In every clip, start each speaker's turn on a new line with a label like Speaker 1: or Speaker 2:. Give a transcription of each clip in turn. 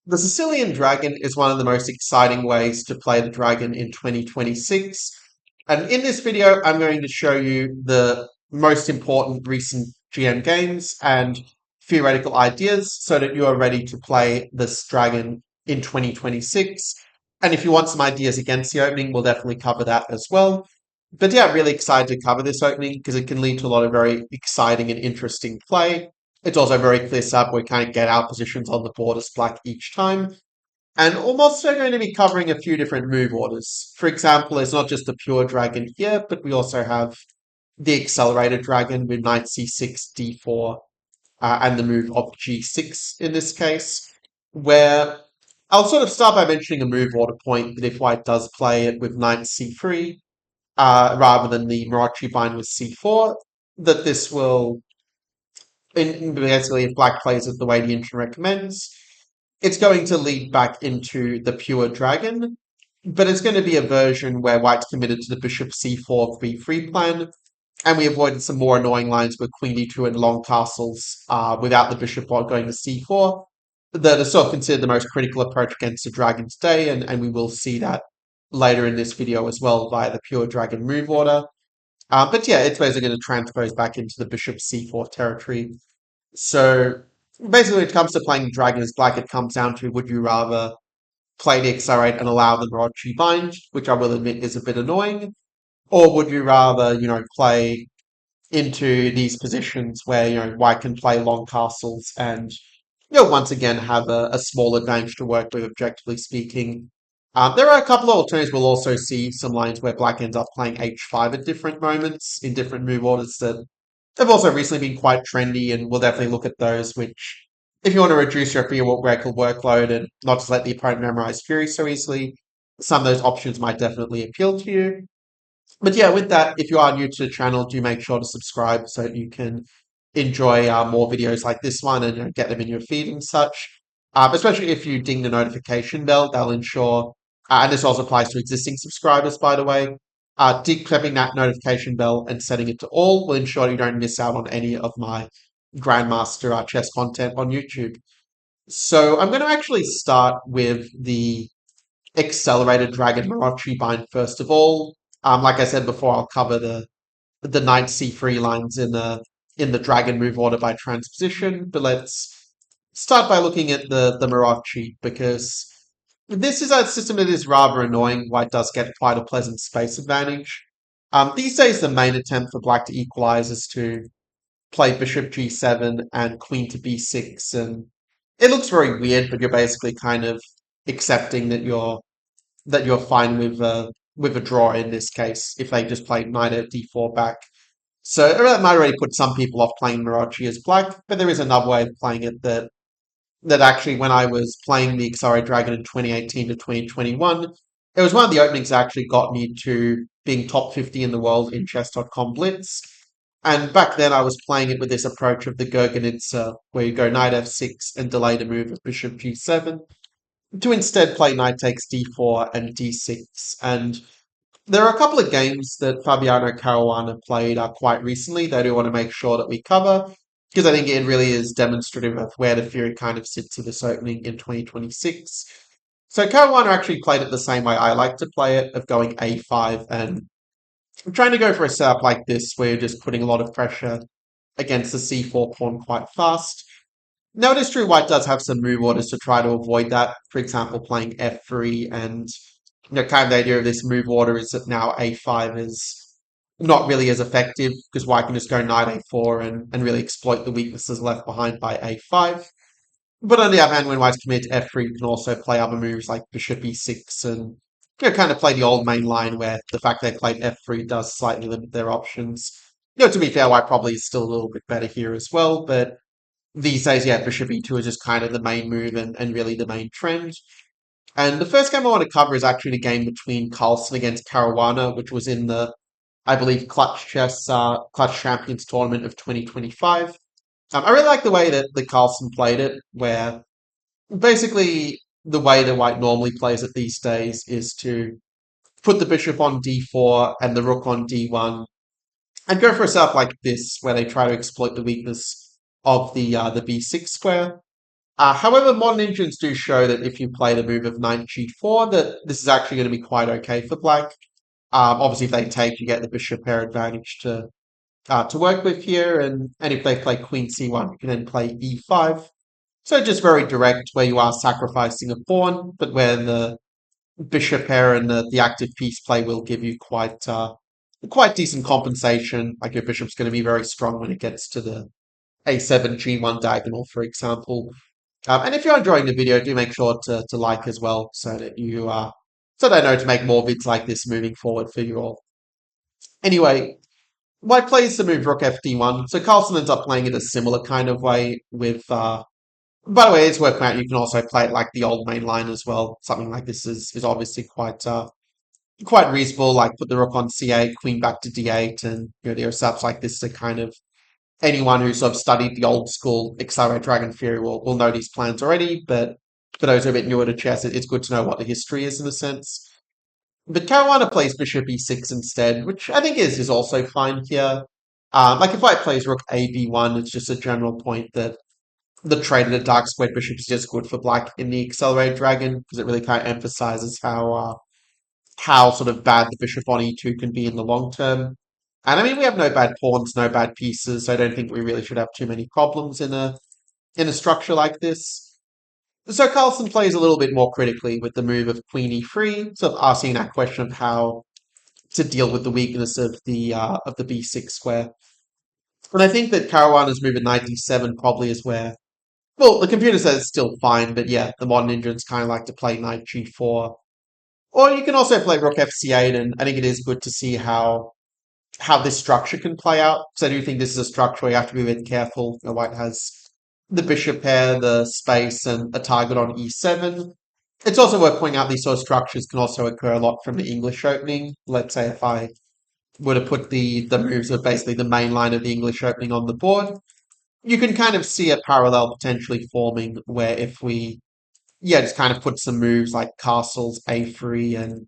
Speaker 1: The Sicilian dragon is one of the most exciting ways to play the dragon in 2026. And in this video, I'm going to show you the most important recent GM games and theoretical ideas so that you are ready to play this dragon in 2026. And if you want some ideas against the opening, we'll definitely cover that as well. But yeah, I'm really excited to cover this opening because it can lead to a lot of very exciting and interesting play. It's also very clear setup. We kind of get our positions on the board as black each time. And I'm also going to be covering a few different move orders. For example, it's not just the pure dragon here, but we also have the accelerated dragon with knight c6, d4, and the move of g6 in this case, where I'll sort of start by mentioning a move order point that if white does play it with knight c3, rather than the Marachi bind with c4, that this will, basically, if black plays it the way the engine recommends, it's going to lead back into the pure dragon, but it's going to be a version where white's committed to the bishop c4 b3 plan, and we avoided some more annoying lines with queen d2 and long castles without the bishop going to c4 that are sort of considered the most critical approach against the dragon today, and we will see that later in this video as well via the pure dragon move order. But yeah, it's basically going to transpose back into the bishop c4 territory. So basically, when it comes to playing dragon as black, it comes down to would you rather play the accelerate and allow the Marachi bind, which I will admit is a bit annoying, or would you rather, play into these positions where, white can play long castles and, once again have a small advantage to work with, objectively speaking. There are a couple of alternatives. We'll also see some lines where black ends up playing h5 at different moments in different move orders that have also recently been quite trendy, and we'll definitely look at those, which, if you want to reduce your theoretical workload and not just let the opponent memorize Fury so easily, some of those options might definitely appeal to you. But yeah, with that, if you are new to the channel, do make sure to subscribe so that you can enjoy more videos like this one and get them in your feed and such. Especially if you ding the notification bell, they'll ensure, and this also applies to existing subscribers, by the way, declipping that notification bell and setting it to all will ensure you don't miss out on any of my Grandmaster chess content on YouTube. So I'm going to actually start with the accelerated Dragon Morochi bind first of all. Like I said before, I'll cover the knight c3 lines in the dragon move order by transposition, but let's start by looking at the Morochi because this is a system that is rather annoying. White does get quite a pleasant space advantage. These days, the main attempt for black to equalize is to play bishop g7 and queen to b6, and it looks very weird, but you're basically kind of accepting that you're fine with a draw in this case if they just play knight at d4 back. So that might already put some people off playing Morochi as black, but there is another way of playing it that actually, when I was playing the Xari Dragon in 2018 to 2021, it was one of the openings that actually got me to being top 50 in the world in chess.com Blitz. And back then I was playing it with this approach of the Gurgenitsa, where you go knight f6 and delay the move of bishop g7, to instead play knight takes d4 and d6. And there are a couple of games that Fabiano Caruana played quite recently that I do want to make sure that we cover, because I think it really is demonstrative of where the theory kind of sits in this opening in 2026. So Caruana actually played it the same way I like to play it, of going a5, and I'm trying to go for a setup like this where you're just putting a lot of pressure against the c4 pawn quite fast. Now, it is true white does have some move orders to try to avoid that. For example, playing f3, and kind of the idea of this move order is that now a5 is not really as effective because white can just go knight a4 and really exploit the weaknesses left behind by a5. But on the other hand, when white's committed to f3, you can also play other moves like bishop e6 and kind of play the old main line where the fact they played f3 does slightly limit their options. To be fair, white probably is still a little bit better here as well, but these days, yeah, bishop e2 is just kind of the main move and really the main trend. And the first game I want to cover is actually the game between Carlsen against Caruana, which was in the, I believe, Clutch Champions tournament of 2025. I really like the way that the Carlsen played it, where basically the way that white normally plays it these days is to put the bishop on d4 and the rook on d1, and go for a setup like this, where they try to exploit the weakness of the b6 square. However, modern engines do show that if you play the move of knight g4, that this is actually going to be quite okay for black. Obviously, if they take, you get the bishop pair advantage to work with here, and if they play queen c1, you can then play e5. So just very direct, where you are sacrificing a pawn, but where the bishop pair and the active piece play will give you quite decent compensation. Like your bishop's going to be very strong when it gets to the a7 g1 diagonal, for example. And if you're enjoying the video, do make sure to like as well, so that so that I know to make more vids like this moving forward for you all. Anyway, white plays the move rook fd1. So Carlsen ends up playing it a similar kind of way with. By the way, it's worth noting you can also play it like the old main line as well. Something like this is obviously quite reasonable. Like put the rook on c8, queen back to d8, and there are stuff like this to kind of anyone who's sort of studied the old school accelerated dragon theory will know these plans already. But for those who are a bit newer to chess, it's good to know what the history is in a sense. But Caruana plays bishop e6 instead, which I think is also fine here. Like if white plays rook a b1, it's just a general point that the trade of the dark squared bishop is just good for black in the accelerated dragon because it really kind of emphasizes how sort of bad the bishop on e2 can be in the long term. And I mean, we have no bad pawns, no bad pieces, so I don't think we really should have too many problems in a structure like this. So Carlsen plays a little bit more critically with the move of queen e3, sort of asking that question of how to deal with the weakness of the b6 square. And I think that Caruana's move at knight d7 probably is where, well, the computer says it's still fine, but yeah, the modern Indians kind of like to play knight g4. Or you can also play rook fc8, and I think it is good to see how this structure can play out. Because I do think this is a structure where you have to be a bit careful. White has the bishop pair, the space, and a target on e7. It's also worth pointing out these sort of structures can also occur a lot from the English opening. Let's say if I were to put the moves of basically the main line of the English opening on the board, you can kind of see a parallel potentially forming where if we, yeah, just kind of put some moves like castles, a3,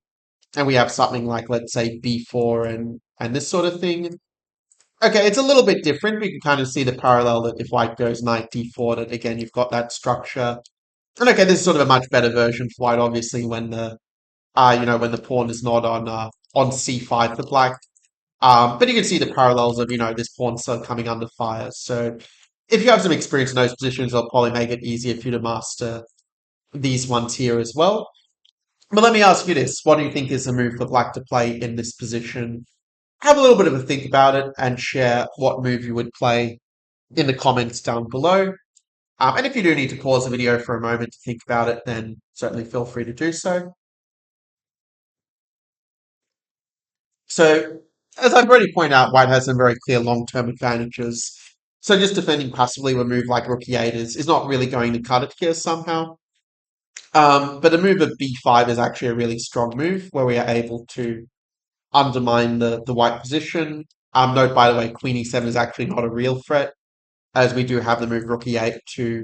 Speaker 1: and we have something like, let's say, b4 and this sort of thing. Okay, it's a little bit different. We can kind of see the parallel that if white goes knight d4, that again, you've got that structure. And okay, this is sort of a much better version for white, obviously, when when the pawn is not on c5 for black. But you can see the parallels of, this pawn still coming under fire. So if you have some experience in those positions, it'll probably make it easier for you to master these ones here as well. But let me ask you this. What do you think is the move for black to play in this position? Have a little bit of a think about it and share what move you would play in the comments down below. And if you do need to pause the video for a moment to think about it, then certainly feel free to do so. So, as I've already pointed out, white has some very clear long-term advantages. So just defending passively with a move like rook e8 is not really going to cut it here somehow. But a move of b5 is actually a really strong move where we are able to undermine the white position. Note, by the way, queen e7 is actually not a real threat, as we do have the move rook e8 to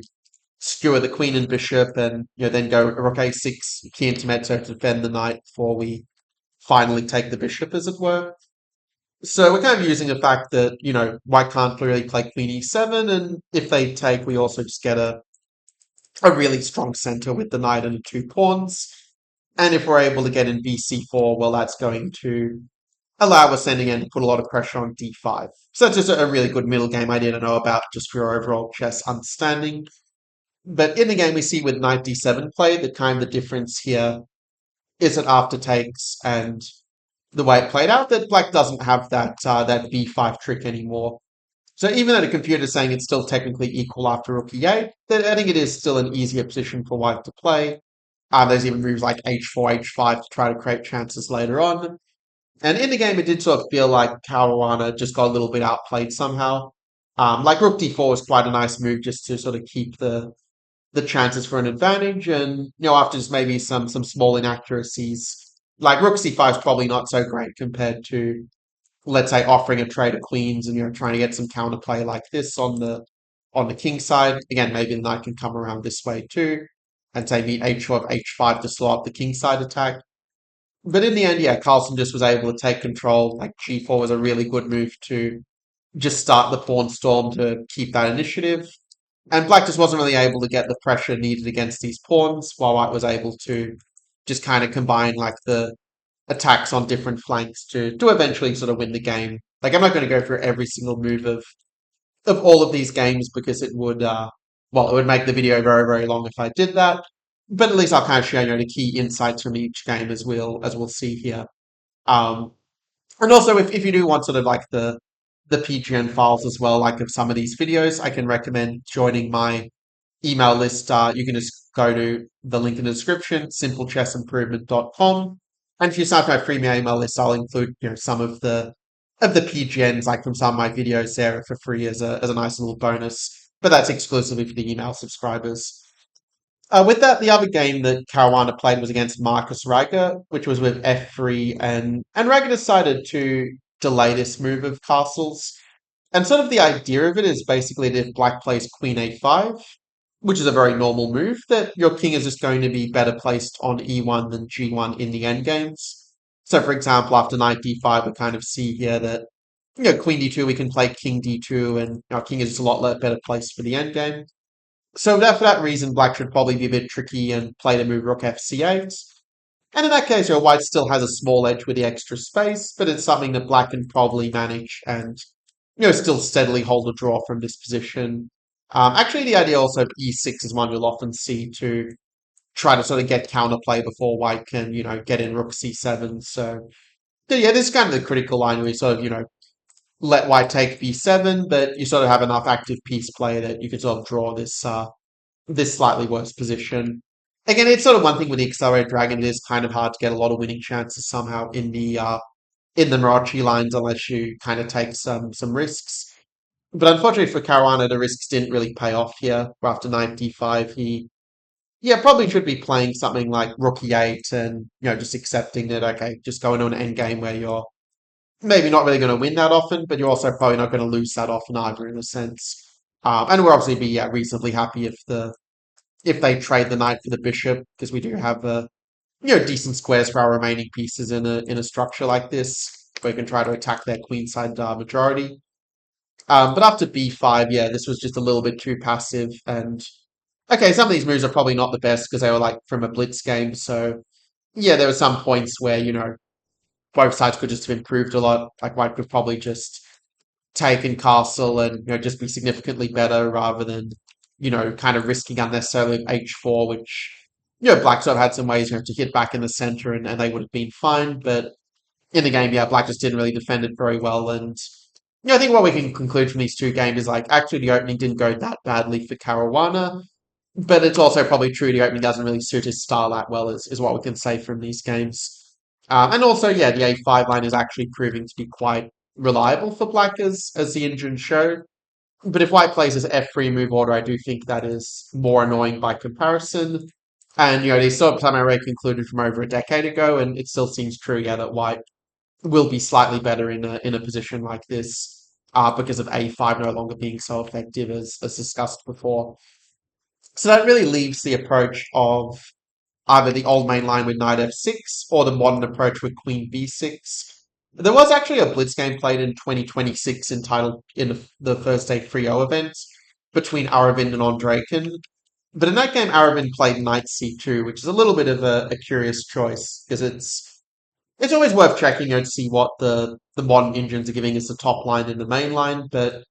Speaker 1: skewer the queen and bishop, and then go rook a6, key intermezzo to defend the knight before we finally take the bishop, as it were. So we're kind of using the fact that, white can't really play queen e7, and if they take, we also just get a really strong center with the knight and the two pawns. And if we're able to get in bc4, well, that's going to allow us ending in to put a lot of pressure on d5. So that's just a really good middle game idea to know about just for your overall chess understanding. But in the game, we see with knight d7 play, the kind of the difference here is that after takes and the way it played out, that black doesn't have that b5 trick anymore. So even though the computer is saying it's still technically equal after rook e8, then I think it is still an easier position for white to play. There's even moves like h4, h5 to try to create chances later on. And in the game, it did sort of feel like Caruana just got a little bit outplayed somehow. Like rook d4 was quite a nice move just to sort of keep the chances for an advantage. And after just maybe some small inaccuracies, like rook c5 is probably not so great compared to, let's say, offering a trade of queens and trying to get some counterplay like this on the king side. Again, maybe the knight can come around this way too, and say meet h4 h5 to slow up the king side attack. But in the end, yeah, Carlsen just was able to take control. Like g4 was a really good move to just start the pawn storm to keep that initiative. And black just wasn't really able to get the pressure needed against these pawns, while white was able to just kind of combine like the attacks on different flanks to eventually sort of win the game. Like I'm not going to go through every single move of all of these games because it would well, it would make the video very, very long if I did that. But at least I'll kind of show the key insights from each game as we'll see here. Um, and also if you do want sort of like the PGN files as well, like of some of these videos, I can recommend joining my email list. You can just go to the link in the description, simplechessimprovement.com. And if you sign up to my free email list, I'll include some of the PGNs like from some of my videos there for free as a nice little bonus. But that's exclusively for the email subscribers. With that, the other game that Caruana played was against Marcus Raga, which was with f3, and Raga decided to delay this move of castles. And sort of the idea of it is basically that if black plays queen a5, which is a very normal move, that your king is just going to be better placed on e1 than g1 in the endgames. So, for example, after knight d5, we kind of see here that queen d2, we can play king d2, and our king is just a lot better placed for the endgame. So for that reason, black should probably be a bit tricky and play the move rook fc8. And in that case, white still has a small edge with the extra space, but it's something that black can probably manage and still steadily hold a draw from this position. Actually, the idea also of e6 is one you'll often see to try to sort of get counterplay before white can, get in rook c7. So, yeah, this is kind of the critical line where you sort of, let white take b7, but you sort of have enough active piece play that you can sort of draw this slightly worse position. Again, it's sort of one thing with the accelerated dragon. It is kind of hard to get a lot of winning chances somehow in the Marachi lines unless you kind of take some risks. But unfortunately for Caruana, the risks didn't really pay off here. After knight d5, he probably should be playing something like rook e8 and just accepting that okay, just go into an endgame where you're maybe not really going to win that often, but you're also probably not going to lose that often either in a sense. And we'll obviously be reasonably happy if they trade the knight for the bishop because we do have decent squares for our remaining pieces in a structure like this. We can try to attack their queenside majority. But after b5, this was just a little bit too passive. And okay, some of these moves are probably not the best because they were like from a blitz game. So there were some points where both sides could just have improved a lot. Like white could probably just taken castle and just be significantly better rather than kind of risking unnecessarily h4, which black sort of had some ways to hit back in the center and they would have been fine, but in the game black just didn't really defend it very well. And I think what we can conclude from these two games is like actually the opening didn't go that badly for Caruana, but it's also probably true the opening doesn't really suit his style that well is what we can say from these games. And also, the a5 line is actually proving to be quite reliable for black as the engine showed. But if white plays this f3 move order, I do think that is more annoying by comparison. And these sort of time I already concluded from over a decade ago, and it still seems true, that white will be slightly better in a position like this, because of a5 no longer being so effective as discussed before. So that really leaves the approach of either the old main line with knight f6 or the modern approach with queen b6. There was actually a blitz game played in 2026 entitled in the Thursday 3-0 event between Aravind and Andreykin. But in that game, Aravind played knight c2, which is a little bit of a curious choice because it's always worth checking to see what the modern engines are giving us the top line and the main line. But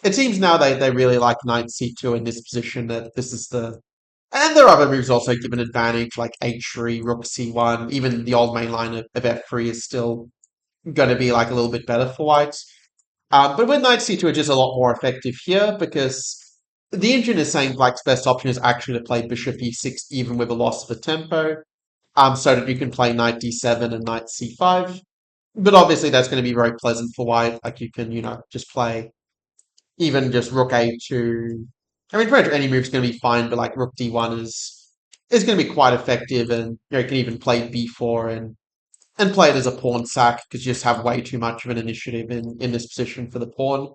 Speaker 1: it seems now they really like knight c2 in this position that this is the and there are other moves also give an advantage, like h3, rook c1. Even the old main line of f3 is still going to be like a little bit better for white. But with knight c2, it's just a lot more effective here because the engine is saying black's best option is actually to play bishop e6 even with a loss of a tempo, so that you can play knight d7 and knight c5. But obviously that's going to be very pleasant for white. Like you can, just play even just rook a2. I mean, pretty much any move is going to be fine, but like rook d1 is going to be quite effective, and you can even play b4 and play it as a pawn sack because you just have way too much of an initiative in this position for the pawn.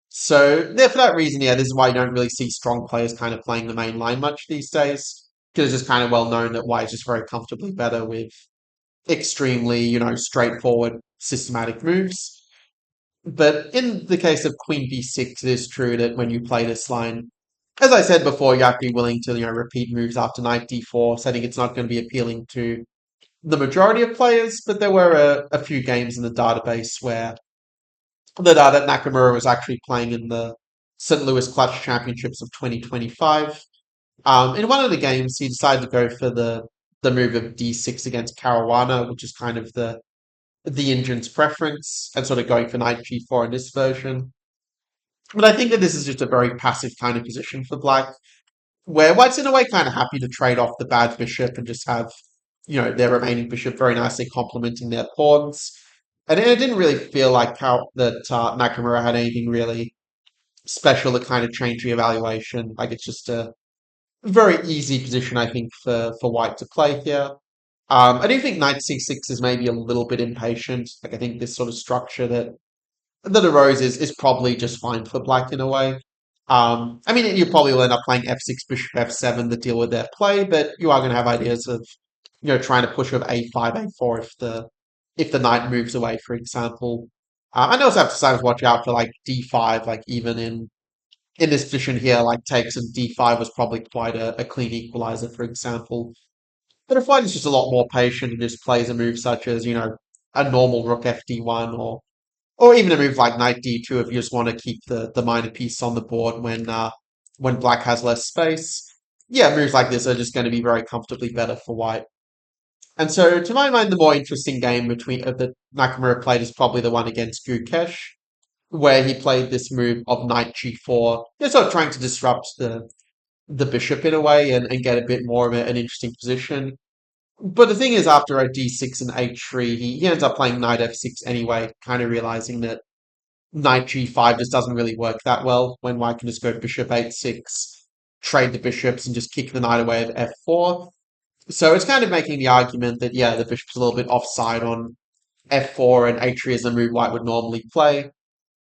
Speaker 1: So there, for that reason, this is why you don't really see strong players kind of playing the main line much these days because it's just kind of well known that white is just very comfortably better with extremely, straightforward systematic moves. But in the case of queen b6, it is true that when you play this line, as I said before, you have to be willing to, repeat moves after knight d4. So I think it's not going to be appealing to the majority of players, but there were a few games in the database where that Nakamura was actually playing in the St. Louis Clutch Championships of 2025. In one of the games, he decided to go for the move of d6 against Caruana, which is kind of the Indian's preference, and sort of going for knight g4 in this version. But I think that this is just a very passive kind of position for black, where white's in a way kind of happy to trade off the bad bishop and just have, their remaining bishop very nicely complementing their pawns. And it didn't really feel like how that Nakamura had anything really special to kind of change the evaluation. Like it's just a very easy position, I think, for white to play here. I do think knight c6 is maybe a little bit impatient. Like I think this sort of structure that arose is probably just fine for black in a way. I mean, you probably will end up playing f6, bishop f7 to deal with their play, but you are going to have ideas of, trying to push with a5, a4 if the knight moves away, for example. And also have to sometimes watch out for like d5, like even in this position here, like takes and d5 was probably quite a clean equalizer, for example. But if white is just a lot more patient and just plays a move such as, a normal rook fd1 or even a move like knight d2 if you just want to keep the minor piece on the board when black has less space. Yeah, moves like this are just going to be very comfortably better for white. And so, to my mind, the more interesting game between that Nakamura played is probably the one against Gukesh, where he played this move of knight g4, just sort of trying to disrupt the bishop in a way and get a bit more of an interesting position. But the thing is, after a d6 and h3, he ends up playing knight f6 anyway, kind of realizing that knight g5 just doesn't really work that well when white can just go bishop h6, trade the bishops, and just kick the knight away at f4. So it's kind of making the argument that, yeah, the bishop's a little bit offside on f4 and h3 is a move white would normally play.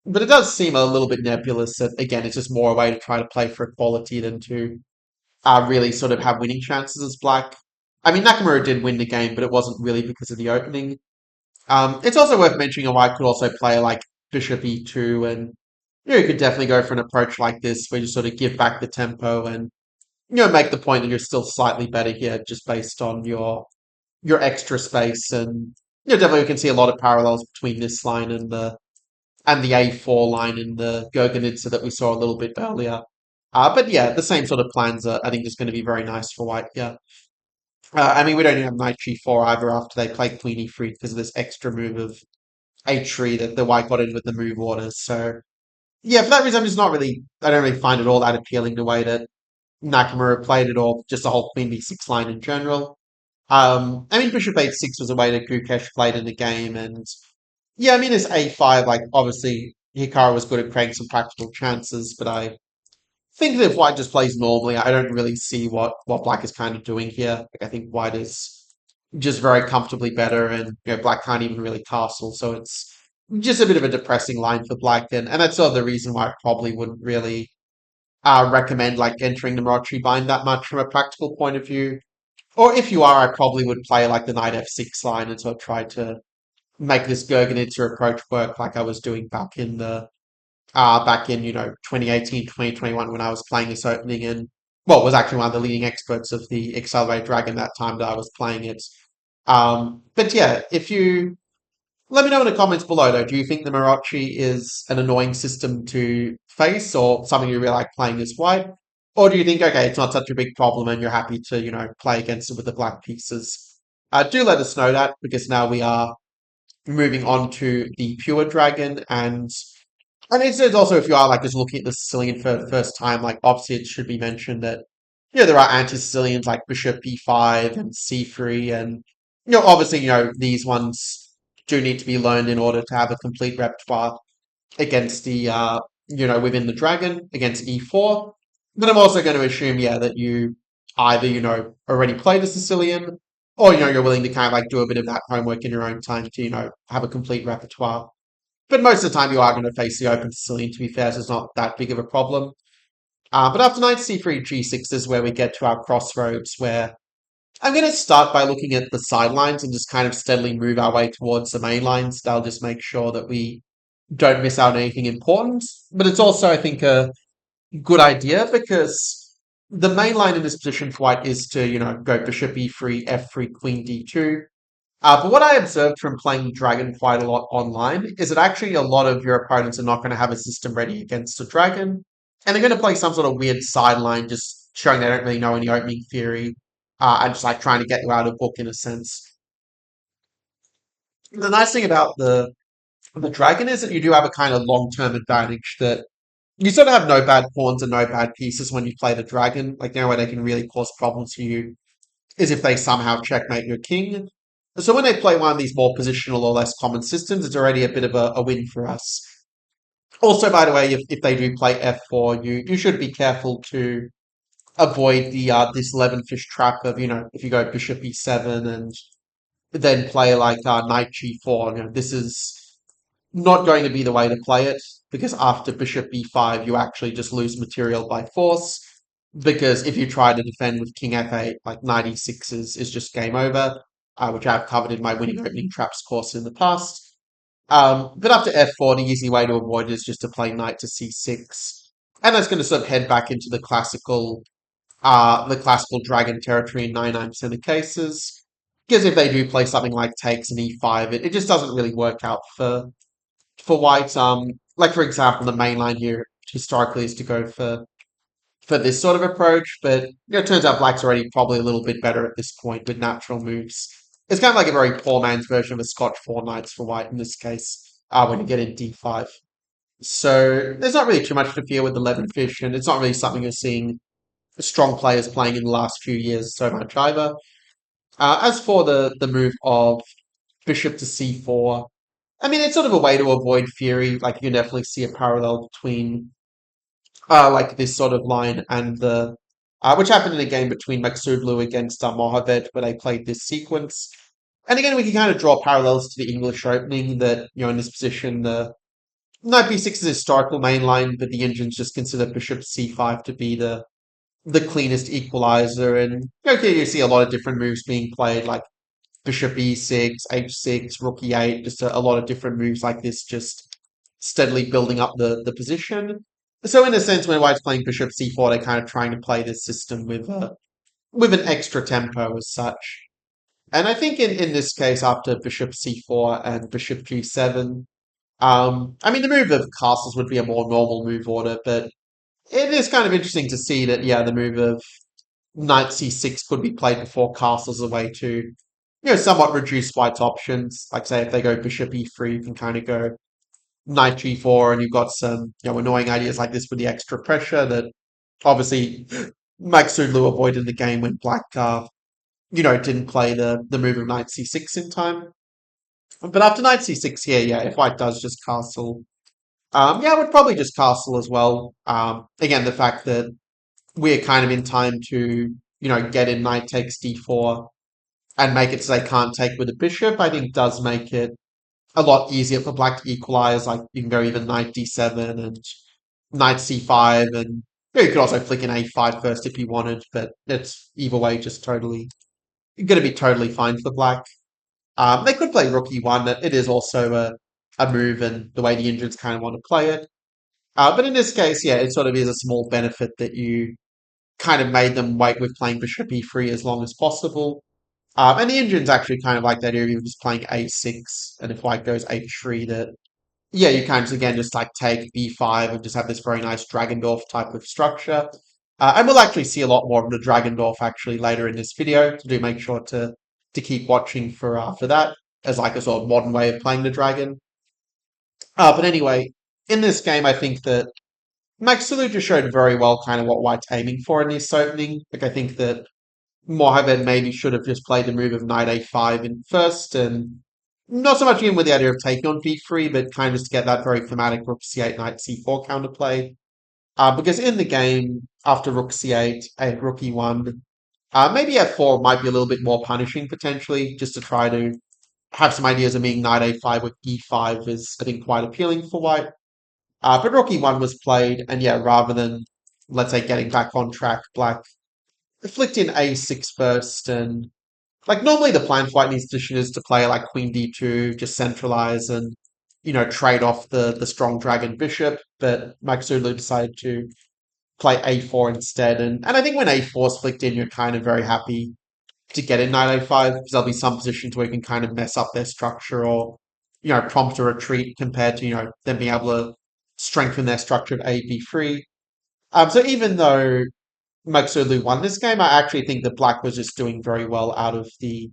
Speaker 1: But it does seem a little bit nebulous that, again, it's just more a way to try to play for equality than to really sort of have winning chances as black. I mean, Nakamura did win the game, but it wasn't really because of the opening. It's also worth mentioning a white could also play like bishop e2, and you could definitely go for an approach like this where you sort of give back the tempo and make the point that you're still slightly better here just based on your extra space. And definitely we can see a lot of parallels between this line and the a4 line in the Gurgenidze that we saw a little bit earlier. But yeah, the same sort of plans are, I think, is going to be very nice for white. Yeah. I mean, we don't even have knight g4 either after they play queen e3 because of this extra move of h3 that the white got in with the move orders. So yeah, for that reason, I don't really find it all that appealing the way that Nakamura played it or just the whole queen b6 line in general. I mean, bishop h6 was a way that Gukesh played in the game, and yeah, I mean, it's a5, like obviously Hikaru was good at creating some practical chances, but I think that if white just plays normally, I don't really see what black is kind of doing here. Like I think white is just very comfortably better, and black can't even really castle, so it's just a bit of a depressing line for black, and that's sort of the reason why I probably wouldn't really recommend like entering the Marochi bind that much from a practical point of view. Or if you are, I probably would play like the knight f6 line and sort of try to make this Gurgenidze approach work like I was doing back in 2018, 2021 when I was playing this opening and well was actually one of the leading experts of the Accelerated Dragon that time that I was playing it. But yeah, if you let me know in the comments below though, do you think the Marochi is an annoying system to face or something you really like playing as white? Or do you think, okay, it's not such a big problem and you're happy to, play against it with the black pieces? Do let us know that because now we are moving on to the pure dragon and it says also if you are like just looking at the Sicilian for the first time, like obviously it should be mentioned that there are anti-Sicilians like Bishop b5 and c3 and obviously these ones do need to be learned in order to have a complete repertoire against the within the dragon against e4. But I'm also going to assume that you either already play the Sicilian or you're willing to kind of like do a bit of that homework in your own time to have a complete repertoire. But most of the time you are going to face the open Sicilian, to be fair, so it's not that big of a problem. But after knight c3, g6 is where we get to our crossroads, where I'm going to start by looking at the sidelines and just kind of steadily move our way towards the main lines. That'll just make sure that we don't miss out on anything important. But it's also, I think, good idea because the main line in this position for white is to, go bishop e3, f3, queen d2. But what I observed from playing dragon quite a lot online is that actually a lot of your opponents are not going to have a system ready against a dragon, and they're going to play some sort of weird sideline, just showing they don't really know any opening theory, and just like trying to get you out of book in a sense. The nice thing about the dragon is that you do have a kind of long term advantage that you sort of have no bad pawns and no bad pieces when you play the dragon. Like the only way they can really cause problems for you is if they somehow checkmate your king. So when they play one of these more positional or less common systems, it's already a bit of a win for us. Also, by the way, if they do play f4, you should be careful to avoid the this 11 fish trap of, if you go bishop e7 and then play like knight g4. This is not going to be the way to play it because after bishop b5, you actually just lose material by force. Because if you try to defend with king f8, like knight e6 is just game over, which I've covered in my winning opening traps course in the past. But after f4, the easy way to avoid it is just to play knight to c6, and that's going to sort of head back into the classical dragon territory in 99% of cases. Because if they do play something like takes an e5, it just doesn't really work out for white. Like for example, the main line here historically is to go for this sort of approach, but it turns out black's already probably a little bit better at this point with natural moves. It's kind of like a very poor man's version of a Scotch four knights for white in this case, when you get in d5. So there's not really too much to fear with 11 fish, and it's not really something you're seeing strong players playing in the last few years so much either. As for the move of bishop to c4, I mean, it's sort of a way to avoid fury. Like, you can definitely see a parallel between like this sort of line and which happened in a game between Maksudlu against Mohamed, where they played this sequence. And again, we can kind of draw parallels to the English opening that, in this position, the knight b6 is a historical main line, but the Indians just consider bishop c5 to be the cleanest equalizer. And okay, you see a lot of different moves being played, like bishop e6, h6, rook e8, just a lot of different moves like this, just steadily building up the position. So in a sense, when white's playing bishop c4, they're kind of trying to play this system with an extra tempo as such. And I think in this case, after bishop c4 and bishop g7, I mean, the move of castles would be a more normal move order, but it is kind of interesting to see that, yeah, the move of knight c6 could be played before castles as a way to, somewhat reduce white's options. Like, say, if they go bishop e3, you can kind of go knight g4, and you've got some, annoying ideas like this with the extra pressure that obviously Maksudlu avoided in the game when black, didn't play the move of knight c6 in time. But after knight c6 here, yeah, if white does just castle, yeah, I would probably just castle as well. Again, the fact that we're kind of in time to, get in knight takes d4 and make it so they can't take with a bishop, I think does make it a lot easier for black to equalize. Like you can go even knight d7 and knight c5, and you could also flick in a5 first if you wanted, but it's either way just totally going to be totally fine for black. They could play rook e1. It is also a move and the way the Indians kind of want to play it. But in this case, yeah, it sort of is a small benefit that you kind of made them wait with playing bishop e3 as long as possible. And the Indians actually kind of like that area of just playing a6, and if white goes h3, that yeah, you can just again just like take b5 and just have this very nice dragonf type of structure. And we'll actually see a lot more of the dragonf actually later in this video. So do make sure to keep watching for that as like a sort of modern way of playing the dragon. But anyway, in this game, I think that Maxulu just showed very well kind of what White's aiming for in this opening. Like I think that Mohamed maybe should have just played the move of knight a5 in first, and not so much in with the idea of taking on b3, but kind of just to get that very thematic rook c8, knight c4 counterplay. Because in the game, after rook c8, rook e1, maybe f4 might be a little bit more punishing potentially, just to try to have some ideas of being knight a5 with e5 is, I think, quite appealing for white. But rook e1 was played, and yeah, rather than, let's say, getting back on track, black flicked in a6 first, and like normally the plan for white in this position is to play like queen d2, just centralize and trade off the strong dragon bishop. But Maksulu decided to play a4 instead. And I think when a4 is flicked in, you're kind of very happy to get in knight a5 because there'll be some positions where you can kind of mess up their structure or, prompt a retreat compared to, them being able to strengthen their structure at a b3. So even though Magsulu won this game, I actually think that Black was just doing very well out of the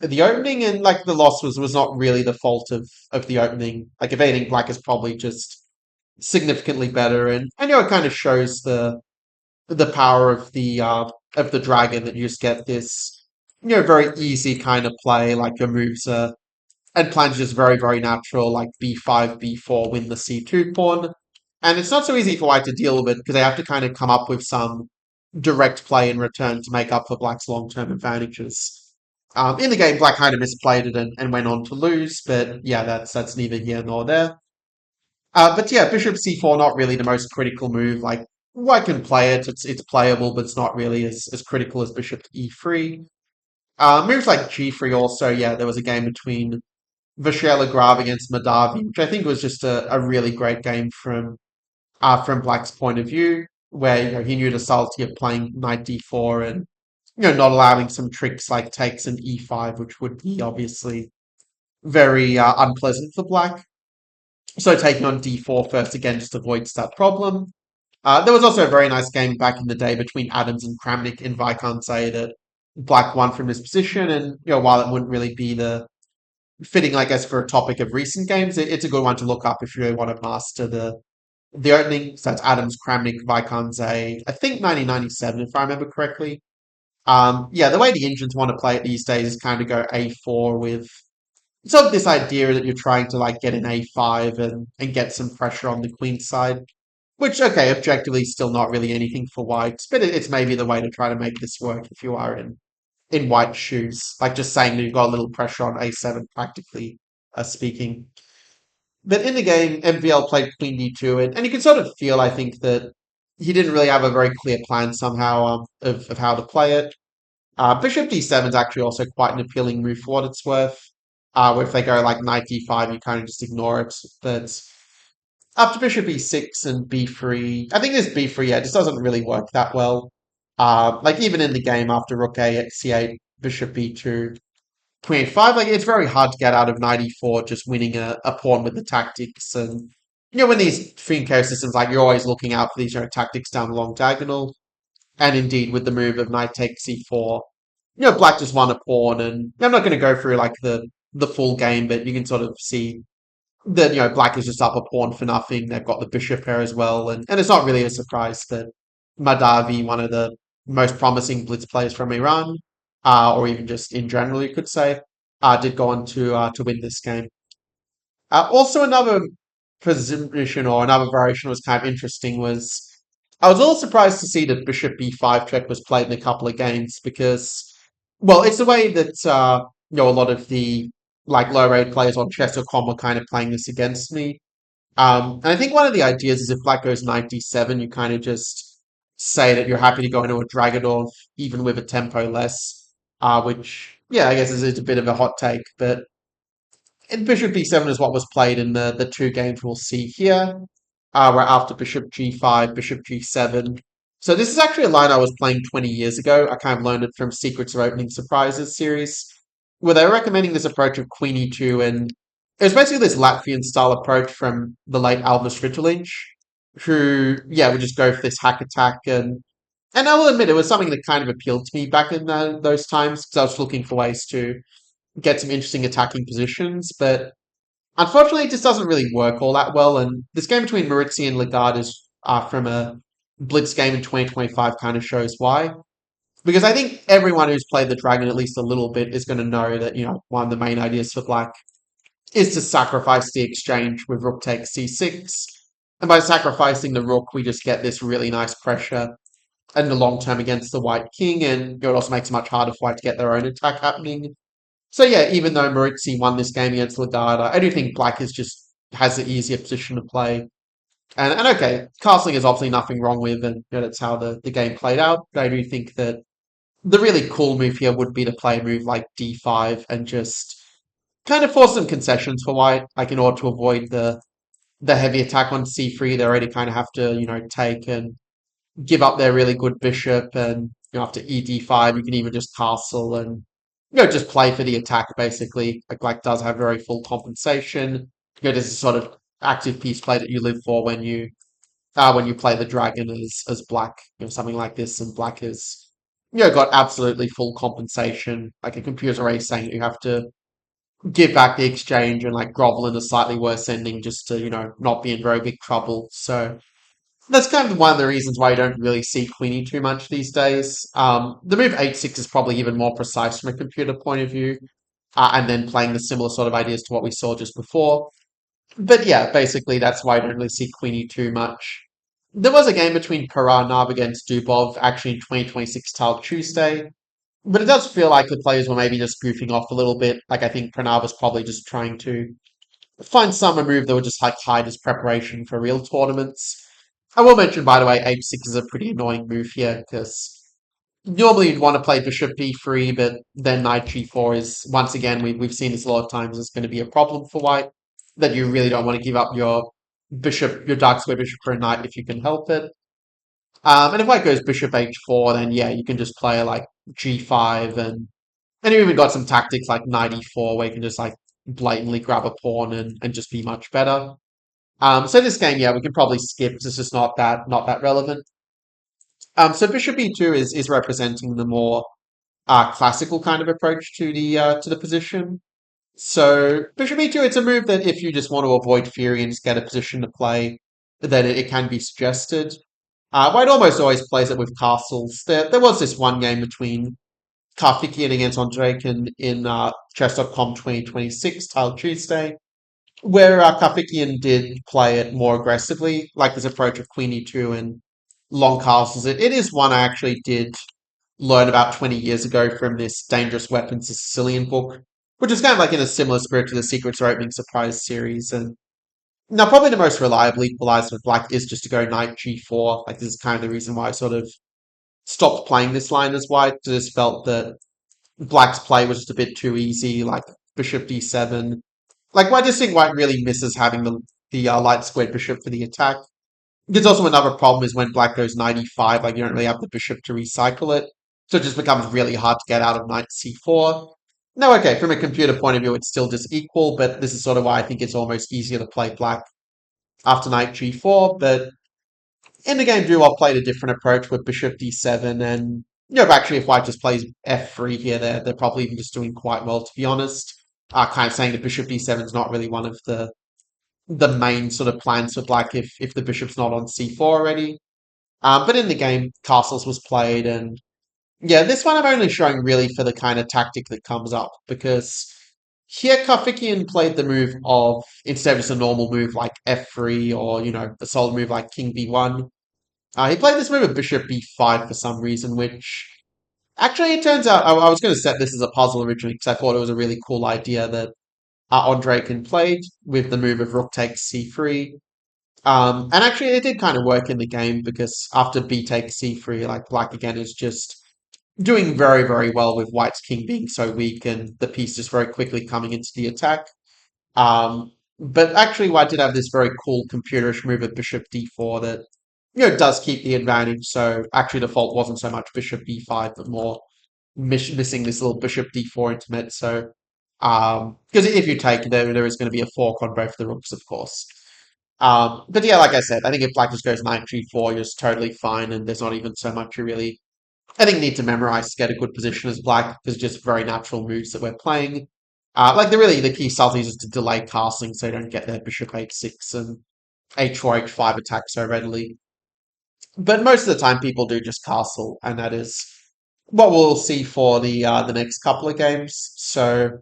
Speaker 1: opening, and like the loss was not really the fault of the opening. Like if anything, Black is probably just significantly better, and it kind of shows the power of the dragon that you just get this very easy kind of play. Like your moves are and plans just very natural, like b5 b4 win the c2 pawn, and it's not so easy for white to deal with it because they have to kind of come up with some direct play in return to make up for black's long-term advantages. In the game, black kind of misplayed it and went on to lose, but yeah, that's neither here nor there. But yeah, bishop c4 not really the most critical move. Like white can play it; it's playable, but it's not really as critical as bishop to e3. Moves like g3 also. Yeah, there was a game between Vishela Grave against Madavi, which I think was just a really great game from Black's point of view, where he knew the subtlety of playing knight d4 and not allowing some tricks like takes and e5, which would be obviously very unpleasant for Black. So taking on d4 first again just avoids that problem. There was also a very nice game back in the day between Adams and Kramnik in Viscount's that Black won from his position, and while it wouldn't really be the fitting, I guess, for a topic of recent games, it's a good one to look up if you really want to master the opening. So that's Adams, Kramnik, Viscount's, I think 1997, if I remember correctly. Yeah, the way the engines want to play it these days is kind of go a4 with sort of this idea that you're trying to like get an a5 and get some pressure on the queen side. Which, okay, objectively, still not really anything for white, but it's maybe the way to try to make this work if you are in white shoes. Like just saying that you've got a little pressure on a7, practically speaking. But in the game, MVL played Queen D2, and you can sort of feel, I think, that he didn't really have a very clear plan somehow of how to play it. Bishop D7 is actually also quite an appealing move for what it's worth. Where if they go like Knight D5, you kind of just ignore it. But after Bishop E6 and B3, I think this B3, yeah, just doesn't really work that well. Like even in the game after Rook A at C8, Bishop B2, 25, like it's very hard to get out of 94 just winning a pawn with the tactics. And when these free chaos systems, like you're always looking out for these tactics down the long diagonal. And indeed, with the move of knight takes c4, black just won a pawn. And I'm not going to go through like the full game, but you can sort of see that black is just up a pawn for nothing. They've got the bishop here as well, and it's not really a surprise that Madavi, one of the most promising blitz players from Iran, or even just in general, you could say, did go on to win this game. Also, another position or another variation was kind of interesting was I was a little surprised to see that Bishop B5 check was played in a couple of games because, well, it's the way that a lot of the like low rate players on chess.com were kind of playing this against me. And I think one of the ideas is if Black goes knight d7, you kind of just say that you're happy to go into a Dragonov even with a tempo less, which yeah, I guess is a bit of a hot take, but and bishop b7 is what was played in the two games we'll see here, where after bishop g5, bishop g7. So this is actually a line I was playing 20 years ago. I kind of learned it from Secrets of Opening Surprises series, where they were recommending this approach of queen e2, and it was basically this Latvian style approach from the late Alvis Ritterlinch, who, yeah, would just go for this hack attack, and I will admit it was something that kind of appealed to me back in those times, because I was looking for ways to get some interesting attacking positions, but unfortunately it just doesn't really work all that well. And this game between Maritzi and Lagarde is from a Blitz game in 2025 kind of shows why. Because I think everyone who's played the Dragon at least a little bit is going to know that, one of the main ideas for Black is to sacrifice the exchange with Rook takes c6. And by sacrificing the Rook, we just get this really nice pressure in the long term against the White King, and it also makes it much harder for White to get their own attack happening. So yeah, even though Maritzi won this game against Lagarde, I do think Black is just has the easier position to play. And okay, castling is obviously nothing wrong with, and that's how the game played out. But I do think that the really cool move here would be to play a move like d5 and just kind of force some concessions for White, like in order to avoid the heavy attack on c3. They already kind of have to take, and give up their really good bishop, and after ed5 you can even just castle and just play for the attack basically. Like black does have very full compensation. There's a sort of active piece play that you live for when you play the dragon as black, something like this, and black is got absolutely full compensation. Like a computer race saying that you have to give back the exchange and like grovel in a slightly worse ending just to not be in very big trouble. So that's kind of one of the reasons why you don't really see Queenie too much these days. The move h6 is probably even more precise from a computer point of view, and then playing the similar sort of ideas to what we saw just before. But yeah, basically that's why I don't really see Queenie too much. There was a game between Paranab against Dubov actually in 2026 Tile Tuesday, but it does feel like the players were maybe just goofing off a little bit. Like I think Pranav was probably just trying to find some move that would just like hide his preparation for real tournaments. I will mention, by the way, h6 is a pretty annoying move here because normally you'd want to play bishop b3, but then knight g4 is, once again, we've seen this a lot of times, is going to be a problem for white, that you really don't want to give up your bishop, your dark square bishop for a knight if you can help it. And if white goes bishop h4, then yeah, you can just play like g5, and you even got some tactics like knight e4 where you can just like blatantly grab a pawn and just be much better. So this game, yeah, we can probably skip. It's just not that relevant. So bishop e2 is representing the more classical kind of approach to the position. So bishop e2, it's a move that if you just want to avoid fury and just get a position to play, then it can be suggested. White almost always plays it with castles. There was this one game between Karthikeyan against Andrejkin in chess.com 2026, Tile Tuesday, where Karthikeyan did play it more aggressively, like this approach of Queen e2 and long castles. It is one I actually did learn about 20 years ago from this Dangerous Weapons, the Sicilian book, which is kind of like in a similar spirit to the Secrets are Opening Surprise series. And now, probably the most reliable equalizer with black is just to go knight g4. Like, this is kind of the reason why I sort of stopped playing this line as white. I just felt that black's play was just a bit too easy, like bishop d7. Like, I just think white really misses having the light squared bishop for the attack. There's also another problem is when black goes knight e5, like you don't really have the bishop to recycle it. So it just becomes really hard to get out of knight c4. No, okay, from a computer point of view, it's still just equal, but this is sort of why I think it's almost easier to play black after knight g4. But in the game, Duo played a different approach with bishop d7, and actually, if white just plays f3 here, they're probably even just doing quite well, to be honest. Kind of saying that bishop d7 is not really one of the main sort of plans for black if the bishop's not on c4 already. But in the game, castles was played, and yeah, this one I'm only showing really for the kind of tactic that comes up, because here Karthikeyan played the move of, instead of just a normal move like f3 or, a solid move like king b1, he played this move of bishop b5 for some reason, which actually it turns out I was going to set this as a puzzle originally because I thought it was a really cool idea that Andrejkin played with the move of rook takes c3. And actually it did kind of work in the game because after b takes c3, like black again is just doing very, very well with white's king being so weak and the piece just very quickly coming into the attack. But actually, white did have this very cool computerish move of bishop d4 that does keep the advantage. So actually, the fault wasn't so much bishop b5, but more missing this little bishop d4 intermezzo. Because if you take there is going to be a fork on both the rooks, of course. But yeah, like I said, I think if black just goes knight g4, you're just totally fine, and there's not even so much you really, I think, need to memorize to get a good position as black, because just very natural moves that we're playing. Like the key subtlety is to delay castling so you don't get their bishop h6 and h4, h5 attack so readily. But most of the time people do just castle, and that is what we'll see for the next couple of games. So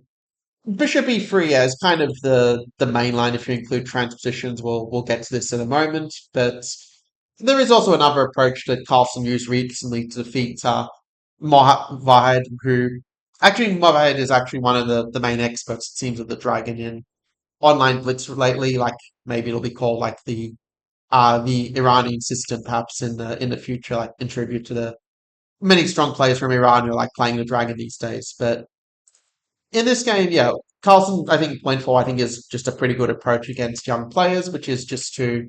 Speaker 1: bishop e3 is kind of the main line if you include transpositions. We'll get to this in a moment, but there is also another approach that Carlson used recently to defeat Mohamed, who actually Mohamed is actually one of the main experts, it seems, of the Dragon in online blitz lately. Like maybe it'll be called like the Iranian system, perhaps in the future, like in tribute to the many strong players from Iran who are like playing the Dragon these days. But in this game, yeah, Carlson I think went for, I think, is just a pretty good approach against young players, which is just to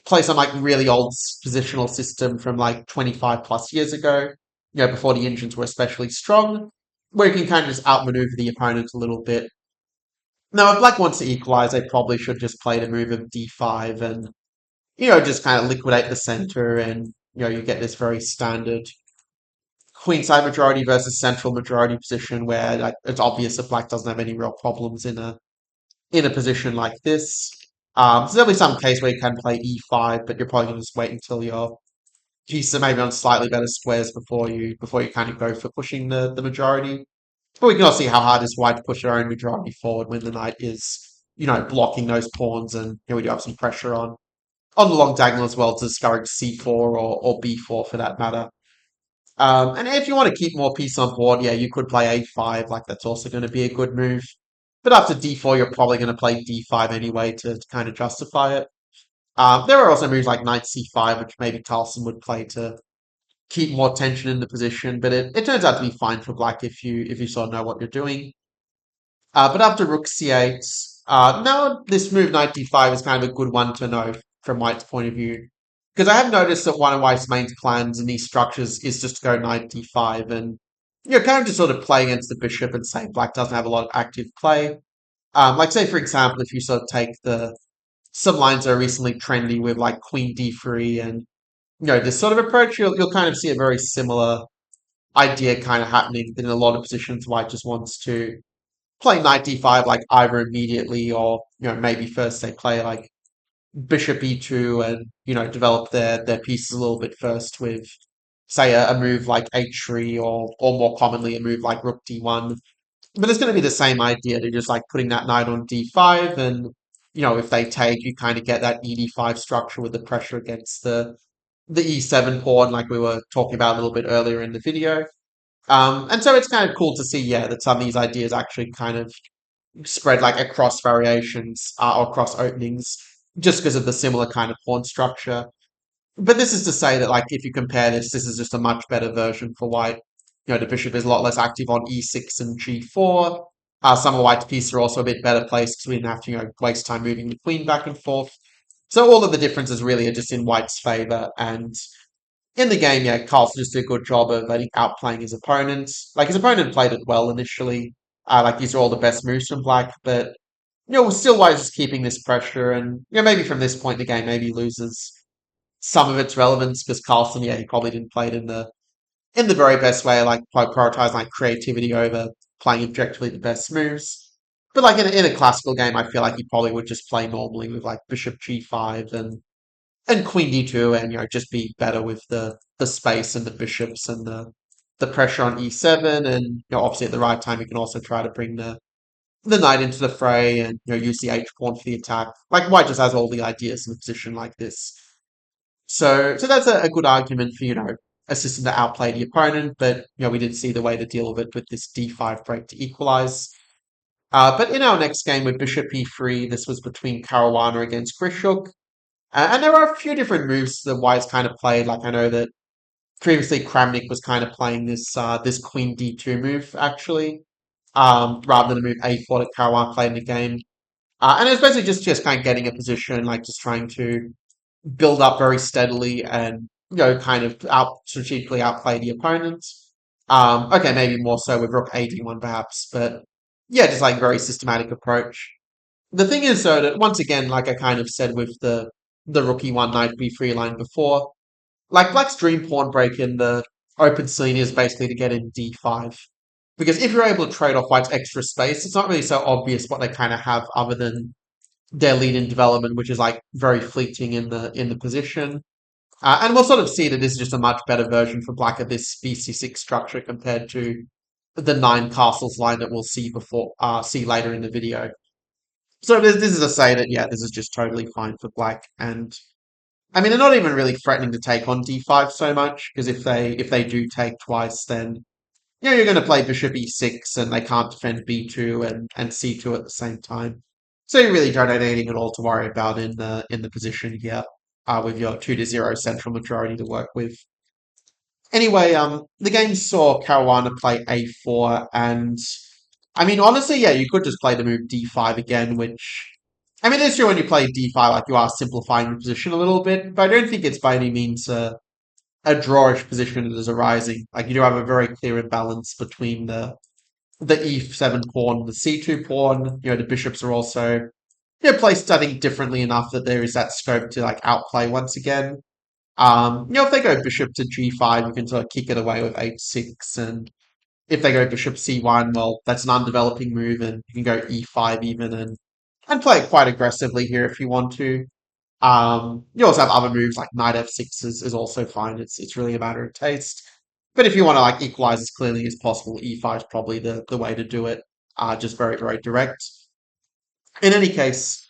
Speaker 1: play some like really old positional system from like 25 plus years ago, before the engines were especially strong, where you can kind of just outmaneuver the opponent a little bit. Now, if black wants to equalize, they probably should just play the move of d5 and, just kind of liquidate the center and, you get this very standard queenside majority versus central majority position where like, it's obvious that black doesn't have any real problems in a position like this. So there'll be some case where you can play e5, but you're probably going to just wait until your pieces are maybe on slightly better squares before you kind of go for pushing the majority. But we can also see how hard it is white to push their own majority forward when the knight is, blocking those pawns, and we do have some pressure on the long diagonal as well to discourage c4 or b4 for that matter. And if you want to keep more pieces on board, yeah, you could play a5, like that's also going to be a good move. But after d4, you're probably going to play d5 anyway to kind of justify it. There are also moves like knight c5, which maybe Carlsen would play to keep more tension in the position, but it turns out to be fine for black if you sort of know what you're doing. But after rook c8, now this move knight d5 is kind of a good one to know from white's point of view. Because I have noticed that one of white's main plans in these structures is just to go knight d5 and kind of just sort of play against the bishop and say black doesn't have a lot of active play. Like say for example, if you sort of take some lines that are recently trendy with like queen d3 and this sort of approach, you'll kind of see a very similar idea kind of happening in a lot of positions. White just wants to play knight d5 like either immediately or maybe first they play like bishop e2 and develop their pieces a little bit first with say a move like h3 or more commonly a move like rook d1. But it's going to be the same idea. They're just like putting that knight on d5 and if they take you kind of get that ed5 structure with the pressure against the e7 pawn like we were talking about a little bit earlier in the video. And so it's kind of cool to see, yeah, that some of these ideas actually kind of spread like across variations or across openings just because of the similar kind of pawn structure. But this is to say that, like, if you compare this is just a much better version for white. The bishop is a lot less active on e6 and g4. Some of white's pieces are also a bit better placed because we didn't have to, waste time moving the queen back and forth. So all of the differences really are just in white's favor. And in the game, yeah, Carlsen just did a good job of, I think, outplaying his opponent. Like, his opponent played it well initially. Like, these are all the best moves from black, but, still white is keeping this pressure. And, maybe from this point, the game maybe loses some of its relevance because Carlsen, yeah, he probably didn't play it in the very best way, like prioritizing like creativity over playing objectively the best moves. But like in a classical game, I feel like he probably would just play normally with like bishop g5 and queen d2 and just be better with the space and the bishops and the pressure on e7 and obviously at the right time you can also try to bring the knight into the fray and use the h pawn for the attack. Like white just has all the ideas in a position like this. So that's a good argument for, a system to outplay the opponent, but we did see the way to deal with it with this d5 break to equalize. But in our next game with bishop e3, this was between Caruana against Grishuk. And there are a few different moves that White's kind of played. Like I know that previously Kramnik was kind of playing this queen d2 move actually, rather than the move a4 that Caruana played in the game. And it was basically just kind of getting a position, like just trying to build up very steadily and kind of strategically outplay the opponent. Okay, maybe more so with Rook AD1 perhaps, but yeah, just like very systematic approach. The thing is though that once again, like I kind of said with the Rook E1 Knight B3 line before, like Black's dream pawn break in the open scene is basically to get in D5. Because if you're able to trade off White's extra space, it's not really so obvious what they kind of have other than their lead in development, which is like very fleeting in the position. And we'll sort of see that this is just a much better version for black of this BC6 structure compared to the 9 castles line that we'll see later in the video. So this is to say that yeah, this is just totally fine for black, and I mean they're not even really threatening to take on d5 so much because if they do take twice, then you're going to play bishop e6 and they can't defend b2 and c2 at the same time. So you really don't have anything at all to worry about in the position here with your 2-0 central majority to work with. Anyway, the game saw Caruana play a4, and I mean honestly, yeah, you could just play the move d5 again, which I mean, it's true when you play d5, like you are simplifying the position a little bit, but I don't think it's by any means a drawish position that is arising. Like you do have a very clear imbalance between the e7 pawn, the c2 pawn. The bishops are also placed, I think, differently enough that there is that scope to like outplay once again. If they go bishop to g5, you can sort of kick it away with h6, and if they go bishop c1, well, that's an undeveloping move, and you can go e5 even, and play it quite aggressively here if you want to. You also have other moves like knight f6 is also fine. It's really a matter of taste. But if you want to like equalize as clearly as possible, e5 is probably the way to do it. Just very, very direct. In any case,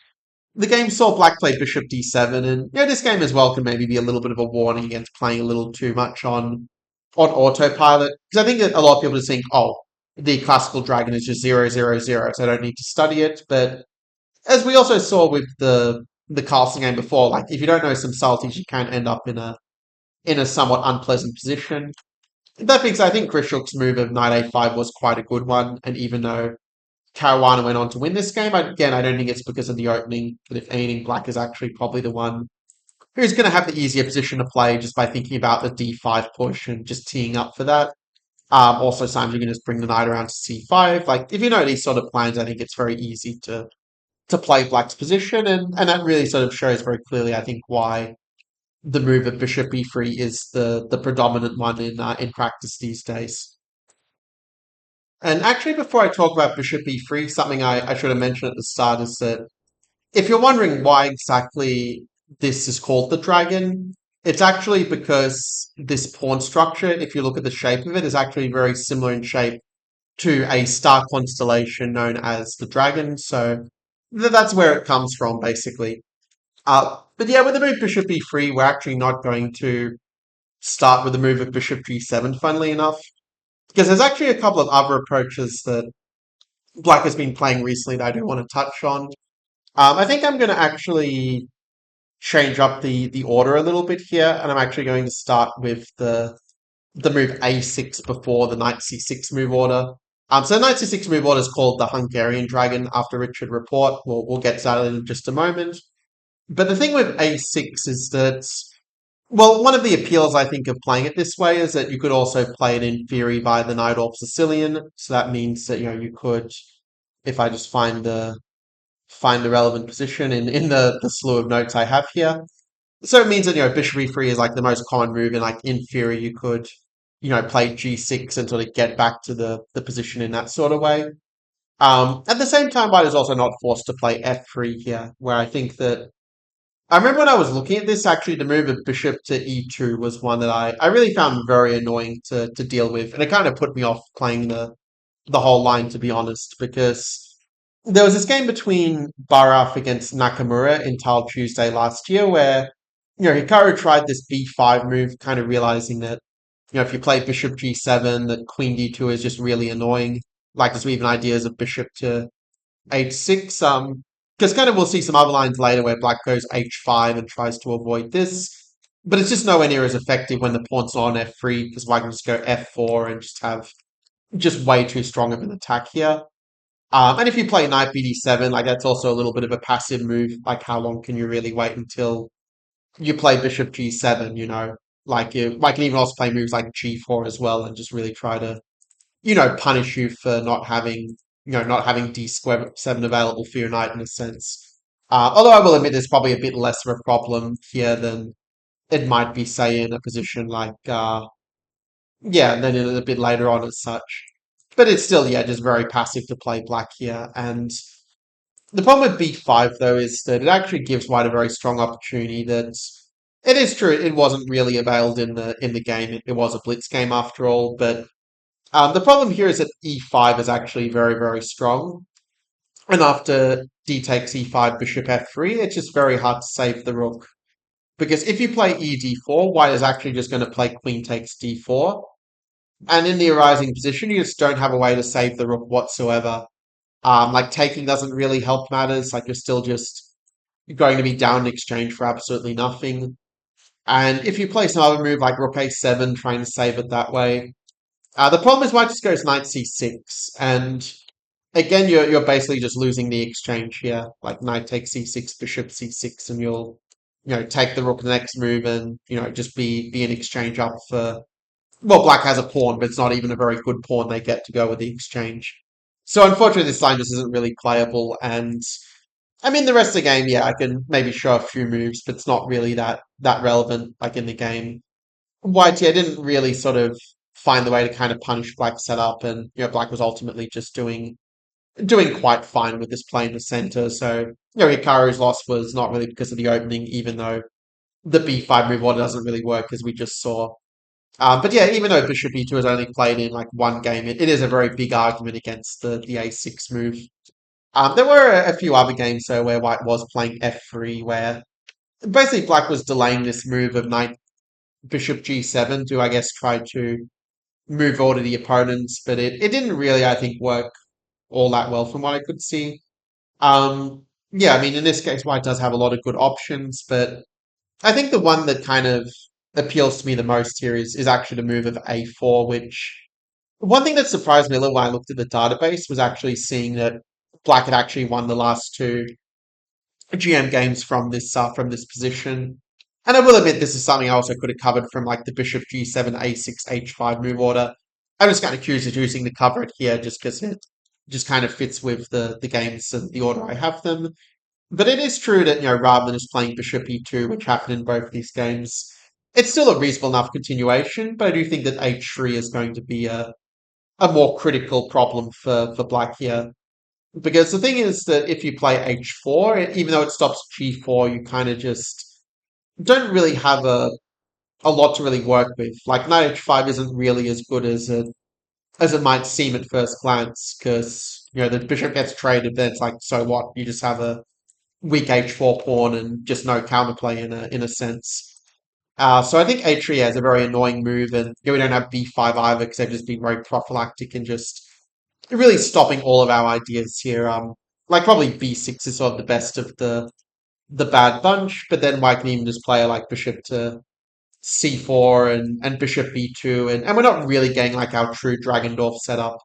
Speaker 1: the game saw black play bishop d7, and this game as well can maybe be a little bit of a warning against playing a little too much on autopilot. Because I think that a lot of people just think, oh, the classical dragon is just 0, 0, 0, so I don't need to study it. But as we also saw with the castle game before, like if you don't know some subtleties, you can end up in a somewhat unpleasant position. That being said, I think Grishuk's move of knight a5 was quite a good one, and even though Caruana went on to win this game, again, I don't think it's because of the opening, but if anything, black is actually probably the one who's going to have the easier position to play just by thinking about the d5 push and just teeing up for that. Also, sometimes you can just bring the knight around to c5. Like, if you know these sort of plans, I think it's very easy to play black's position, and that really sort of shows very clearly, I think, why the move of bishop e3 is the predominant one in practice these days. And actually, before I talk about bishop e3, something I should have mentioned at the start is that if you're wondering why exactly this is called the dragon, it's actually because this pawn structure, if you look at the shape of it, is actually very similar in shape to a star constellation known as the dragon. So that's where it comes from, basically. But yeah, with the move bishop e3, we're actually not going to start with the move of bishop g7, funnily enough, because there's actually a couple of other approaches that black has been playing recently that I do want to touch on. I think I'm going to actually change up the order a little bit here, and I'm actually going to start with the move a6 before the knight c6 move order. So the knight c6 move order is called the Hungarian dragon after Richard Report. We'll get to that in just a moment. But the thing with a6 is that, well, one of the appeals I think of playing it this way is that you could also play it in theory by the knight off Sicilian. So that means that you could, if I just find the relevant position in the slew of notes I have here. So it means that bishop e3 is like the most common move, and like in theory you could play g6 and sort of get back to the position in that sort of way. At the same time, white is also not forced to play f3 here, where I think that I remember when I was looking at this, actually, the move of bishop to e2 was one that I really found very annoying to deal with, and it kind of put me off playing the whole line, to be honest, because there was this game between Baraf against Nakamura in Tile Tuesday last year where, Hikaru tried this b5 move, kind of realizing that, if you play bishop g7, that queen d2 is just really annoying. Like, there's even ideas of bishop to h6. Because kind of we'll see some other lines later where black goes h5 and tries to avoid this. But it's just nowhere near as effective when the pawn's not on f3, because white can just go f4 and just have just way too strong of an attack here. And if you play knight bd7, like that's also a little bit of a passive move. Like how long can you really wait until you play bishop g7, Like I can even also play moves like g4 as well and just really try to, punish you for not having d7 available for your knight in a sense. Although I will admit there's probably a bit less of a problem here than it might be, say, in a position like, yeah, and then a bit later on as such. But it's still, yeah, just very passive to play black here. And the problem with b5, though, is that it actually gives white a very strong opportunity that it is true, it wasn't really availed in the game. It was a blitz game after all, but the problem here is that e5 is actually very, very strong. And after d takes e5, bishop f3, it's just very hard to save the rook. Because if you play e d4, white is actually just going to play queen takes d4. And in the arising position, you just don't have a way to save the rook whatsoever. Like taking doesn't really help matters. Like you're still just going to be down in exchange for absolutely nothing. And if you play some other move like rook a7, trying to save it that way, the problem is white just goes knight c6, and again, you're basically just losing the exchange here. Like knight takes c6, bishop c6, and you'll take the rook the next move, and just be an exchange up for. Well, black has a pawn, but it's not even a very good pawn they get to go with the exchange. So unfortunately, this line just isn't really playable. And I mean, the rest of the game, yeah, I can maybe show a few moves, but it's not really that relevant. Like in the game, white, yeah, didn't really sort of find the way to kind of punish black's setup, and black was ultimately just doing quite fine with this play in the center. So Hikaru's loss was not really because of the opening, even though the b5 move order doesn't really work as we just saw. But yeah, even though bishop e2 is only played in like one game, it is a very big argument against the a6 move. There were a few other games though where white was playing f3, where basically black was delaying this move of knight bishop g7 to, I guess, try to move order the opponents, but it didn't really, I think, work all that well from what I could see. Yeah, I mean, in this case, white does have a lot of good options, but I think the one that kind of appeals to me the most here is actually the move of a4, which one thing that surprised me a little when I looked at the database was actually seeing that black had actually won the last two GM games from this position. And I will admit this is something I also could have covered from like the bishop g7, a6, h5 move order. I'm just kind of curious of using to cover it here just because it just kind of fits with the games and the order I have them. But it is true that, rather than just playing bishop e2, which happened in both these games, it's still a reasonable enough continuation, but I do think that h3 is going to be a more critical problem for black here. Because the thing is that if you play h4, even though it stops g4, you kind of just don't really have a lot to really work with. Like knight h5 isn't really as good as it might seem at first glance, because the bishop gets traded, then it's like, so what? You just have a weak h4 pawn and just no counterplay in a sense. So I think h3 has a very annoying move, and we don't have b5 either because they've just been very prophylactic and just really stopping all of our ideas here. Like probably b6 is sort of the best of the bad bunch, but then white can even just play like bishop to c4 and bishop b2, and we're not really getting like our true dragonf setup.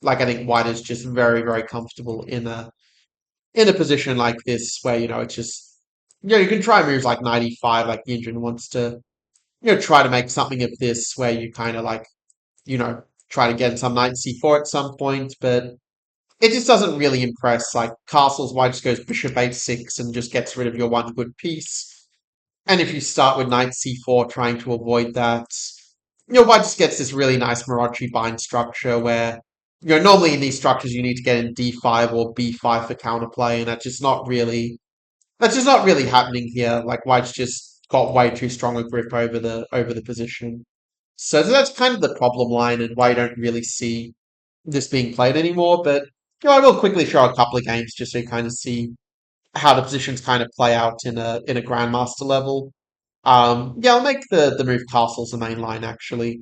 Speaker 1: Like I think white is just very, very comfortable in a position like this where, it's just you can try moves like 95, like Yinjin wants to, try to make something of this where you kind of like, you know, try to get some knight c4 at some point, but it just doesn't really impress. Like castles, white just goes bishop h6 and just gets rid of your one good piece. And if you start with knight c4 trying to avoid that, white just gets this really nice Morochi bind structure where, normally in these structures you need to get in d5 or b5 for counterplay, and that's just not really happening here. Like white's just got way too strong a grip over the position. So that's kind of the problem line and why you don't really see this being played anymore. But I will quickly show a couple of games just so you kind of see how the positions kind of play out in a grandmaster level. Yeah, I'll make the move castles the main line actually.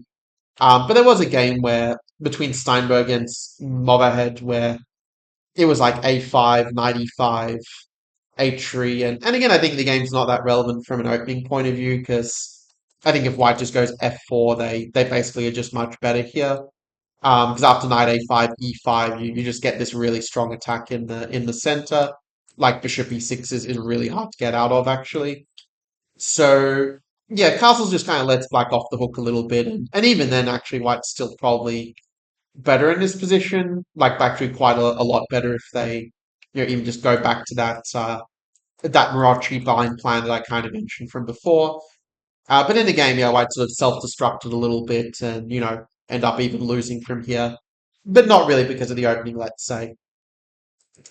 Speaker 1: But there was a game where between Steinberg and Movahead where it was like a5, knight e5, h3, and again I think the game's not that relevant from an opening point of view because I think if white just goes f4, they basically are just much better here. Because after knight a5, e5, you just get this really strong attack in the center. Like bishop e6 is really hard to get out of actually. So yeah, castles just kind of lets black off the hook a little bit, and even then, actually, white's still probably better in this position. Like actually, quite a lot better if they, even just go back to that Morochi bind plan that I kind of mentioned from before. But in the game, yeah, white sort of self-destructed a little bit, and end up even losing from here, but not really because of the opening, let's say.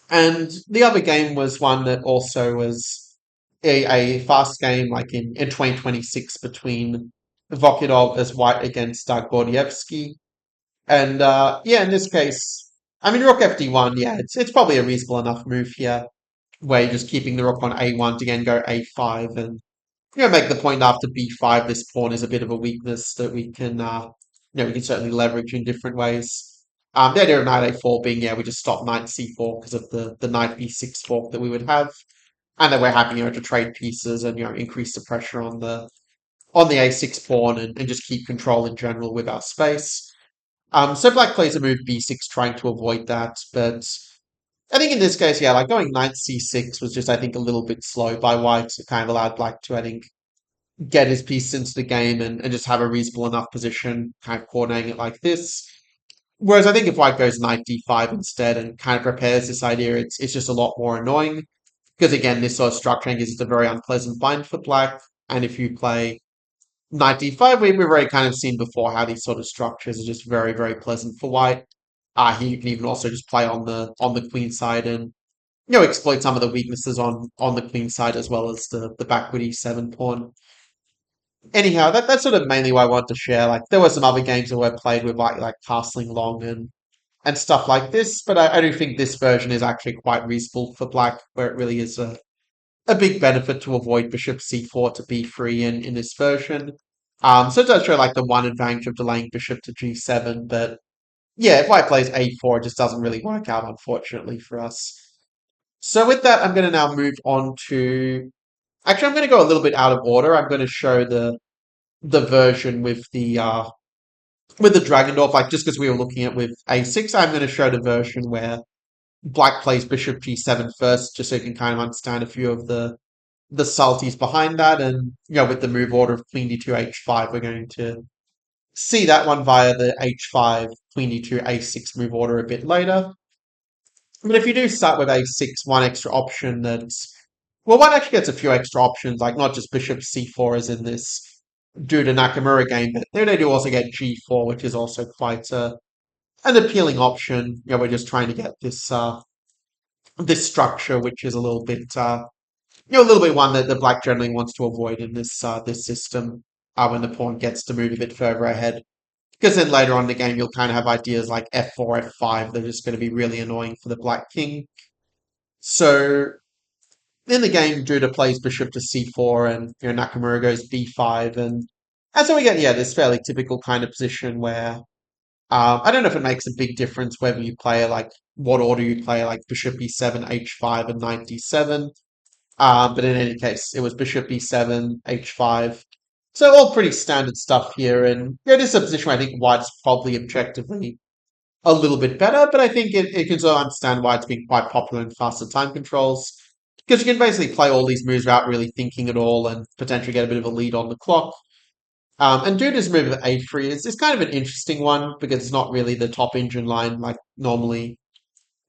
Speaker 1: And the other game was one that also was a fast game, like in 2026 between Vokidov as white against Gordievsky. And yeah, in this case, I mean, Rook FD1, yeah, it's probably a reasonable enough move here, where you're just keeping the rook on A1 to again go A5 and make the point after B5 this pawn is a bit of a weakness that we can certainly leverage in different ways. The idea of knight A4 being, yeah, we just stop knight C4 because of the knight B6 fork that we would have, and then we're happy, to trade pieces and increase the pressure on the A6 pawn and just keep control in general with our space. So black plays a move b6 trying to avoid that, but I think in this case, yeah, like going knight c6 was just, I think, a little bit slow by white. It kind of allowed black to, I think, get his piece into the game and just have a reasonable enough position, kind of coordinating it like this. Whereas I think if white goes knight d5 instead and kind of prepares this idea, it's just a lot more annoying. Because again, this sort of structuring is a very unpleasant bind for black. And if you play knight d5, we've already kind of seen before how these sort of structures are just very, very pleasant for white. Here you can even also just play on the queen side and exploit some of the weaknesses on the queen side as well as the backward e7 pawn. Anyhow, that's sort of mainly what I wanted to share. Like there were some other games that were played with like castling long and stuff like this, but I do think this version is actually quite reasonable for black, where it really is a big benefit to avoid bishop c4 to b3 in this version. So it does show like the one advantage of delaying bishop to g7, but yeah, if white plays a4, it just doesn't really work out, unfortunately, for us. So with that, I'm going to now move on to. Actually, I'm going to go a little bit out of order. I'm going to show the version with the dragonf, like just because we were looking at with a6, I'm going to show the version where black plays bishop g7 first, just so you can kind of understand a few of the subtleties behind that. And with the move order of queen d2 h5, we're going to see that one via the h5 queen d2 a6 move order a bit later. But if you do start with a6, one extra option that's well, one actually gets a few extra options, like not just bishop c4 as in this due to Nakamura game, but then they do also get g4, which is also quite an appealing option. We're just trying to get this structure, which is a little bit a little bit one that the black generally wants to avoid in this system when the pawn gets to move a bit further ahead. Because then later on in the game, you'll kind of have ideas like f4, f5. They're just going to be really annoying for the black king. So in the game, Judah plays bishop to c4, and Nakamura goes b5, and so we get this fairly typical kind of position where I don't know if it makes a big difference whether you play like what order you play, like bishop e7, h5, and knight d7. But in any case, it was bishop e7, h5. So all pretty standard stuff here, and this is a position where I think white's probably objectively a little bit better, but I think it can sort of understand why it's been quite popular in faster time controls. Because you can basically play all these moves without really thinking at all and potentially get a bit of a lead on the clock. And Duda's move of a3 is kind of an interesting one because it's not really the top engine line like normally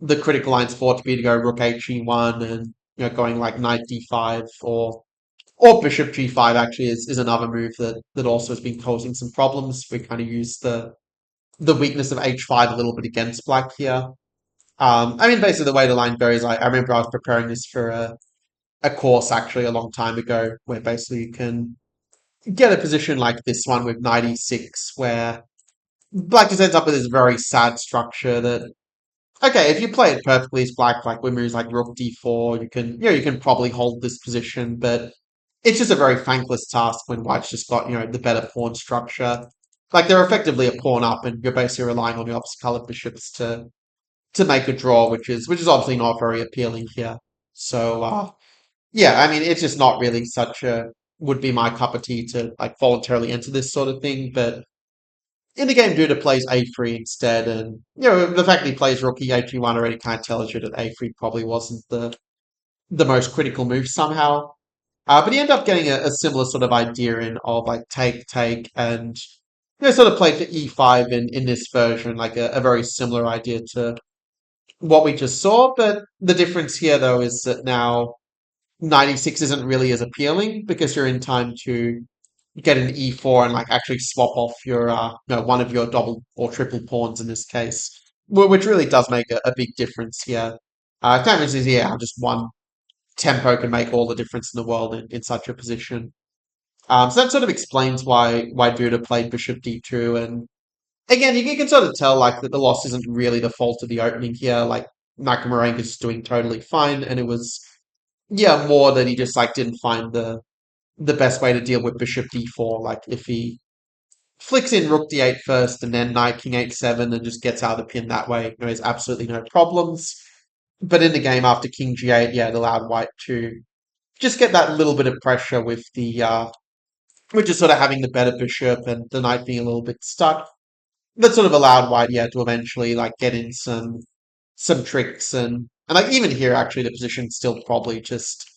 Speaker 1: the critical line's thought to be to go rook he1 and going like knight d5 or bishop g5 actually is another move that also has been causing some problems. We kind of use the weakness of h5 a little bit against black here. I mean, basically the way the line goes, I remember I was preparing this for a course actually a long time ago where basically you can get a position like this one with knight e6 where black just ends up with this very sad structure that okay, if you play it perfectly as black, like with moves like rook d4, you can probably hold this position, but it's just a very thankless task when white's just got, the better pawn structure. Like they're effectively a pawn up and you're basically relying on the opposite colored bishops to make a draw, which is obviously not very appealing here. So yeah, I mean it's just not really such a would be my cup of tea to like voluntarily enter this sort of thing, but in the game Duda plays a3 instead, and the fact that he plays rook e1 already kind of tells you that a3 probably wasn't the most critical move somehow. But he ended up getting a similar sort of idea in of like take, and sort of played for e5 in this version, like a very similar idea to what we just saw. But the difference here though is that now 96 isn't really as appealing because you're in time to get an e4 and like actually swap off your one of your double or triple pawns in this case, which really does make a big difference here. Kind of is how just one tempo can make all the difference in the world in such a position. So that sort of explains why Buda played bishop d2, and again you can sort of tell like that the loss isn't really the fault of the opening here. Like Nakamura is doing totally fine, and it was more that he just like didn't find the best way to deal with bishop d4. Like if he flicks in rook d8 first and then knight king h7 and just gets out of the pin that way, there's absolutely no problems. But in the game after king g8, it allowed white to just get that little bit of pressure with just sort of having the better bishop and the knight being a little bit stuck. that sort of allowed white, yeah, to eventually like get in some tricks and like even here actually the position's still probably just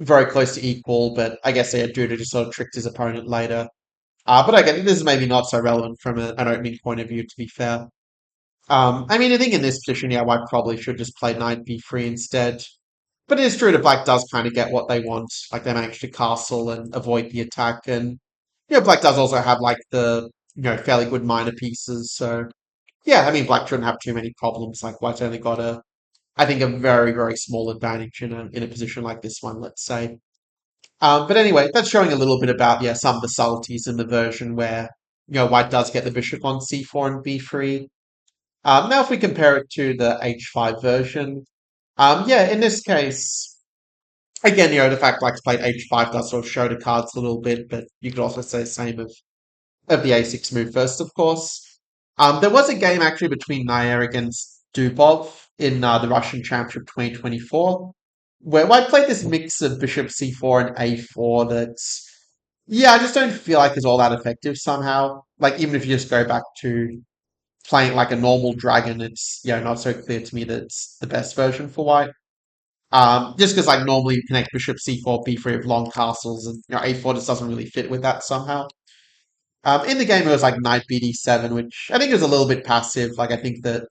Speaker 1: very close to equal, but I guess yeah, Duda just sort of tricked his opponent later. But again, this is maybe not so relevant from an opening point of view, to be fair. I mean, I think in this position, yeah, White probably should just play knight b3 instead. But it is true that Black does kind of get what they want. Like they manage to castle and avoid the attack, and Black does also have like the fairly good minor pieces. So yeah, I mean, Black shouldn't have too many problems. Like White's only got I think, a very small advantage in a position like this one, let's say. But anyway, that's showing a little bit about some of the subtleties in the version where White does get the bishop on c4 and b3. Now, if we compare it to the h5 version, yeah, in this case, again, the fact Black's played h5 does sort of show the cards a little bit, but you could also say the same of the a6 move first, of course. There was a game actually between Nair against Dubov in the Russian Championship 2024, where White played this mix of bishop c4 and a4 that's, yeah, I just don't feel like is all that effective somehow. Like, even if you just go back to playing like a normal dragon, it's, not so clear to me that it's the best version for White. Just because like normally you connect bishop c4, b3 with long castles, and a4 just doesn't really fit with that somehow. In the game, it was like knight bd7, which I think is a little bit passive. Like, I think that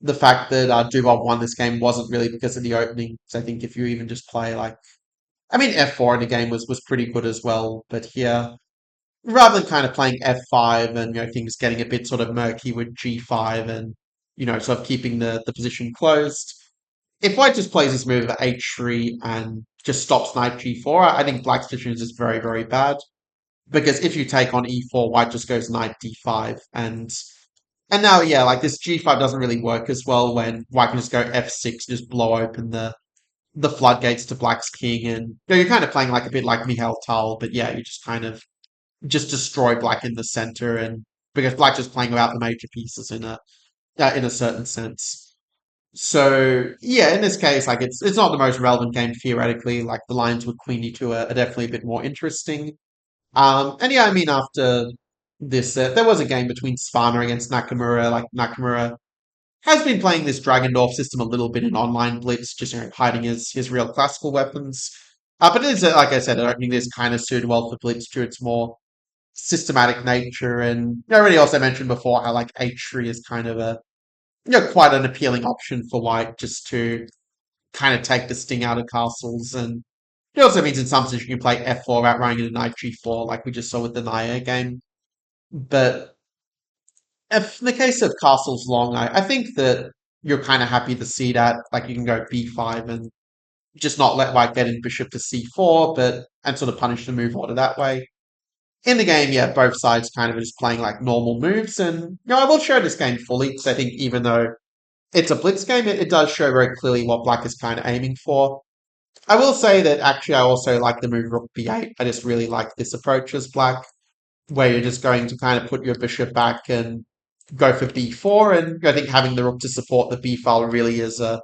Speaker 1: the fact that Dubov won this game wasn't really because of the opening. So I think if you even just play like, I mean, f4 in the game was pretty good as well. But here, rather than kind of playing f5 and things getting a bit sort of murky with g5 and sort of keeping the position closed, if White just plays this move at h3 and just stops knight g4, I think Black's position is just very bad. Because if you take on e4, White just goes knight d5, and now yeah, like this g5 doesn't really work as well when White can just go f6, just blow open the floodgates to Black's king, and you're kind of playing like a bit like Mihail Tal, but yeah, you just kind of just destroy Black in the center, and because Black just playing without the major pieces in a certain sense. So yeah, in this case, like it's not the most relevant game theoretically. Like the lines with Queen e2 are definitely a bit more interesting. And yeah, I mean, after this, there was a game between Spana against Nakamura. Like Nakamura has been playing this Dragendorf system a little bit in online Blitz, just hiding his real classical weapons. But it is, like I said, I think this kind of suited well for Blitz due to its more systematic nature. And I already also mentioned before how like H3 is kind of a quite an appealing option for White just to kind of take the sting out of castles. And it also means in some position you can play f4 without running into knight g4, like we just saw with the Naya game. But if in the case of castles long, I think that you're kind of happy to see that. Like you can go b5 and just not let White get in bishop to c4, but and sort of punish the move order that way. In the game, yeah, both sides kind of are just playing like normal moves, and I will show this game fully because I think even though it's a blitz game, it does show very clearly what Black is kind of aiming for. I will say that actually I also like the move rook b8. I just really like this approach as Black, where you're just going to kind of put your bishop back and go for b4. And I think having the rook to support the b file really is a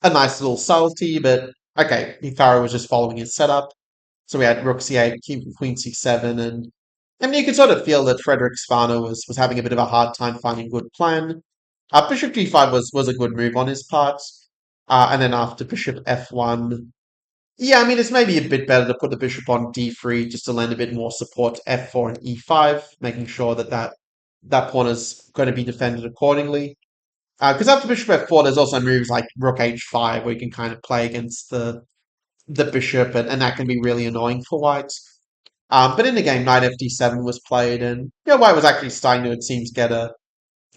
Speaker 1: nice little subtlety. But okay, Hikaru was just following his setup. So we had rook c8, queen c7, and I mean you could sort of feel that Frederick Spana was having a bit of a hard time finding a good plan. Bishop g5 was a good move on his part. And then after bishop f1, yeah, I mean, it's maybe a bit better to put the bishop on d3 just to lend a bit more support to f4 and e5, making sure that pawn is going to be defended accordingly. Because after bishop f4, there's also moves like rook h5 where you can kind of play against the bishop, and that can be really annoying for white. But in the game, knight fd7 was played, and white was actually starting to, it seems, get a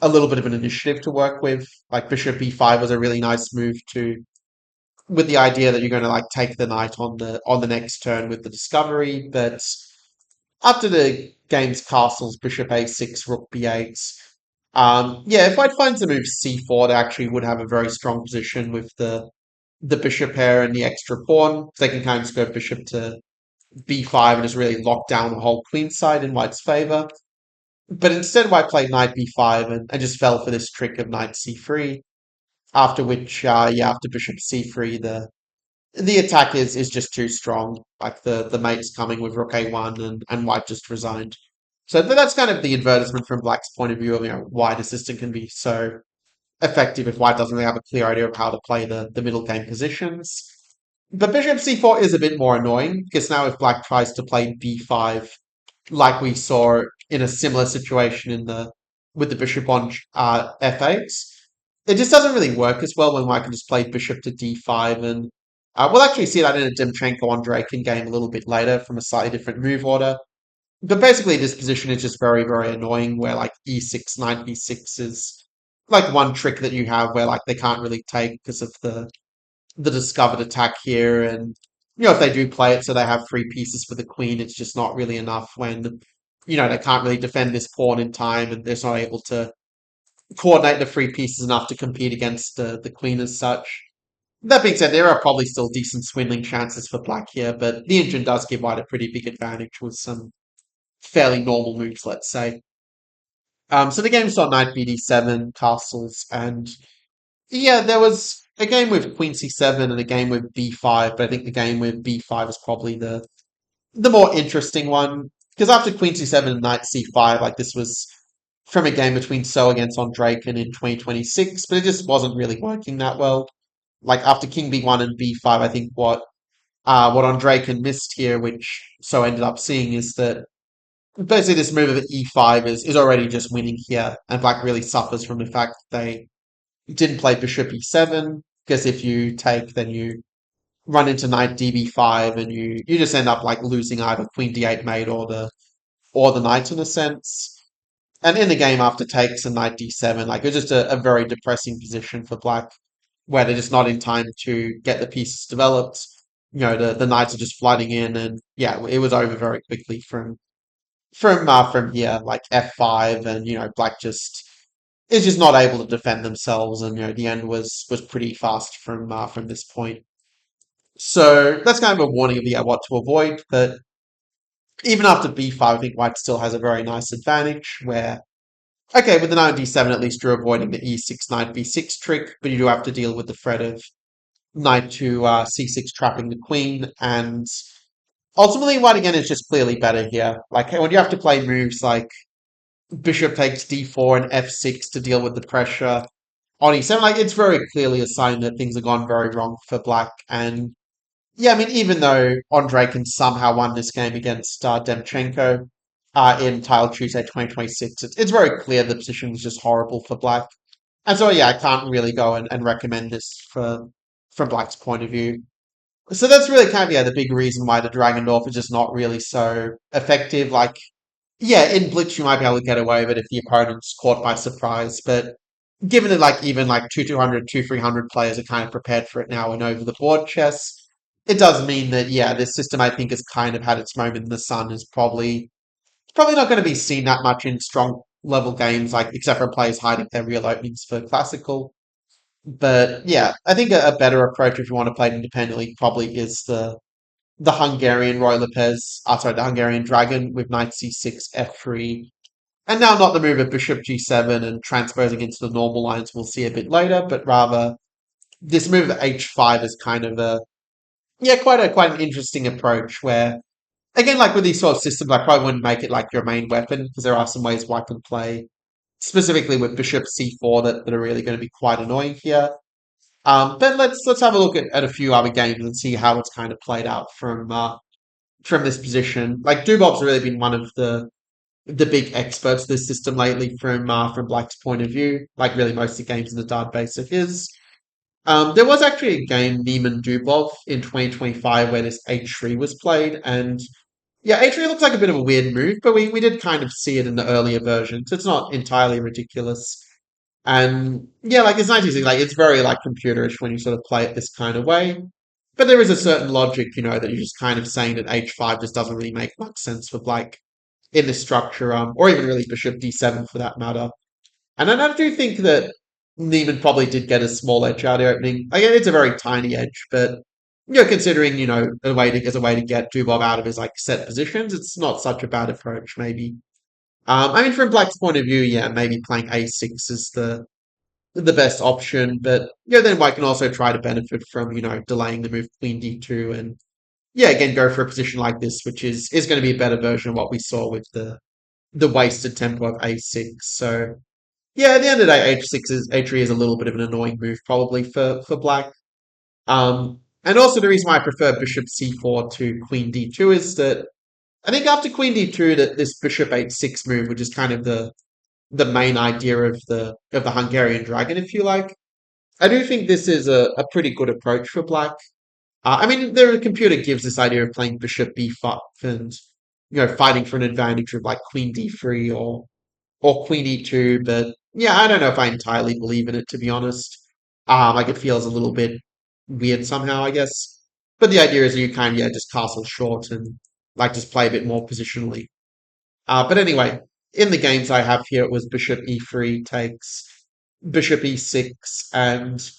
Speaker 1: little bit of an initiative to work with. Like bishop e5 was a really nice move to with the idea that you're going to like take the knight on the next turn with the discovery. But after the game's castles, bishop a6, rook b8. Yeah, if White finds the move c4, they actually would have a very strong position with the bishop pair and the extra pawn. They can kind of just go bishop to b5 and just really lock down the whole queen side in White's favor. But instead, White played knight b5 and just fell for this trick of knight c3. After which, yeah, after bishop c3, the attack is just too strong. Like the mate's coming with rook a1 and White just resigned. So that's kind of the advertisement from Black's point of view of why the system can be so effective if White doesn't really have a clear idea of how to play the middle game positions. But bishop c4 is a bit more annoying because now if Black tries to play b5, like we saw in a similar situation in the with the bishop on f8, it just doesn't really work as well when White can just play bishop to d5, and we'll actually see that in a Demchenko on Draken game a little bit later from a slightly different move order. But basically, this position is just very, very annoying. Where like e6, knight b6 is like one trick that you have where like they can't really take because of the discovered attack here, and if they do play it so they have free pieces for the queen, it's just not really enough when they can't really defend this pawn in time, and they're just not able to coordinate the free pieces enough to compete against the queen as such. That being said, there are probably still decent swindling chances for black here, but the engine does give white a pretty big advantage with some fairly normal moves, let's say. So the game saw knight bd7, castles, and yeah, there was a game with queen c7 and a game with b5, but I think the game with b5 is probably the more interesting one because after queen c7 and knight c5, like this was from a game between So against Ondraken in 2026, but it just wasn't really working that well. Like after king b1 and b5, I think what Ondraken missed here, which So ended up seeing, is that basically this move of e5 is already just winning here, and black really suffers from the fact that they didn't play bishop e7, because if you take, then you run into knight db5, and you just end up like losing either queen d8 mate or the knight in a sense. And in the game after takes and knight d7, like it was just a very depressing position for black, where they're just not in time to get the pieces developed. The knights are just flooding in, and yeah, it was over very quickly from here, like f5, and black just is just not able to defend themselves, and the end was pretty fast from this point. So that's kind of a warning of what to avoid. But even after b5, I think white still has a very nice advantage where, okay, with the knight d7, at least you're avoiding the e6 knight b6 trick, but you do have to deal with the threat of knight to c6 trapping the queen, and ultimately white again is just clearly better here. Like when you have to play moves like bishop takes d4 and f6 to deal with the pressure on e7, like it's very clearly a sign that things have gone very wrong for black. And yeah, I mean, even though Andrei somehow won this game against Demchenko in Tile Tuesday 2026, it's very clear the position was just horrible for black. And so, yeah, I can't really go and recommend this from black's point of view. So that's really kind of, yeah, the big reason why the Dragonf is just not really so effective. Like, yeah, in Blitz you might be able to get away with it if the opponent's caught by surprise, but given that like even like 200, 300 players are kind of prepared for it now and over the board chess, it does mean that yeah, this system I think has kind of had its moment in the sun, is probably not going to be seen that much in strong level games, like except for players hiding their real openings for classical. But yeah, I think a better approach if you want to play it independently probably is the Hungarian Roy Lopez, sorry, the Hungarian Dragon with knight c6, f3, and now not the move of bishop g7 and transposing into the normal lines we'll see a bit later, but rather this move of h5 is kind of quite an interesting approach where, again, like with these sort of systems, I probably wouldn't make it like your main weapon because there are some ways white can play, specifically with bishop c4, that are really going to be quite annoying here. But let's have a look at a few other games and see how it's kind of played out from this position. Like Dubov's really been one of the big experts of this system lately from Black's point of view. Like really most of the games in the database of his. There was actually a game, Neiman Dubov, in 2025 where this H3 was played, and yeah, H3 looks like a bit of a weird move, but we did kind of see it in the earlier versions. It's not entirely ridiculous. And yeah, like it's nice to see, like it's very like computerish when you sort of play it this kind of way. But there is a certain logic, that you're just kind of saying that H5 just doesn't really make much sense for Blake in this structure, or even really Bishop D7 for that matter. And I do think that Neiman probably did get a small edge out of the opening. Like it's a very tiny edge, but considering as a way to get Dubov out of his like set positions, it's not such a bad approach. Maybe. I mean, from Black's point of view, yeah, maybe playing A6 is the best option, but then White can also try to benefit from delaying the move Queen D2, and yeah, again go for a position like this, which is going to be a better version of what we saw with the the wasted tempo of a6. So yeah, at the end of the day, h3 is a little bit of an annoying move probably for black. And also the reason why I prefer bishop c4 to queen d2 is that I think after queen d2 that this bishop h6 move, which is kind of the main idea of the Hungarian dragon, if you like. I do think this is a pretty good approach for black. I mean, the computer gives this idea of playing bishop b5 and fighting for an advantage of like queen d3 or queen e2, but yeah, I don't know if I entirely believe in it to be honest. Like it feels a little bit weird somehow, I guess. But the idea is you kind of just castle short and like just play a bit more positionally. But anyway, in the games I have here, it was bishop e3 takes bishop e6, and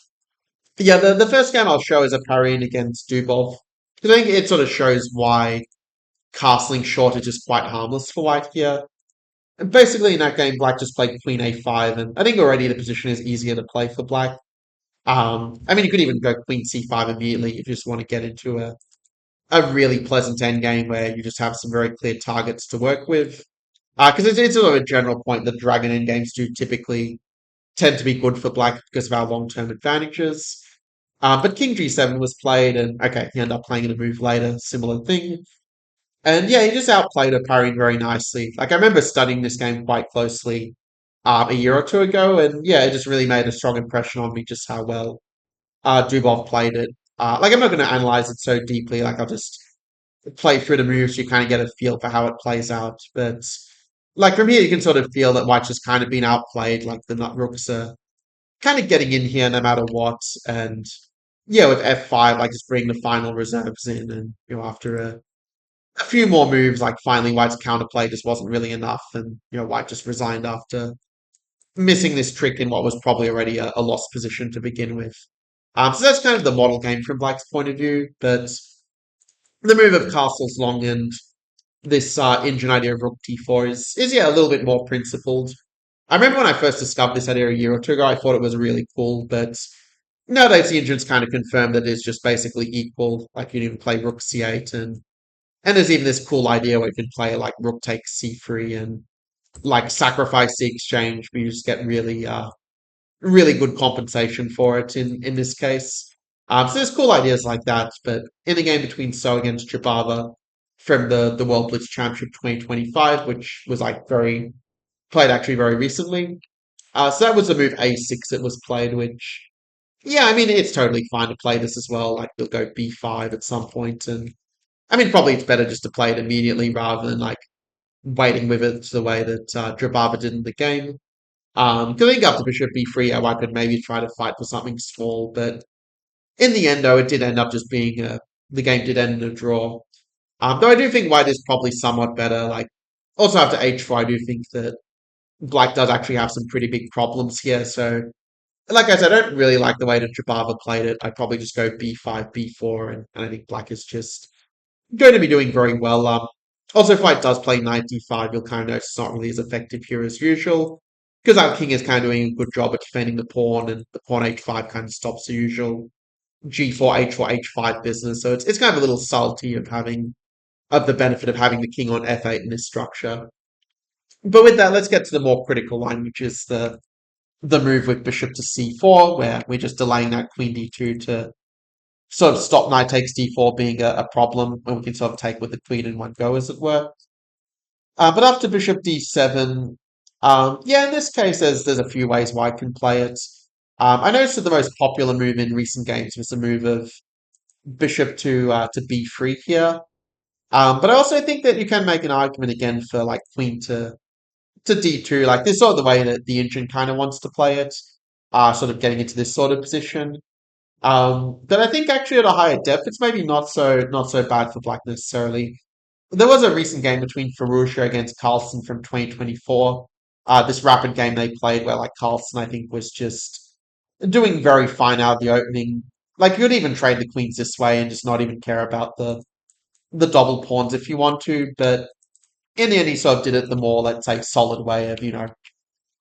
Speaker 1: yeah, the first game I'll show is a parrying against Dubov. Because I think it sort of shows why castling short is just quite harmless for white here. And basically, in that game, black just played queen a5, and I think already the position is easier to play for black. I mean, you could even go queen c5 immediately if you just want to get into a really pleasant endgame where you just have some very clear targets to work with. Because it's sort of a general point that dragon endgames do typically tend to be good for black because of our long-term advantages. But King G7 was played, and okay, he ended up playing in a move later, similar thing. And yeah, he just outplayed Oparin very nicely. Like I remember studying this game quite closely a year or two ago, and yeah, it just really made a strong impression on me just how well Dubov played it. Like I'm not going to analyze it so deeply. Like I'll just play through the moves, so you kind of get a feel for how it plays out. But like from here, you can sort of feel that White's just kind of been outplayed. Like the nut rooks are kind of getting in here no matter what. And yeah, with F5, like just bring the final reserves in, and after a few more moves, like finally White's counterplay just wasn't really enough, and White just resigned after missing this trick in what was probably already a lost position to begin with. So that's kind of the model game from Black's point of view, but the move of castles long and this engine idea of rook d4 is yeah a little bit more principled. I remember when I first discovered this idea a year or two ago, I thought it was really cool, but nowadays the engine's kind of confirmed that it's just basically equal. Like you can even play rook c8, and there's even this cool idea where you can play like rook takes c3 and like sacrifice the exchange, but you just get really good compensation for it in this case. So there's cool ideas like that, but in the game between So against Jabava from the World Blitz Championship 2025, which was like very played actually very recently. So that was the move a6 that was played, which yeah, I mean it's totally fine to play this as well. Like you'll go b5 at some point, and I mean probably it's better just to play it immediately rather than like waiting with it the way that Drababa did in the game. Because I think after bishop b3, I could maybe try to fight for something small, but in the end, though, it did end up just being the game did end in a draw. Though I do think white is probably somewhat better. Like also after h4, I do think that black does actually have some pretty big problems here. So like I said, I don't really like the way that Jabava played it. I'd probably just go b5, b4, and I think black is just going to be doing very well. Also, if white does play knight d5, you'll kind of notice it's not really as effective here as usual. Because our king is kind of doing a good job at defending the pawn, and the pawn h5 kind of stops the usual g4, h4, h5 business. So it's kind of a little salty of the benefit of having the king on f8 in this structure. But with that, let's get to the more critical line, which is the move with bishop to c4, where we're just delaying that queen d2 to sort of stop knight takes d4 being a problem, and we can sort of take with the queen in one go, as it were. But after bishop d7, yeah, in this case, there's a few ways white can play it. I noticed that the most popular move in recent games was the move of bishop to b3 here. But I also think that you can make an argument again for like queen to d2. Like this is sort of the way that the engine kind of wants to play it, sort of getting into this sort of position. But I think actually at a higher depth, it's maybe not so bad for black necessarily. There was a recent game between Ferrugia against Carlsen from 2024. This rapid game they played where like Carlsen I think was just doing very fine out of the opening. Like you could even trade the queens this way and just not even care about the double pawns if you want to. But in the end, he sort of did it the more let's say solid way of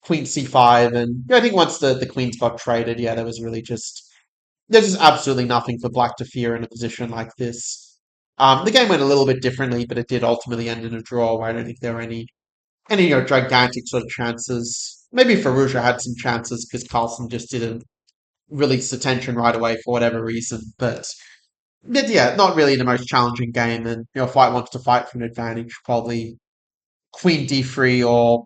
Speaker 1: queen c5, and yeah, I think once the queens got traded, yeah, there was really just there's just absolutely nothing for black to fear in a position like this. The game went a little bit differently, but it did ultimately end in a draw where I don't think there were any any gigantic sort of chances. Maybe Faruja had some chances because Carlson just didn't release the tension right away for whatever reason. But yeah, not really the most challenging game. And if White wants to fight for an advantage, probably Queen D3 or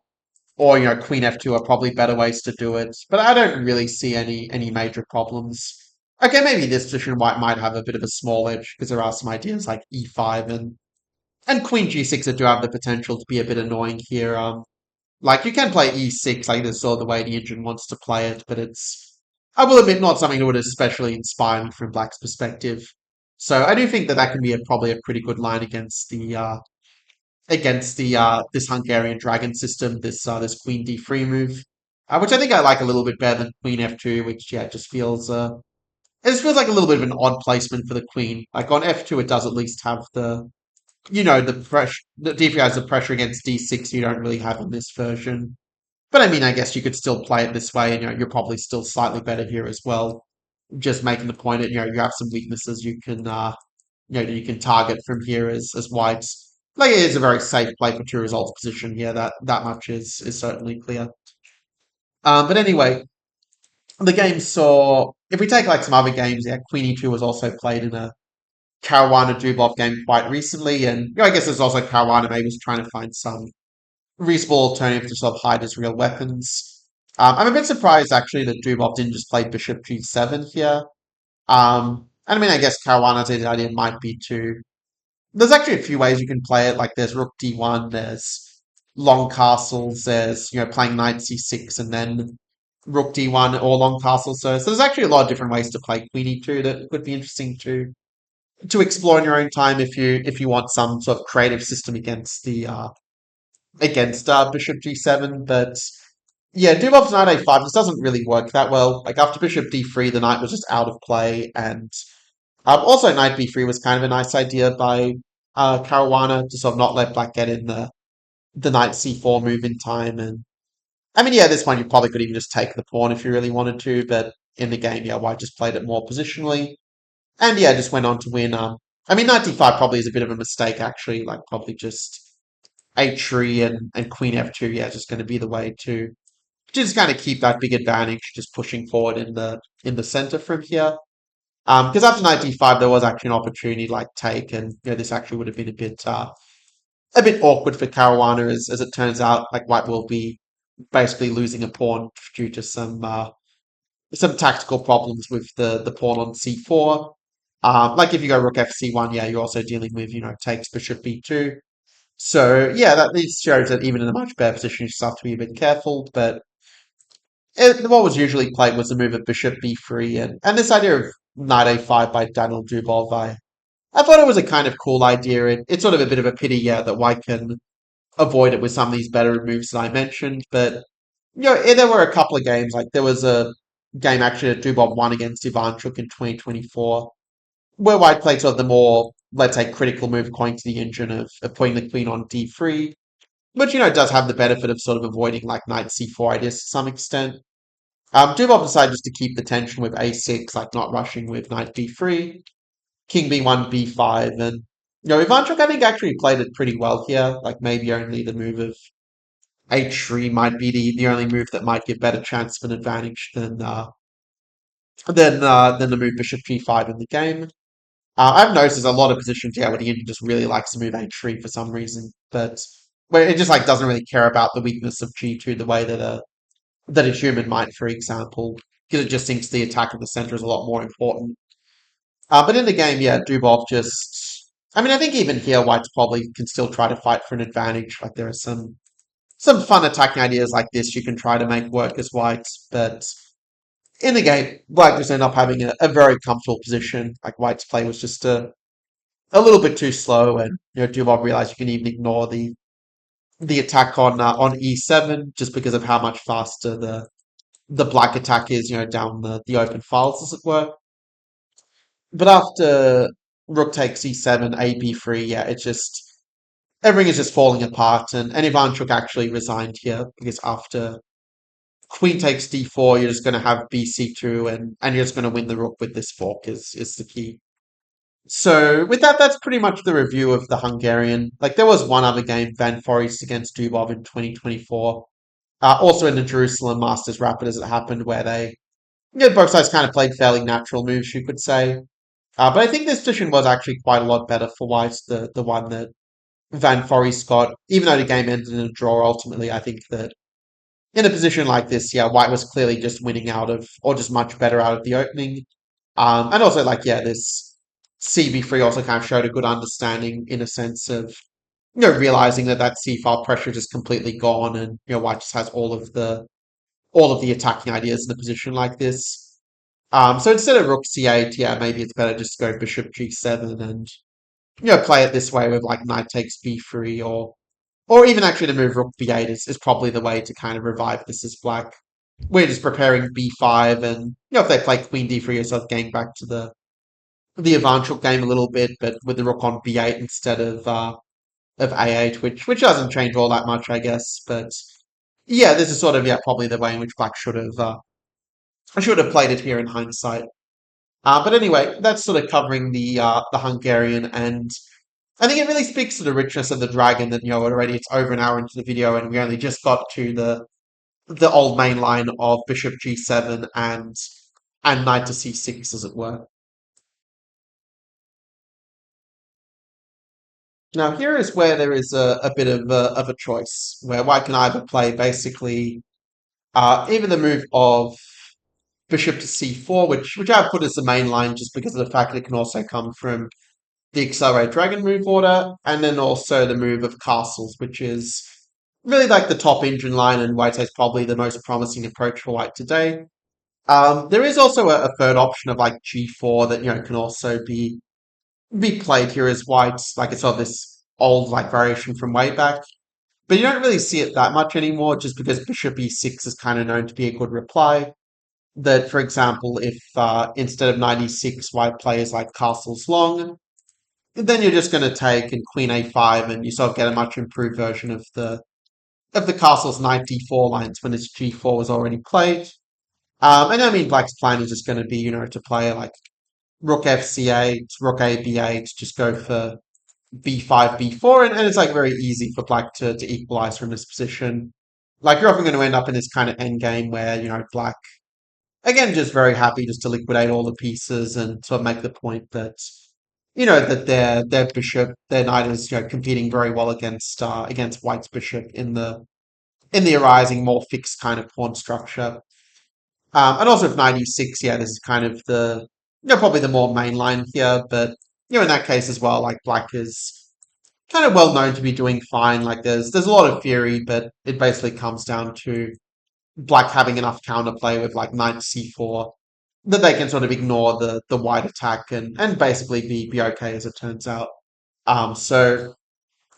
Speaker 1: Queen F2 are probably better ways to do it. But I don't really see any major problems. Okay, maybe this position White might have a bit of a small edge because there are some ideas like E5 and Queen G6 that do have the potential to be a bit annoying here. Like you can play E6, like this is sort of the way the engine wants to play it, but it's, I will admit, not something that would especially inspire me from Black's perspective. So I do think that that can be probably a pretty good line against the this Hungarian dragon system, this Queen D3 move, which I think I like a little bit better than Queen F2, which yeah it just feels like a little bit of an odd placement for the Queen. Like on F2, it does at least have the pressure. The D3 has the pressure against D6 you don't really have in this version. But I mean, I guess you could still play it this way, and you're probably still slightly better here as well. Just making the point that you have some weaknesses you can target from here as whites. Like it is a very safe play for two results position here. That much is certainly clear. But anyway, the game saw if we take like some other games, yeah, Queen E2 was also played in a Caruana Dubov game quite recently, and I guess there's also Caruana maybe was trying to find some reasonable alternative to sort of hide his real weapons. I'm a bit surprised actually that Dubov didn't just play Bishop G7 here. And I mean, I guess Caruana's idea might be to. There's actually a few ways you can play it. Like there's Rook D1, there's long castles, there's playing Knight C6 and then Rook D1 or long castle. So there's actually a lot of different ways to play Queen E2 that could be interesting to explore in your own time if you want some sort of creative system against Bishop G7. But yeah, Dubov's Knight A5 just doesn't really work that well. Like after Bishop D3, the knight was just out of play, and also Knight B3 was kind of a nice idea by Caruana to sort of not let Black get in the Knight C4 move in time. And I mean, yeah, this one you probably could even just take the pawn if you really wanted to, but in the game, yeah, White just played it more positionally, and yeah, just went on to win. I mean, Knight D5 probably is a bit of a mistake actually. Like probably just H3 and Queen F2, yeah, just going to be the way to just kind of keep that big advantage, just pushing forward in the center from here. Because after knight d5, there was actually an opportunity like take, and this actually would have been a bit awkward for Caruana, as it turns out. Like White will be basically losing a pawn due to some tactical problems with the pawn on c4. Like if you go rook fc1, yeah, you're also dealing with takes bishop b2. So yeah, that this shows that even in a much better position, you just have to be a bit careful. But what was usually played was the move of bishop b3, and this idea of knight a5 by Daniel Dubov. I thought it was a kind of cool idea. It's sort of a bit of a pity, yeah, that White can avoid it with some of these better moves that I mentioned. But there were a couple of games. Like there was a game actually that Dubov won against Ivanchuk in 2024, where White played sort of the more, let's say, critical move according to the engine of putting the queen on d3, which it does have the benefit of sort of avoiding like knight c4 ideas to some extent. Dubov decided just to keep the tension with a6, like not rushing with knight b3, king b1, b5, and Ivanchuk I think actually played it pretty well here. Like maybe only the move of h3 might be the only move that might give better chance of an advantage than the move bishop g5 in the game. I've noticed there's a lot of positions here where the Indian just really likes to move h3 for some reason, but where it just like doesn't really care about the weakness of g2 the way that a human might, for example, because it just thinks the attack of the center is a lot more important. But in the game, yeah, Dubov just. I mean, I think even here, White probably can still try to fight for an advantage. Like there are some fun attacking ideas like this you can try to make work as White, but in the game, White just ended up having a very comfortable position. Like White's play was just a little bit too slow, and Dubov realized you can even ignore the attack on e7 just because of how much faster the black attack is, down the open files, as it were. But after rook takes e7, a b3, yeah, it's just everything is just falling apart. And Ivanchuk actually resigned here because after queen takes d4, you're just going to have bc2, and you're just going to win the rook with this fork is the key. So with that, that's pretty much the review of the Hungarian. Like there was one other game, Van Forest against Dubov in 2024. Also in the Jerusalem Masters Rapid as it happened, where they, both sides kind of played fairly natural moves, you could say. But I think this position was actually quite a lot better for White, the one that Van Forest got. Even though the game ended in a draw ultimately, I think that in a position like this, yeah, White was clearly just winning out of, or just much better out of the opening. And also, like, yeah, this CB3 also kind of showed a good understanding in a sense of, realizing that that C file pressure is completely gone, and White just has all of the attacking ideas in a position like this. So instead of Rook C8, yeah, maybe it's better just to go Bishop G7 and play it this way with like Knight takes B3 or even actually to move Rook B8 is probably the way to kind of revive this as black. We're just preparing B5 and if they play Queen D3 or sort of getting back to the eventual game a little bit, but with the Rook on B8 instead of A8, which doesn't change all that much, I guess. But yeah, this is sort of probably the way in which black should have played it here in hindsight. But anyway, that's sort of covering the Hungarian, and I think it really speaks to the richness of the dragon that already it's over an hour into the video, and we only just got to the old main line of Bishop G7 and Knight to C6, as it were. Now here is where there is a bit of a choice, where White can either play basically either the move of Bishop to C4, which I put as the main line just because of the fact that it can also come from the accelerated dragon move order, and then also the move of castles, which is really like the top engine line, and White has probably the most promising approach for White today. There is also a third option of like G4 that can also be played here as White, like it's sort of this old like variation from way back. But you don't really see it that much anymore, just because Bishop E6 is kind of known to be a good reply. That, for example, if instead of knight e6, White plays like castles long, then you're just going to take and queen a5, and you sort of get a much improved version of the castle's knight d4 lines when its g4 was already played. And I mean, Black's plan is just going to be, to play like rook fc8, rook a b8, just go for b5, b4, and it's like very easy for Black to equalize from this position. Like you're often going to end up in this kind of end game where, Black, again, just very happy just to liquidate all the pieces and sort of make the point that that their bishop, their knight is competing very well against White's bishop in the arising more fixed kind of pawn structure. And also with knight e6, yeah, this is kind of the probably the more main line here, but in that case as well, like Black is kind of well known to be doing fine. Like there's a lot of theory, but it basically comes down to Black having enough counterplay with like knight c4 that they can sort of ignore the wide attack and basically be okay as it turns out. So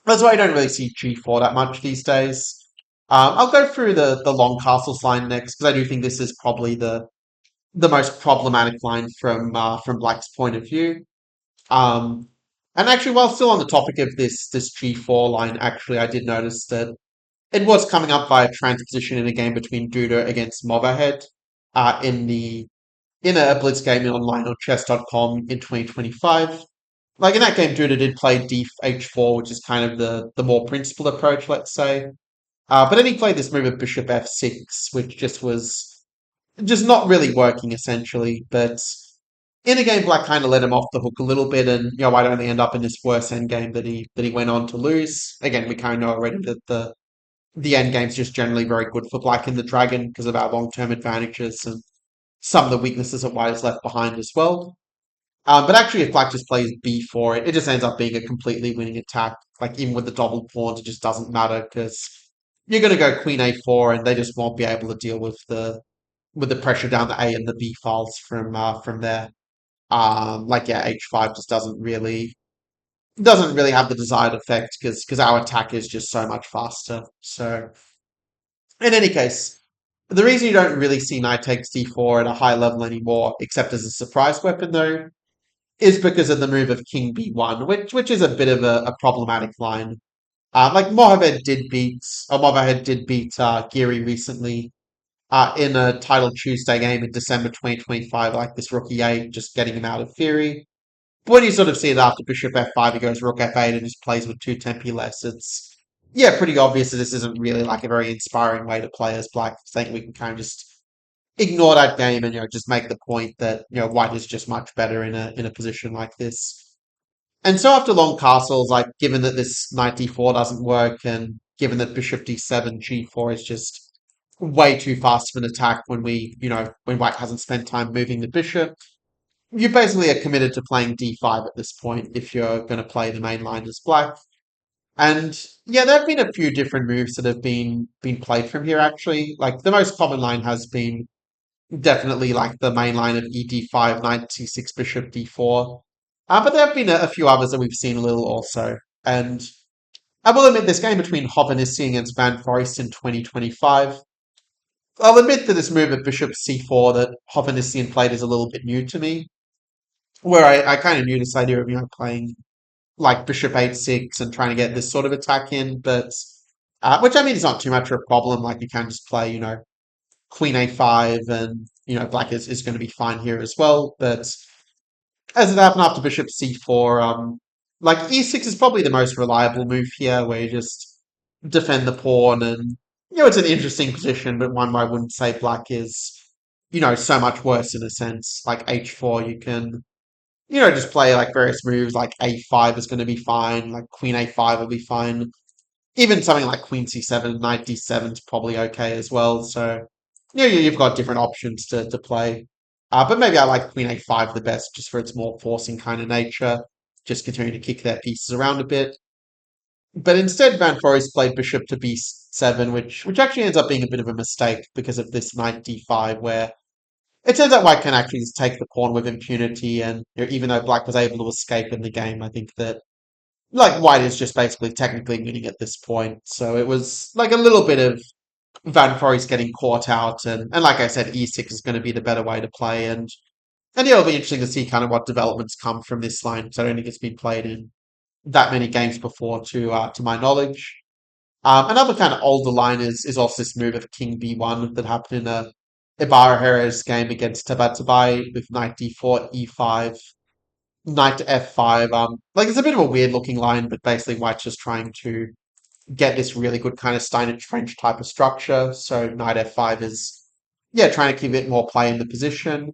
Speaker 1: that's why I don't really see G4 that much these days. I'll go through the long castles line next because I do think this is probably the most problematic line from Black's point of view. Um, and actually, while still on the topic of this G4 line, actually, I did notice that it was coming up by a transposition in a game between Duda against Movahead in a blitz game online on chess.com in 2025. Like in that game, Duda did play h4, which is kind of the more principled approach, let's say. But then he played this move of bishop f6, which just was just not really working essentially. But in a game, Black kind of let him off the hook a little bit, and I'd only end up in this worse endgame that he went on to lose. Again, we kind of know already that the endgame's just generally very good for Black in the Dragon because of our long-term advantages and some of the weaknesses that White has left behind as well. But actually, if Black just plays b4, it just ends up being a completely winning attack. Like even with the double pawns, it just doesn't matter because you're going to go queen a4, and they just won't be able to deal with the pressure down the a and the b files from there. Like yeah, h5 just doesn't really have the desired effect because our attack is just so much faster. So in any case, the reason you don't really see knight takes d4 at a high level anymore, except as a surprise weapon though, is because of the move of king b1, which is a bit of a problematic line. Like Movahead did beat Giri recently in a title Tuesday game in December 2025, like this rookie 8, just getting him out of theory. But when you sort of see it after bishop f5, he goes rook f8 and just plays with two tempi less, it's yeah, pretty obvious that this isn't really like a very inspiring way to play as black. I think we can kind of just ignore that game and just make the point that white is just much better in a position like this. And so after long castles, like given that this knight d4 doesn't work, and given that bishop d7 g4 is just way too fast of an attack when when white hasn't spent time moving the bishop, you basically are committed to playing d5 at this point if you're going to play the main line as black. And yeah, there have been a few different moves that have been played from here actually. Like the most common line has been definitely like the main line of e d5, knight c6, bishop d4. But there have been a few others that we've seen a little also. And I will admit this game between Hovhannissi against Van Forest in 2025. I'll admit that this move of bishop c4 that Hovhannissian played is a little bit new to me, where I kind of knew this idea of playing like bishop h6 and trying to get this sort of attack in, but which I mean is not too much of a problem. Like you can just play queen a5 and black is going to be fine here as well. But as it happened after bishop c4, like e6 is probably the most reliable move here, where you just defend the pawn, and it's an interesting position, but one where I wouldn't say black is so much worse in a sense. Like h4, you can just play like various moves, like a5 is going to be fine, like queen a5 will be fine. Even something like queen c7, knight d7 is probably okay as well. So, you've got different options to play. But maybe I like queen a5 the best just for its more forcing kind of nature, just continuing to kick their pieces around a bit. But instead, Van Forest played bishop to b7, which actually ends up being a bit of a mistake because of this knight d5, where it turns out white can actually just take the pawn with impunity, and even though black was able to escape in the game, I think that like white is just basically technically winning at this point. So it was like a little bit of Van Forest getting caught out, and like I said, e6 is going to be the better way to play, and yeah, it'll be interesting to see kind of what developments come from this line because I don't think it's been played in that many games before, to my knowledge. Another kind of older line is also this move of King B1 that happened in a Ibarra Jerez game against Tabatabai with knight D4, E5, knight to F5. Like it's a bit of a weird looking line, but basically White's just trying to get this really good kind of Steinitz French type of structure. So knight F5 is yeah trying to keep it more play in the position.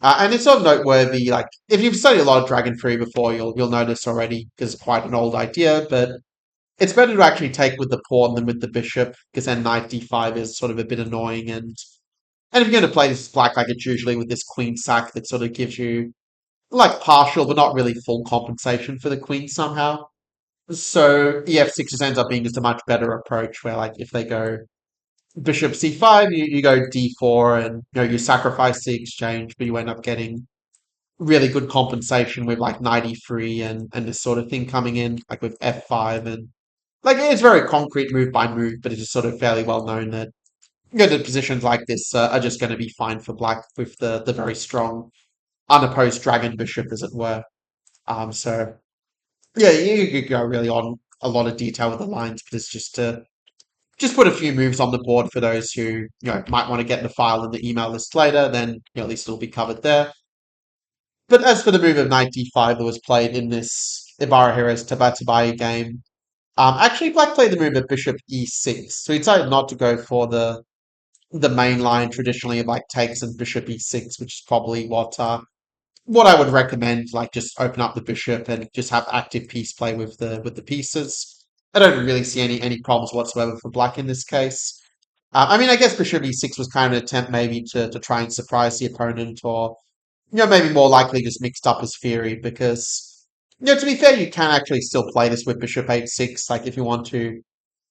Speaker 1: And it's sort of noteworthy, like if you've studied a lot of Dragon Free before, you'll notice already because it's quite an old idea, but it's better to actually take with the pawn than with the bishop, because then knight d5 is sort of a bit annoying. And if you're going to play this black, like it's usually with this queen sack that sort of gives you like partial but not really full compensation for the queen somehow. So ef6 just ends up being just a much better approach, where like if they go bishop c5, you go d4, and you sacrifice the exchange, but you end up getting really good compensation with like knight e3 and this sort of thing coming in, like with f5. And like it's very concrete move by move, but it's just sort of fairly well known that the positions like this are just going to be fine for black with the very strong unopposed dragon bishop, as it were. So yeah, you could go really on a lot of detail with the lines, but it's just to just put a few moves on the board for those who might want to get the file in the email list later. Then at least it'll be covered there. But as for the move of knight d5 that was played in this Ibarra Heroes Tabatabai game, actually black played the move of bishop e6. So he decided not to go for the main line traditionally of like takes and bishop e6, which is probably what I would recommend. Like just open up the bishop and just have active piece play with the pieces. I don't really see any problems whatsoever for black in this case. I mean, I guess bishop e6 was kind of an attempt maybe to try and surprise the opponent, or maybe more likely just mixed up his theory, because to be fair, you can actually still play this with bishop h6. Like if you want to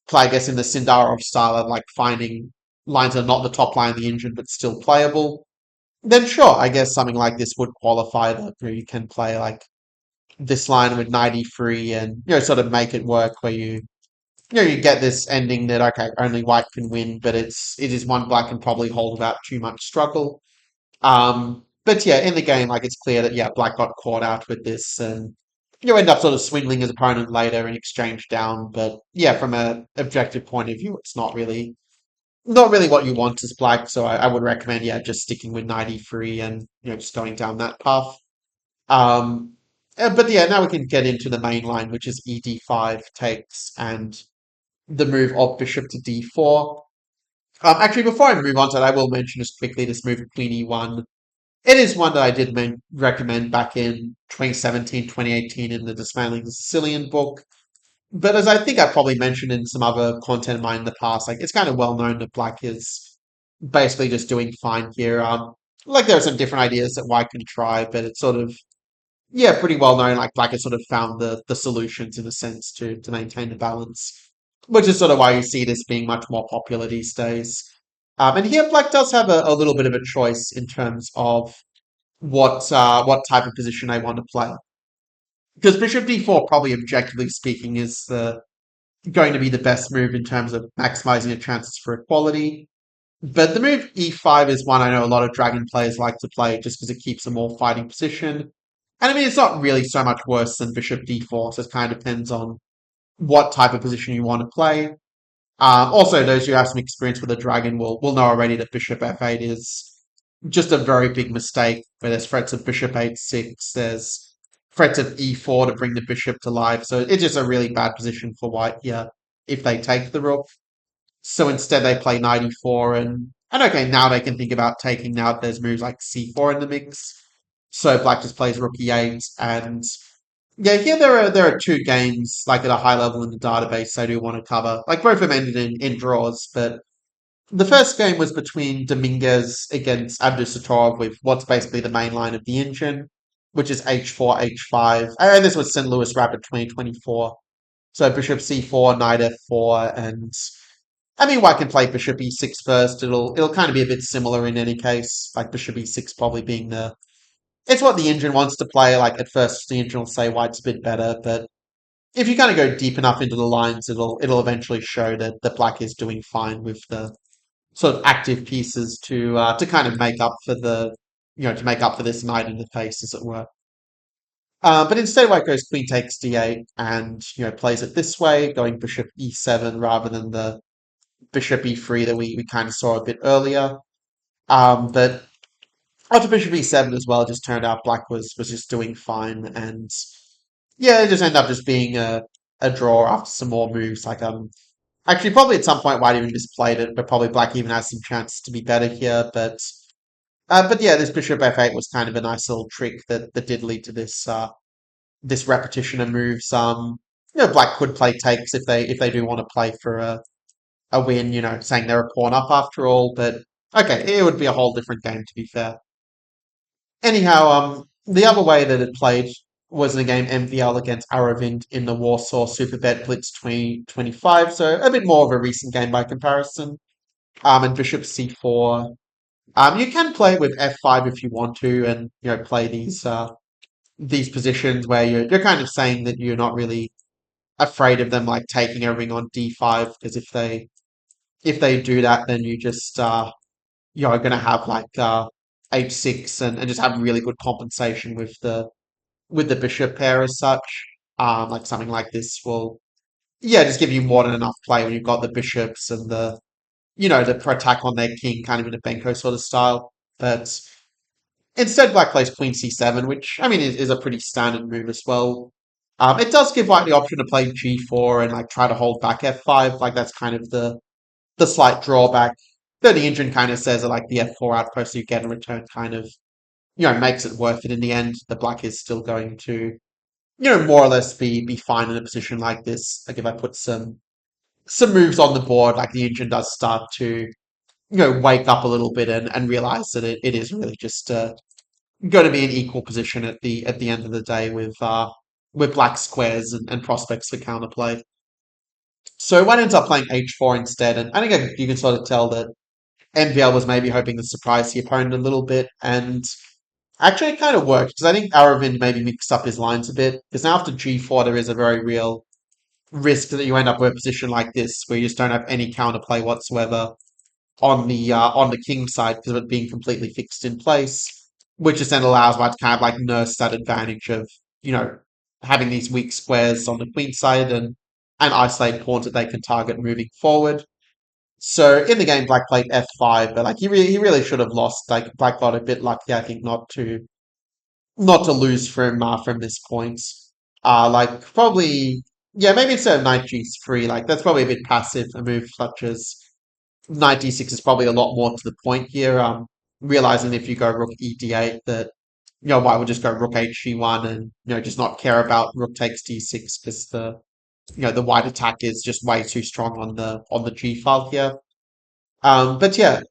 Speaker 1: play, I guess, in the Sindarov style of like finding lines that are not the top line of the engine but still playable, then sure, I guess something like this would qualify that where you can play like this line with knight e3 and sort of make it work where you get this ending that okay, only white can win, but it is one black can probably hold without too much struggle. But yeah, in the game, like it's clear that yeah, black got caught out with this, and you end up sort of swindling his opponent later in exchange down. But yeah, from a objective point of view, it's not really what you want as black. So I would recommend yeah, just sticking with knight e3 and just going down that path. Um, But yeah, now we can get into the main line, which is ed5 takes and the move of bishop to d4. Actually, before I move on to that, I will mention just quickly this move queen e1. It is one that I did recommend back in 2017, 2018 in the Dismantling the Sicilian book. But as I think I've probably mentioned in some other content of mine in the past, like it's kind of well known that Black is basically just doing fine here. Like there are some different ideas that White can try, but it's sort of yeah, pretty well known. Like Black has sort of found the solutions in a sense to maintain the balance, which is sort of why you see this being much more popular these days. And here Black does have a little bit of a choice in terms of what type of position they want to play. Because Bishop d4, probably objectively speaking, is going to be the best move in terms of maximizing your chances for equality. But the move e5 is one I know a lot of Dragon players like to play just because it keeps a more fighting position. And I mean, it's not really so much worse than Bishop d4, so it kind of depends on what type of position you want to play. Also, those who have some experience with a dragon will know already that bishop f8 is just a very big mistake. Where there's threats of bishop h6, there's threats of e4 to bring the bishop to life. So it's just a really bad position for white here if they take the rook. So instead they play knight e4 and okay, now they can think about taking now that there's moves like c4 in the mix. So black just plays rook e8 and yeah, here there are two games like at a high level in the database I do want to cover. Like both of them ended in draws, but the first game was between Dominguez against Abdusattorov with what's basically the main line of the engine, which is h4, h5. And this was St. Louis Rapid 2024. So bishop c4, knight f4, and I mean white can play bishop e6 first. It'll kind of be a bit similar in any case, like bishop e6 probably being the it's what the engine wants to play. Like at first, the engine will say white's a bit better, but if you kind of go deep enough into the lines, it'll eventually show that the black is doing fine with the sort of active pieces to kind of make up for the to make up for this knight in the face, as it were. But instead, white goes queen takes d8 and plays it this way, going bishop e7 rather than the bishop e3 that we kind of saw a bit earlier. But after bishop e7 as well, it just turned out black was just doing fine, and yeah, it just ended up just being a draw after some more moves. Like actually probably at some point white even misplayed it, but probably black even has some chance to be better here. But yeah, this bishop f8 was kind of a nice little trick that did lead to this repetition of moves. Black could play takes if they do want to play for a win. Saying they're a pawn up after all, but okay, it would be a whole different game to be fair. Anyhow, the other way that it played was in the game MVL against Aravind in the Warsaw Superbet Blitz 2025, so a bit more of a recent game by comparison. And Bishop C4. You can play it with F5 if you want to, and play these positions where you're kind of saying that you're not really afraid of them like taking everything on D5, because if they do that, then you just you're going to have like h6 and just have really good compensation with the bishop pair as such. Like something like this will yeah just give you more than enough play when you've got the bishops and the attack on their king kind of in a Benko sort of style. But instead, black plays queen c7, which I mean is a pretty standard move as well. It does give white the option to play g4 and like try to hold back f5. Like that's kind of the slight drawback. Though the engine kind of says that like the f4 outpost you get in return kind of makes it worth it in the end. The black is still going to more or less be fine in a position like this. Like if I put some moves on the board, like the engine does start to wake up a little bit and realize that it is really just going to be an equal position at the end of the day with black squares and prospects for counterplay. So one ends up playing h4 instead, and I think you can sort of tell that MVL was maybe hoping to surprise the opponent a little bit, and actually it kind of worked because I think Aravind maybe mixed up his lines a bit. Because now after g4 there is a very real risk that you end up with a position like this where you just don't have any counterplay whatsoever on the king side because of it being completely fixed in place, which just then allows white to kind of like nurse that advantage of you know having these weak squares on the queen side and isolate pawns that they can target moving forward. So in the game, black played f5, but like he really should have lost. Like black got a bit lucky, I think, not to not to lose from this point. Like probably yeah, maybe instead of knight g3, like that's probably a bit passive. A move such as knight d6 is probably a lot more to the point here. Realizing if you go rook e d8 that white would just go rook hg1 and just not care about rook takes d6 because the white attack is just way too strong on the g file here. But yeah,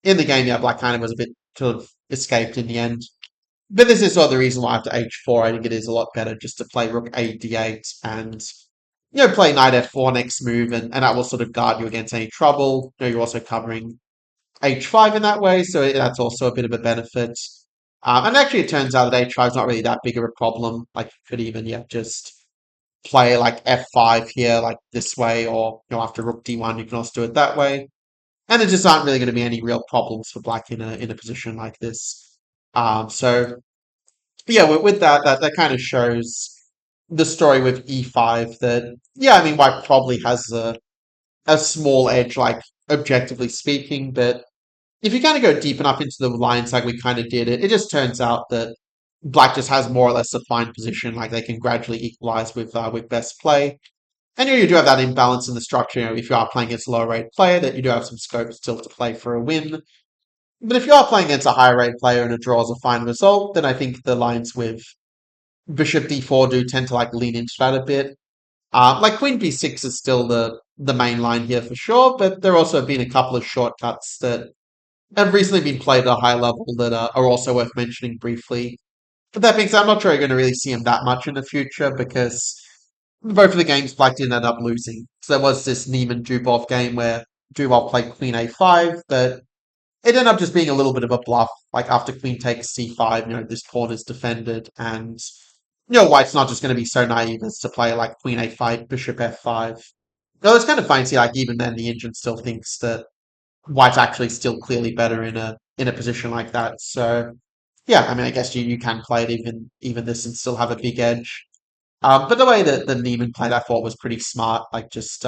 Speaker 1: in the game, yeah, black kind of was a bit sort of escaped in the end. But this is sort of the reason why after h4, I think it is a lot better just to play rook a d8 and play knight f4 next move, and that will sort of guard you against any trouble. You're also covering h5 in that way, so that's also a bit of a benefit. And actually, it turns out that h5 is not really that big of a problem. Like, you could even just play like f5 here, like this way, or after rook d1, you can also do it that way. And there just aren't really going to be any real problems for black in a position like this. So yeah, with that, that kind of shows the story with e5 that yeah, I mean white probably has a small edge, like objectively speaking, but if you kind of go deep enough into the lines like we kind of did, it just turns out that black just has more or less a fine position, like they can gradually equalize with best play. And you do have that imbalance in the structure. If you are playing against a lower rate player, that you do have some scope still to play for a win. But if you are playing against a higher rate player and a draw is a fine result, then I think the lines with bishop d4 do tend to like lean into that a bit. Like queen b6 is still the main line here for sure, but there also have been a couple of shortcuts that have recently been played at a high level that are also worth mentioning briefly. But that being said, I'm not sure you're going to really see him that much in the future because both of the games black didn't end up losing. So there was this Neiman Dubov game where Dubov played queen a5, but it ended up just being a little bit of a bluff. Like after queen takes c5, this pawn is defended, and white's not just going to be so naive as to play like queen a5, bishop f5. No, it's kind of funny to see like even then the engine still thinks that white's actually still clearly better in a position like that. So yeah, I mean I guess you can play it even this and still have a big edge. But the way that Neiman played, I thought was pretty smart. Like just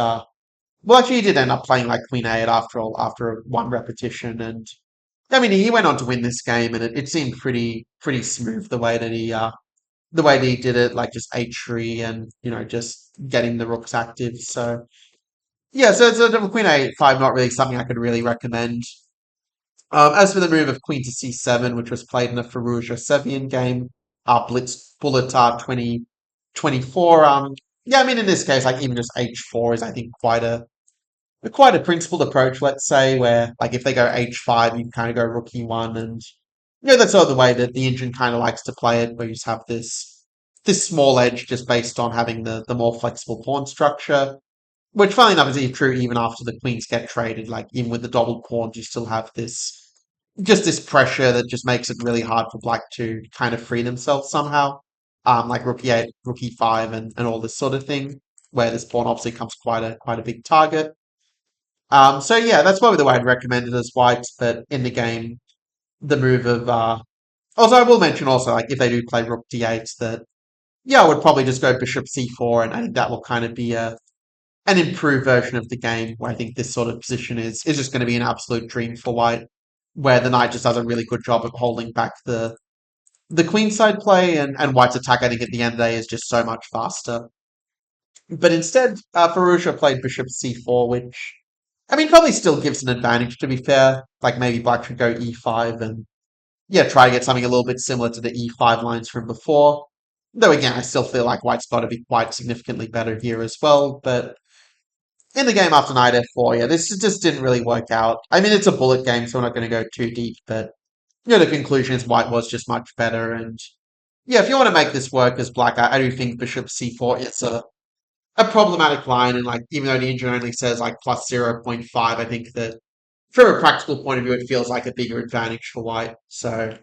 Speaker 1: well, actually, he did end up playing like Queen A after all, after one repetition, and I mean, he went on to win this game, and it seemed pretty smooth the way that he did it, like just H3 and just getting the rooks active. So yeah, so it's a Queen A5, not really something I could really recommend. As for the move of Queen to C7, which was played in a Farouja Sevian game, Blitz Bullet 2024. Yeah, I mean, in this case, like even just H4 is, I think, quite a principled approach, let's say, where like if they go h5, you can kind of go rook e1, and that's sort of the way that the engine kind of likes to play it, where you just have this small edge just based on having the more flexible pawn structure. Which, funnily enough, is true even after the queens get traded. Like even with the double pawns, you still have this pressure that just makes it really hard for black to kind of free themselves somehow. Like rook e8, rook e5, and all this sort of thing, where this pawn obviously becomes quite a big target. So yeah, that's probably the way I'd recommend it as white. But in the game, the move of also I will mention also like if they do play rook d8, that yeah, I would probably just go bishop c4, and I think that will kind of be an improved version of the game. Where I think this sort of position is just going to be an absolute dream for white, where the knight just does a really good job of holding back the queenside play, and white's attack. I think at the end of the day is just so much faster. But instead, Farusha played bishop c4, which I mean, probably still gives an advantage, to be fair. Like maybe black should go e5 and, yeah, try to get something a little bit similar to the e5 lines from before. Though again, I still feel like white's got to be quite significantly better here as well. But in the game after knight f4, yeah, this just didn't really work out. I mean, it's a bullet game, so we're not going to go too deep. But, the conclusion is white was just much better. And, yeah, if you want to make this work as black, I do think bishop c4 is a problematic line. And, like, even though the engine only says, like, plus 0.5, I think that from a practical point of view, it feels like a bigger advantage for white. So,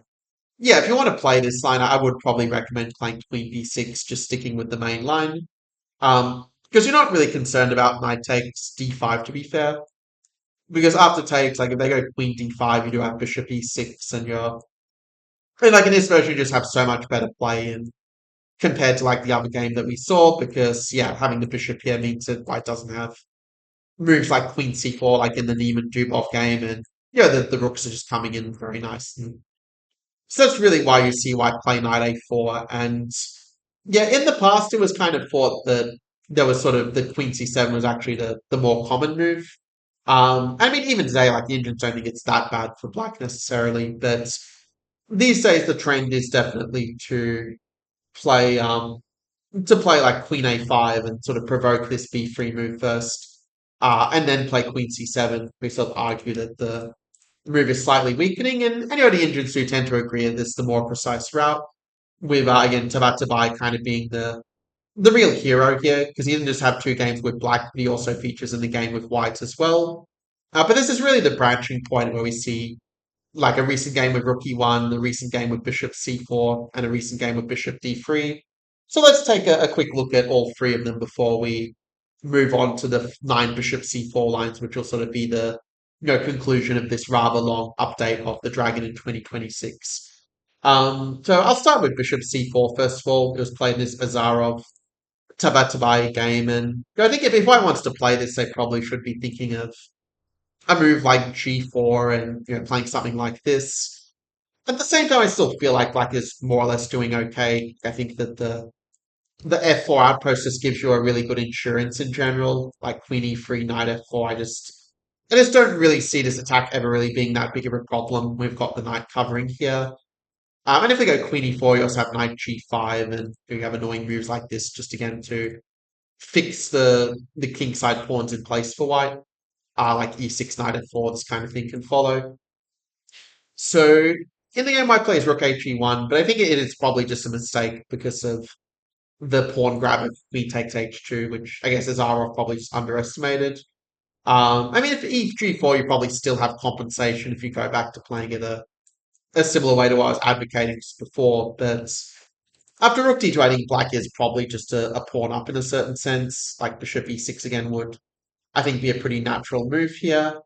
Speaker 1: yeah, if you want to play this line, I would probably recommend playing queen b6, just sticking with the main line. Because you're not really concerned about knight takes d5, to be fair. Because after takes, like if they go queen d5, you do have bishop e6, and like in this version, you just have so much better play in compared to like the other game that we saw. Because yeah, having the bishop here means that white doesn't have moves like queen c4, like in the Neiman Dubov game, and the rooks are just coming in very nice. And So that's really why you see white play knight a4. And yeah, in the past it was kind of thought that there was sort of the queen c7 was actually the more common move. I mean, even today, like the Indians don't think it's that bad for black necessarily, but these days the trend is definitely play to play like queen a5 and sort of provoke this b3 move first, and then play queen c7. We sort of argue that the move is slightly weakening, and any of the Indians do tend to agree that this is the more precise route. With again Tabatabai kind of being the real hero here because he didn't just have two games with black, but he also features in the game with white as well. But this is really the branching point where we see like a recent game with rook e1, a recent game with bishop c4, and a recent game with bishop d3. So let's take a quick look at all three of them before we move on to the nine bishop c4 lines, which will sort of be the conclusion of this rather long update of the Dragon in 2026. So I'll start with bishop c4 first of all. It was played in this Azarov Tabatabai game, and I think if white wants to play this, they probably should be thinking of a move like g4 and playing something like this. At the same time, I still feel like black is more or less doing okay. I think that the f4 outpost just gives you a really good insurance in general, like queen e3, knight f4. I just don't really see this attack ever really being that big of a problem. We've got the knight covering here. And if we go queen e4, you also have knight g5, and you have annoying moves like this just again to fix the kingside pawns in place for white. Like e6, knight f4, this kind of thing can follow. So in the game, white plays rook he1, but I think it is probably just a mistake because of the pawn grab of queen takes h2, which I guess Azarov probably just underestimated. I mean, if e g4, you probably still have compensation if you go back to playing it a similar way to what I was advocating just before. But after rook d2, I think black is probably just a pawn up in a certain sense. Like bishop e6 again would, I think, be a pretty natural move here.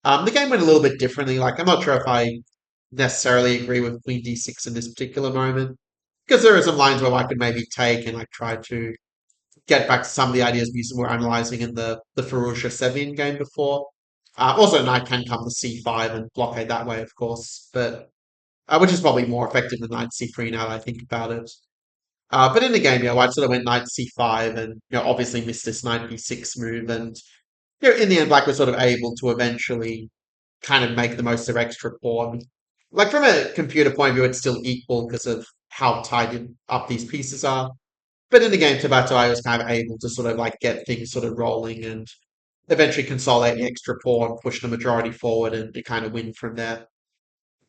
Speaker 1: The game went a little bit differently. Like, I'm not sure if I necessarily agree with queen d6 in this particular moment, because there are some lines where I could maybe take and like try to get back to some of the ideas we were analyzing in the Fallujah Sevian game before. Also, knight can come to c5 and blockade that way, of course, but which is probably more effective than knight c3 now that I think about it. But in the game, yeah, white sort of went knight c5 and obviously missed this knight b6 move, and in the end, black was sort of able to eventually kind of make the most of extra pawn. Like from a computer point of view, it's still equal because of how tied up these pieces are. But in the game, Tabatabai was kind of able to sort of like get things sort of rolling and eventually consolidate the extra pawn, push the majority forward, and to kind of win from there.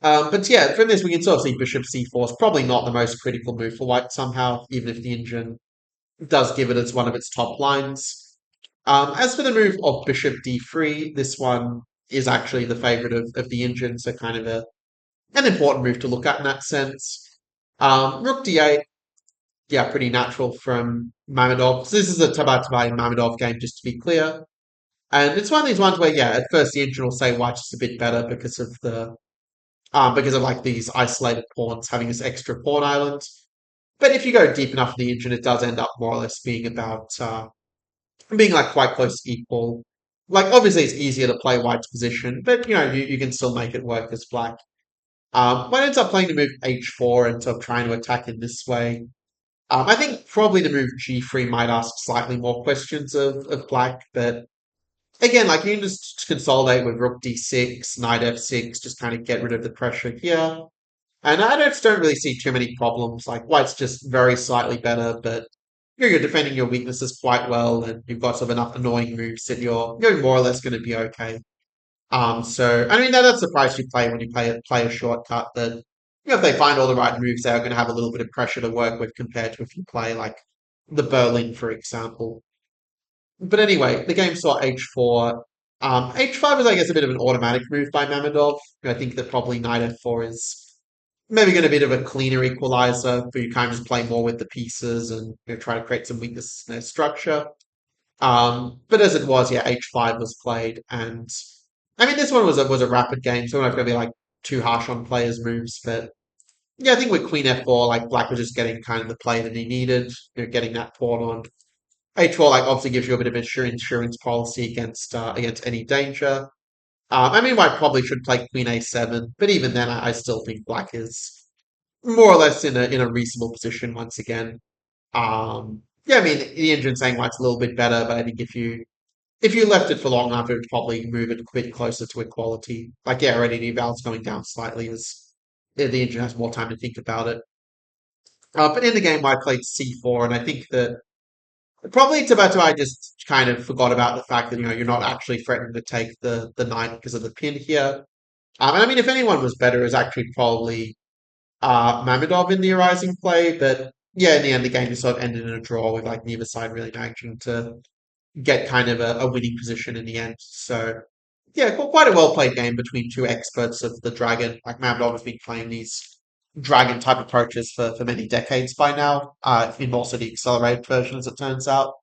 Speaker 1: But yeah, from this we can sort of see bishop c4 is probably not the most critical move for white somehow, even if the engine does give it as one of its top lines. As for the move of bishop d3, this one is actually the favorite of the engine, so kind of an important move to look at in that sense. Rook d8, yeah, pretty natural from Mamedov. So this is a Tabatabai Mamedov game, just to be clear. And it's one of these ones where, yeah, at first the engine will say white's just a bit better because of like these isolated pawns having this extra pawn island. But if you go deep enough in the engine, it does end up more or less being about being like quite close to equal. Like obviously it's easier to play white's position, but you can still make it work as black. White ends up playing the move h4 and sort of trying to attack in this way. I think probably the move g3 might ask slightly more questions of black, but again, like you can just consolidate with rook d6, knight f6, just kind of get rid of the pressure here. And I just don't really see too many problems. Like white's just very slightly better, but you're defending your weaknesses quite well, and you've got sort of enough annoying moves that you're more or less going to be okay. So I mean that's the price you play when you play a shortcut. That if they find all the right moves, they're going to have a little bit of pressure to work with compared to if you play like the Berlin, for example. But anyway, the game saw h4. H5 is, I guess, a bit of an automatic move by Mamedov. I think that probably knight f4 is maybe going to be a bit of a cleaner equalizer, where you kind of just play more with the pieces and try to create some weakness in their structure. But as it was, yeah, h5 was played, and I mean this one was a rapid game, so we're not going to be like too harsh on players' moves. But yeah, I think with queen f4, like black was just getting kind of the play that he needed, getting that pawn on. H4 like obviously gives you a bit of insurance policy against any danger. I mean, white probably should play queen a7, but even then, I still think black is more or less in a reasonable position once again. Yeah, I mean the engine saying white's a little bit better, but I think if you left it for long enough, it would probably move it a bit closer to equality. Like yeah, already the valve's going down slightly as the engine has more time to think about it. But in the game, I played C4, and I think that probably Tabata, I just kind of forgot about the fact that you're not actually threatening to take the knight because of the pin here. And I mean, if anyone was better, it was actually probably Mamedov in the Arising play, but yeah, in the end, the game just sort of ended in a draw with like neither side really managing to get kind of a winning position in the end. So yeah, quite a well played game between two experts of the dragon. Like Mamedov has been playing these dragon type approaches for many decades by now, in also the accelerated version, as it turns out.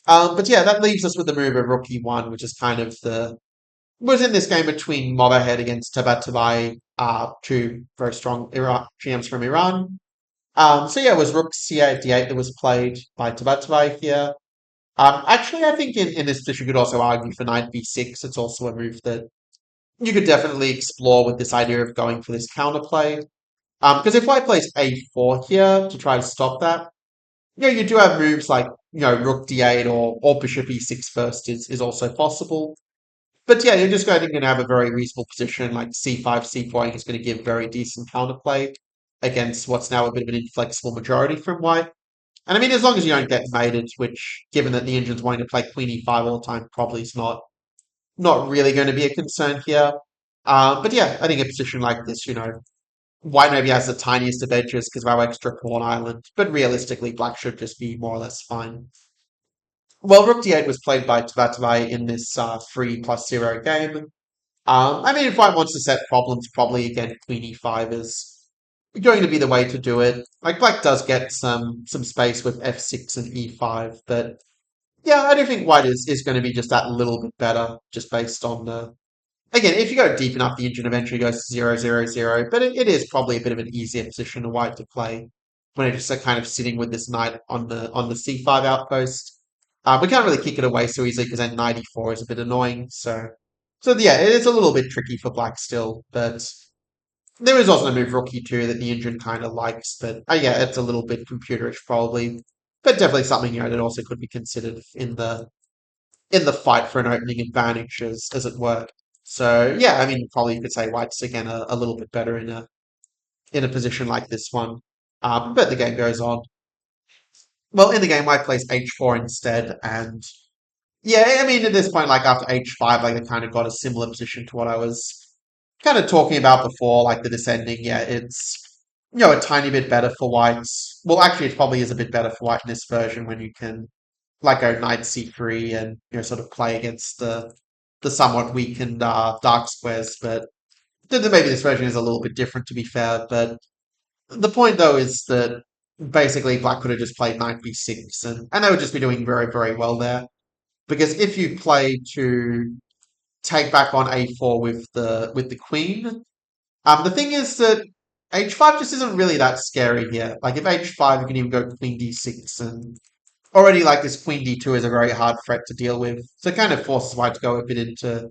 Speaker 1: But yeah, that leaves us with the move of Rook E1, which is kind of the was in this game between Motorhead against Tabatabai, two very strong GMs from Iran. So yeah, it was Rook C8 D8 that was played by Tabatabai here. Actually, I think in this position you could also argue for Knight B6. It's also a move that you could definitely explore with this idea of going for this counterplay. Because if White plays A4 here to try to stop that, you do have moves like, Rook D8 or Bishop E6 first is also possible. But yeah, you're just going to have a very reasonable position, like C5, C4 is going to give very decent counterplay against what's now a bit of an inflexible majority from White. And I mean, as long as you don't get mated, which, given that the engine's wanting to play Queen E5 all the time, probably is not really going to be a concern here. But yeah, I think a position like this, White maybe has the tiniest of edges because of our extra pawn island, but realistically, Black should just be more or less fine. Well, Rook D8 was played by Tabatabai in this 3+0 game. I mean, if White wants to set problems, probably again Queen E5 is going to be the way to do it. Like Black does get some space with F6 and E5, but yeah, I do think White is going to be just that little bit better, just based on the again, if you go deep enough, the engine eventually goes to 0, 0, 0. But it is probably a bit of an easier position to White to play when it's just kind of sitting with this knight on the C5 outpost. We can't really kick it away so easily because then knight E4 is a bit annoying. So yeah, it is a little bit tricky for Black still, but there is also a move Rook E2 that the engine kind of likes. But yeah, it's a little bit computerish probably, but definitely something that also could be considered in the fight for an opening advantage, as it were. So yeah, I mean, probably you could say White's again a little bit better in a position like this one. But the game goes on. Well, in the game, White plays H4 instead, and yeah, I mean, at this point, like after H5, like they kind of got a similar position to what I was kind of talking about before, like the descending. Yeah, it's a tiny bit better for White. Well, actually, it probably is a bit better for White in this version when you can like go knight c3 and sort of play against the somewhat weakened dark squares. But maybe this version is a little bit different to be fair. But the point though is that basically Black could have just played knight b6 and they would just be doing very, very well there. Because if you play to take back on a4 with the queen, the thing is that h5 just isn't really that scary here. Like if h5, you can even go queen d6 and already like this queen d2 is a very hard threat to deal with. So it kind of forces White to go a bit into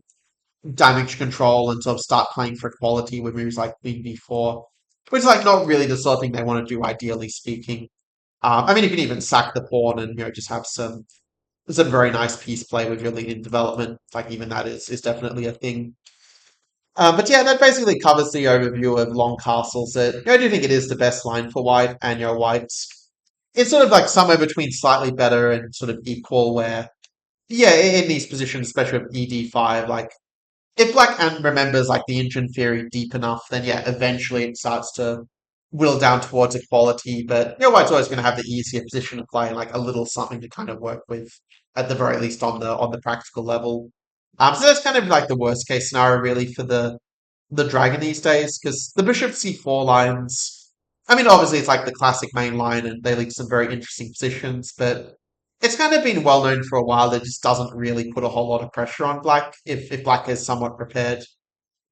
Speaker 1: damage control and sort of start playing for equality with moves like queen b4, which is like not really the sort of thing they want to do, ideally speaking. I mean, you can even sack the pawn and just have some very nice piece play with your lead in development. Like even that is definitely a thing. But yeah, that basically covers the overview of long castles. I do think it is the best line for White, and White's it's sort of like somewhere between slightly better and sort of equal, where yeah, in these positions, especially with ED5, like if Black and remembers like the engine theory deep enough, then yeah, eventually it starts to whittle down towards equality. But White's always going to have the easier position to play, and like a little something to kind of work with at the very least on the practical level. So that's kind of like the worst case scenario really for the dragon these days, because the bishop c4 lines. I mean, obviously it's like the classic main line, and they lead to some very interesting positions, but it's kind of been well known for a while that it just doesn't really put a whole lot of pressure on Black if Black is somewhat prepared.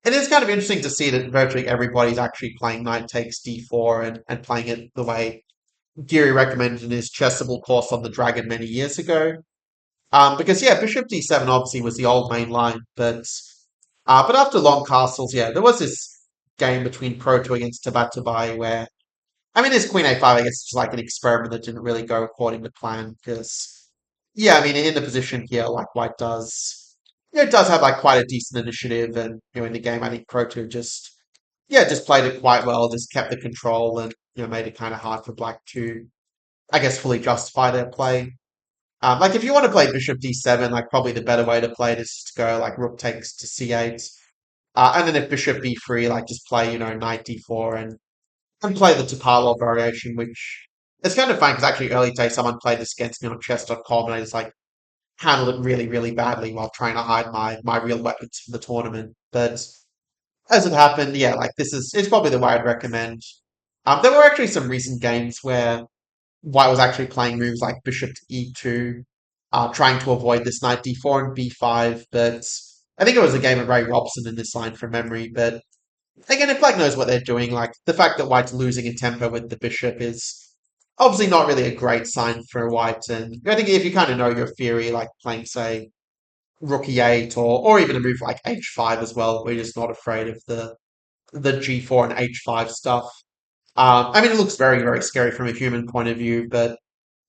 Speaker 1: It is kind of interesting to see that virtually everybody's actually playing knight takes d4 and playing it the way Geary recommended in his chessable course on the Dragon many years ago. Because yeah, bishop d7 obviously was the old main line, but after long castles, yeah, there was this game between Proto against Tabatabai where, I mean, this Queen A5, I guess, is like an experiment that didn't really go according to plan because, yeah, I mean, in the position here, like White does, it does have like quite a decent initiative, and in the game, I think Proto just, yeah, just played it quite well, just kept the control, and made it kind of hard for Black to, I guess, fully justify their play. Like if you want to play Bishop D7, like probably the better way to play it is just to go like Rook takes to C8, and then if Bishop B3, like just play Knight D4 and play the Topalov variation, which it's kind of fun because actually early day someone played this against me on chess.com and I just like handled it really, really badly while trying to hide my real weapons from the tournament. But as it happened, yeah, like this is it's probably the way I'd recommend. There were actually some recent games where White was actually playing moves like Bishop to E2, trying to avoid this Knight D4 and B5, but I think it was a game of Ray Robson in this line from memory, but again, if Black knows what they're doing, like the fact that White's losing in tempo with the bishop is obviously not really a great sign for White. And I think if you kind of know your theory, like playing, say, Rook E8 or even a move like H5 as well, where you're just not afraid of the G4 and H5 stuff. I mean, it looks very, very scary from a human point of view, but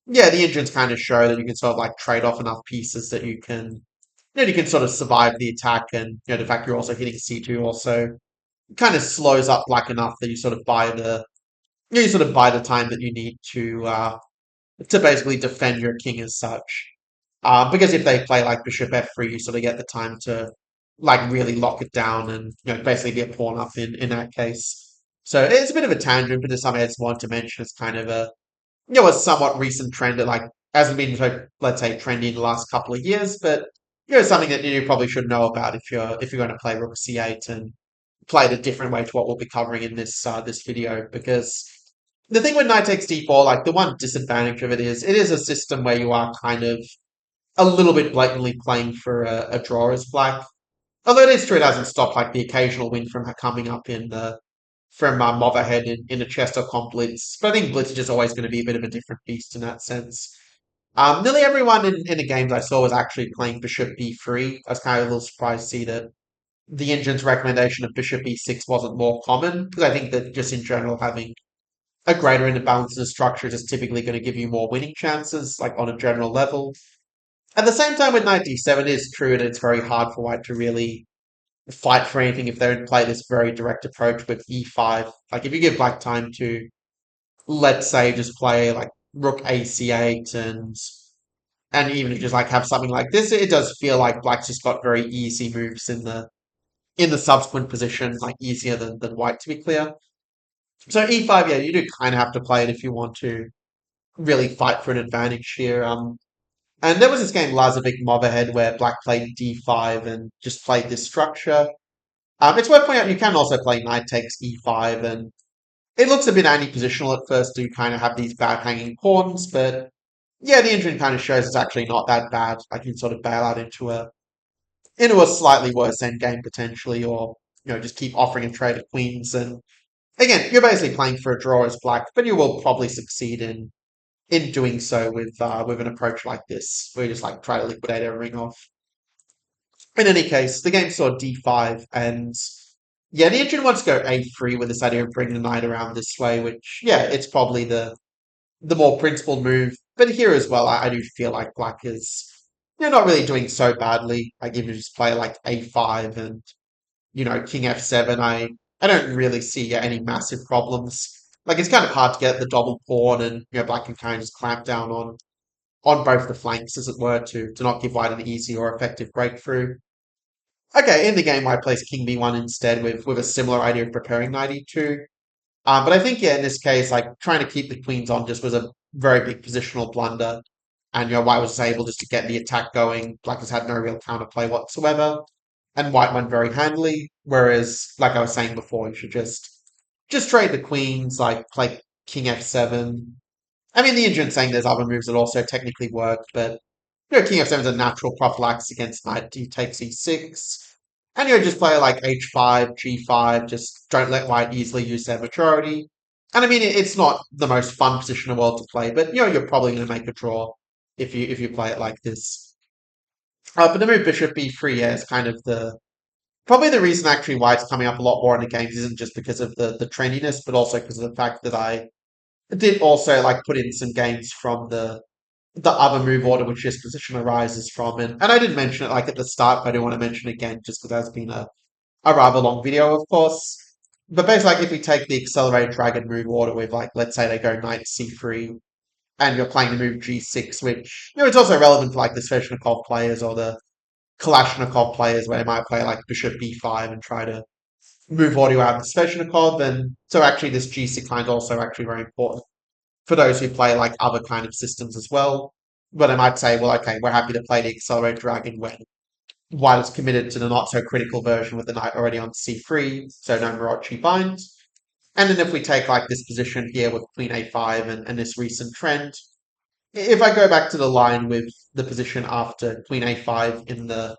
Speaker 1: yeah, the engines kind of show that you can sort of like trade off enough pieces that you can sort of survive the attack, and the fact you're also hitting C2 also kind of slows up Black enough that you sort of buy the time that you need to basically defend your king as such. Because if they play like Bishop F3, you sort of get the time to like really lock it down and basically be a pawn up in that case. So it's a bit of a tangent, but it's something I just want to mention. It's kind of a somewhat recent trend that like hasn't been so, let's say, trendy in the last couple of years, but something that you probably should know about if you're going to play Rook C8 and play it a different way to what we'll be covering in this video. Because the thing with knight takes d4, like the one disadvantage of it is a system where you are kind of a little bit blatantly playing for a draw as Black. Although it is true, it hasn't stopped like the occasional win from her coming up in the from Motherhead in a chess.com blitz. But I think blitz is just always going to be a bit of a different beast in that sense. Nearly everyone in the games I saw was actually playing bishop b3. I was kind of a little surprised to see that the engine's recommendation of bishop e6 wasn't more common, because I think that just in general having a greater imbalance in the structure is typically going to give you more winning chances, like on a general level. At the same time, with knight d7, it is true that it's very hard for white to really fight for anything if they don't play this very direct approach with e5. Like if you give black time to, let's say, just play like rook ac8 and even if you just like have something like this, it does feel like black's just got very easy moves in the subsequent position, like easier than white to be clear. So e5, yeah, you do kind of have to play it if you want to really fight for an advantage here. And there was this game Lazovic Motherhead where black played d5 and just played this structure. It's worth pointing out you can also play knight takes e5, and it looks a bit anti-positional at first to kind of have these bad hanging pawns, but yeah, the engine kind of shows it's actually not that bad. Like you can sort of bail out into a slightly worse endgame potentially, or just keep offering a trade of queens. And again, you're basically playing for a draw as black, but you will probably succeed in doing so with an approach like this, where you just like try to liquidate everything off. In any case, the game saw d5, and yeah, the engine wants to go a3 with this idea of bringing the knight around this way, which yeah, it's probably the more principled move. But here as well, I do feel like black is not really doing so badly. Like even just play like a5 and king f7. I don't really see any massive problems. Like it's kind of hard to get the double pawn, and black can kind of just clamp down on both the flanks, as it were, to not give white an easy or effective breakthrough. Okay, in the game, white plays king b1 instead with a similar idea of preparing knight e2. But I think, yeah, in this case, like trying to keep the queens on just was a very big positional blunder. And, white was able just to get the attack going. Black has had no real counterplay whatsoever. And white won very handily. Whereas, like I was saying before, you should just trade the queens, like play king f7. I mean, the engine's saying there's other moves that also technically work, but, king f7 is a natural prophylaxis against knight d takes e6. And just play like h5, g5, just don't let white easily use their maturity. And I mean, it's not the most fun position in the world to play, but you're probably going to make a draw if you play it like this. But the move bishop b3, yeah, is kind of Probably the reason actually why it's coming up a lot more in the games isn't just because of the trendiness, but also because of the fact that I did also like put in some games from the other move order which this position arises from. And I did mention it like at the start, but I do want to mention it again just because that's been a rather long video, of course. But basically, like if we take the accelerated dragon move order with like let's say they go knight c3 and you're playing the move g6, which it's also relevant for like the Sveshnikov players or the Kalashnikov players where they might play like bishop b5 and try to move audio out of the Sveshnikov. And so actually this g6 line is also actually very important for those who play like other kind of systems as well. But I might say, well, okay, we're happy to play the accelerated dragon when white is committed to the not so critical version with the knight already on c3, so no Morochi binds. And then if we take like this position here with queen a5 and this recent trend, if I go back to the line with the position after queen a5 in the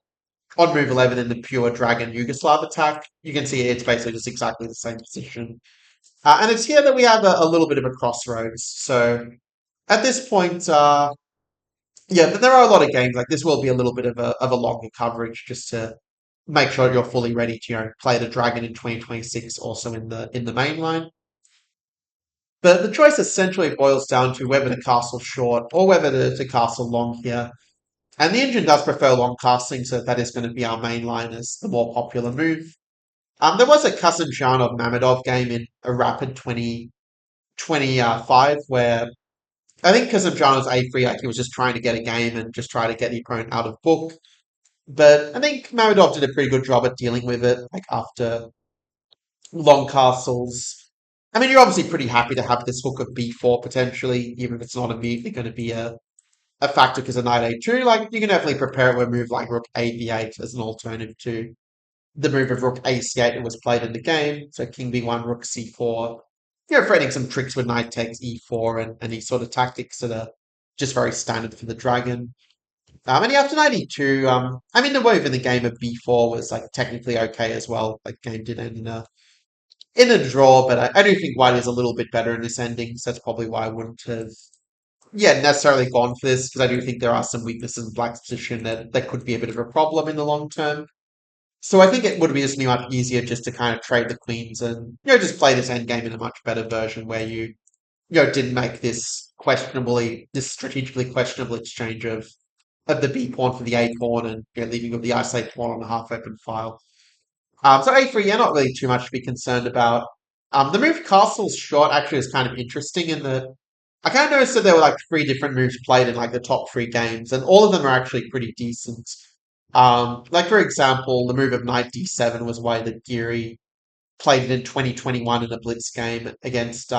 Speaker 1: on move 11 in the pure dragon Yugoslav attack, you can see it's basically just exactly the same position. And it's here that we have a little bit of a crossroads. So at this point, yeah, but there are a lot of games like this. Will be a little bit of a longer coverage just to make sure you're fully ready to play the dragon in 2026, also in the main line. But the choice essentially boils down to whether to castle short or whether to castle long here. And the engine does prefer long castling, so that is going to be our main line as the more popular move. There was a Kasimdzhanov Mamedov game in a rapid 2025 where I think Kasimdzhanov's A3, like he was just trying to get a game and just try to get the opponent out of book. But I think Mamedov did a pretty good job at dealing with it, like after long castles. I mean, you're obviously pretty happy to have this hook of b4 potentially, even if it's not immediately going to be a factor because of knight a2. Like, you can definitely prepare with a move like rook a b8 as an alternative to the move of rook a c8 that was played in the game. So king b1, rook c4. Threatening some tricks with knight takes e4 and these sort of tactics that are just very standard for the dragon. And after 92, I mean, the move in the game of b4 was like technically okay as well. Like, game did end in a draw, but I do think white is a little bit better in this ending, so that's probably why I wouldn't have, yeah, necessarily gone for this, because I do think there are some weaknesses in black's position that could be a bit of a problem in the long term. So I think it would be just much easier just to kind of trade the queens and just play this endgame in a much better version where you didn't make this strategically questionable exchange of the b pawn for the a pawn and leaving with the isolated pawn on a half open file. So a3, yeah, not really too much to be concerned about. The move castles short actually is kind of interesting in that I kind of noticed that there were like three different moves played in like the top three games, and all of them are actually pretty decent. Like for example, the move of knight d7 was why the Geary played it in 2021 in a blitz game against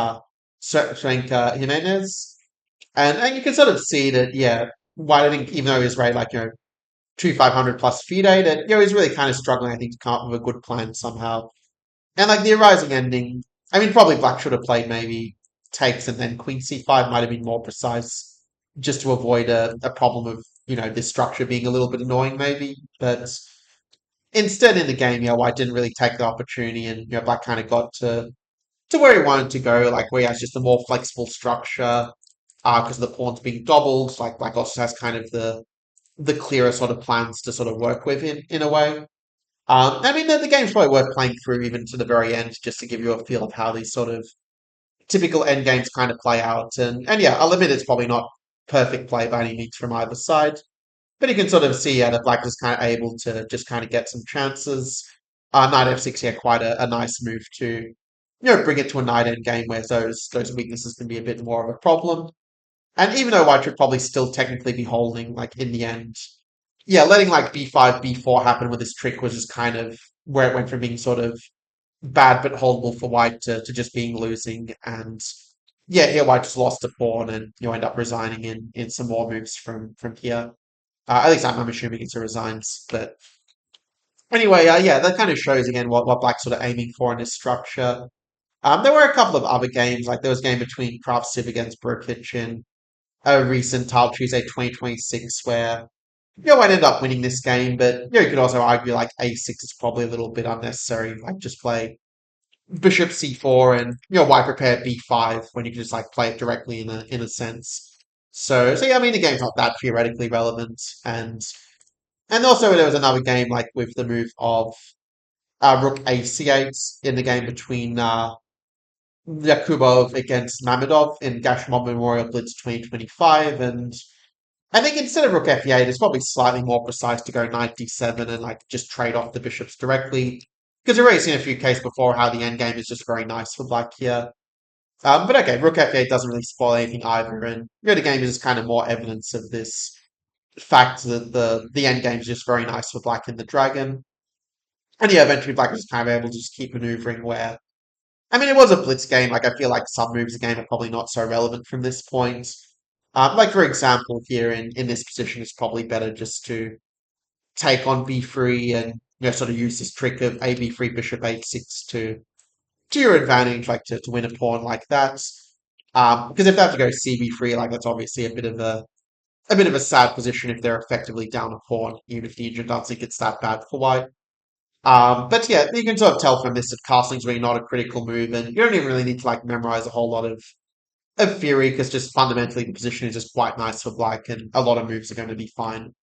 Speaker 1: Srenka Jimenez. And you can sort of see that, yeah, why I think even though he was rated like, two 500 plus FIDE, that, he's really kind of struggling, I think, to come up with a good plan somehow. And like the arising ending, I mean, probably black should have played maybe takes and then queen c5 might have been more precise just to avoid a problem of, this structure being a little bit annoying maybe. But instead in the game, white didn't really take the opportunity and, black kind of got to where he wanted to go, like where he has just a more flexible structure, because the pawns being doubled, like black also has kind of the clearer sort of plans to sort of work with in a way. I mean, the game's probably worth playing through even to the very end, just to give you a feel of how these sort of typical end games kind of play out. And yeah, I'll admit it's probably not perfect play by any means from either side, but you can sort of see that Black is kind of able to just kind of get some chances. Knight f6 here, quite a nice move to bring it to a knight end game where those weaknesses can be a bit more of a problem. And even though white should probably still technically be holding, like in the end, yeah, letting like b5, b4 happen with this trick was just kind of where it went from being sort of bad but holdable for white to just being losing. And yeah, here white just lost a pawn and you end up resigning in some more moves from here. At least I'm assuming it's a resigns. But anyway, yeah, that kind of shows again what black's sort of aiming for in this structure. There were a couple of other games, like there was a game between Kravtsiv against Burkic in a recent Tile Tuesday 2026 where I ended up winning this game, but you could also argue like a6 is probably a little bit unnecessary. Like just play bishop c4 and why prepare b5 when you can just like play it directly in a sense. So yeah, I mean the game's not that theoretically relevant, and also there was another game like with the move of rook a c8 in the game between Yakubov against Mamedov in Gashmov Memorial Blitz 2025, and I think instead of rook f8, it's probably slightly more precise to go knight d7 and like just trade off the bishops directly. Because we've already seen a few cases before how the endgame is just very nice for black here. But okay, rook f8 doesn't really spoil anything either, and the game is kind of more evidence of this fact that the endgame is just very nice for black in the dragon. And yeah, eventually black was kind of able to just keep maneuvering where I mean, it was a blitz game. Like, I feel like some moves of the game are probably not so relevant from this point. Like, for example, here in this position, it's probably better just to take on b3 and sort of use this trick of a b3 bishop h6 to your advantage, like to win a pawn like that. Because if they have to go cb3, like that's obviously a bit of a sad position if they're effectively down a pawn, even if the engine doesn't think it's that bad for white. But yeah, you can sort of tell from this that castling's really not a critical move, and you don't even really need to like memorize a whole lot of theory because just fundamentally the position is just quite nice for black, and a lot of moves are going to be fine.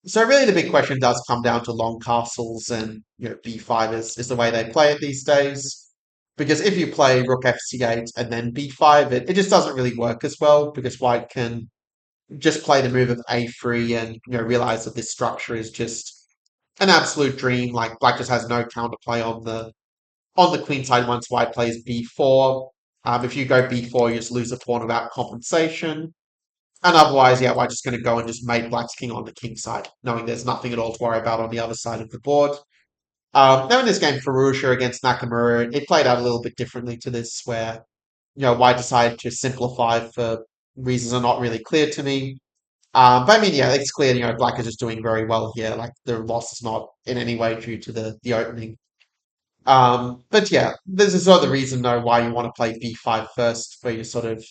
Speaker 1: So really, the big question does come down to long castles, and b5 is the way they play it these days. Because if you play rook fc8 and then b5, it just doesn't really work as well because white can just play the move of a3 and realize that this structure is just an absolute dream. Like black just has no counterplay on the queen side once white plays b4. If you go b4, you just lose a pawn without compensation. And otherwise, yeah, white's just going to go and just mate black's king on the king side, knowing there's nothing at all to worry about on the other side of the board. Now in this game, Furusha against Nakamura, it played out a little bit differently to this, where white decided to simplify for reasons are not really clear to me. But I mean, yeah, it's clear, black is just doing very well here. Like the loss is not in any way due to the opening. But yeah, this is sort of the reason though why you want to play b5 first, where you sort of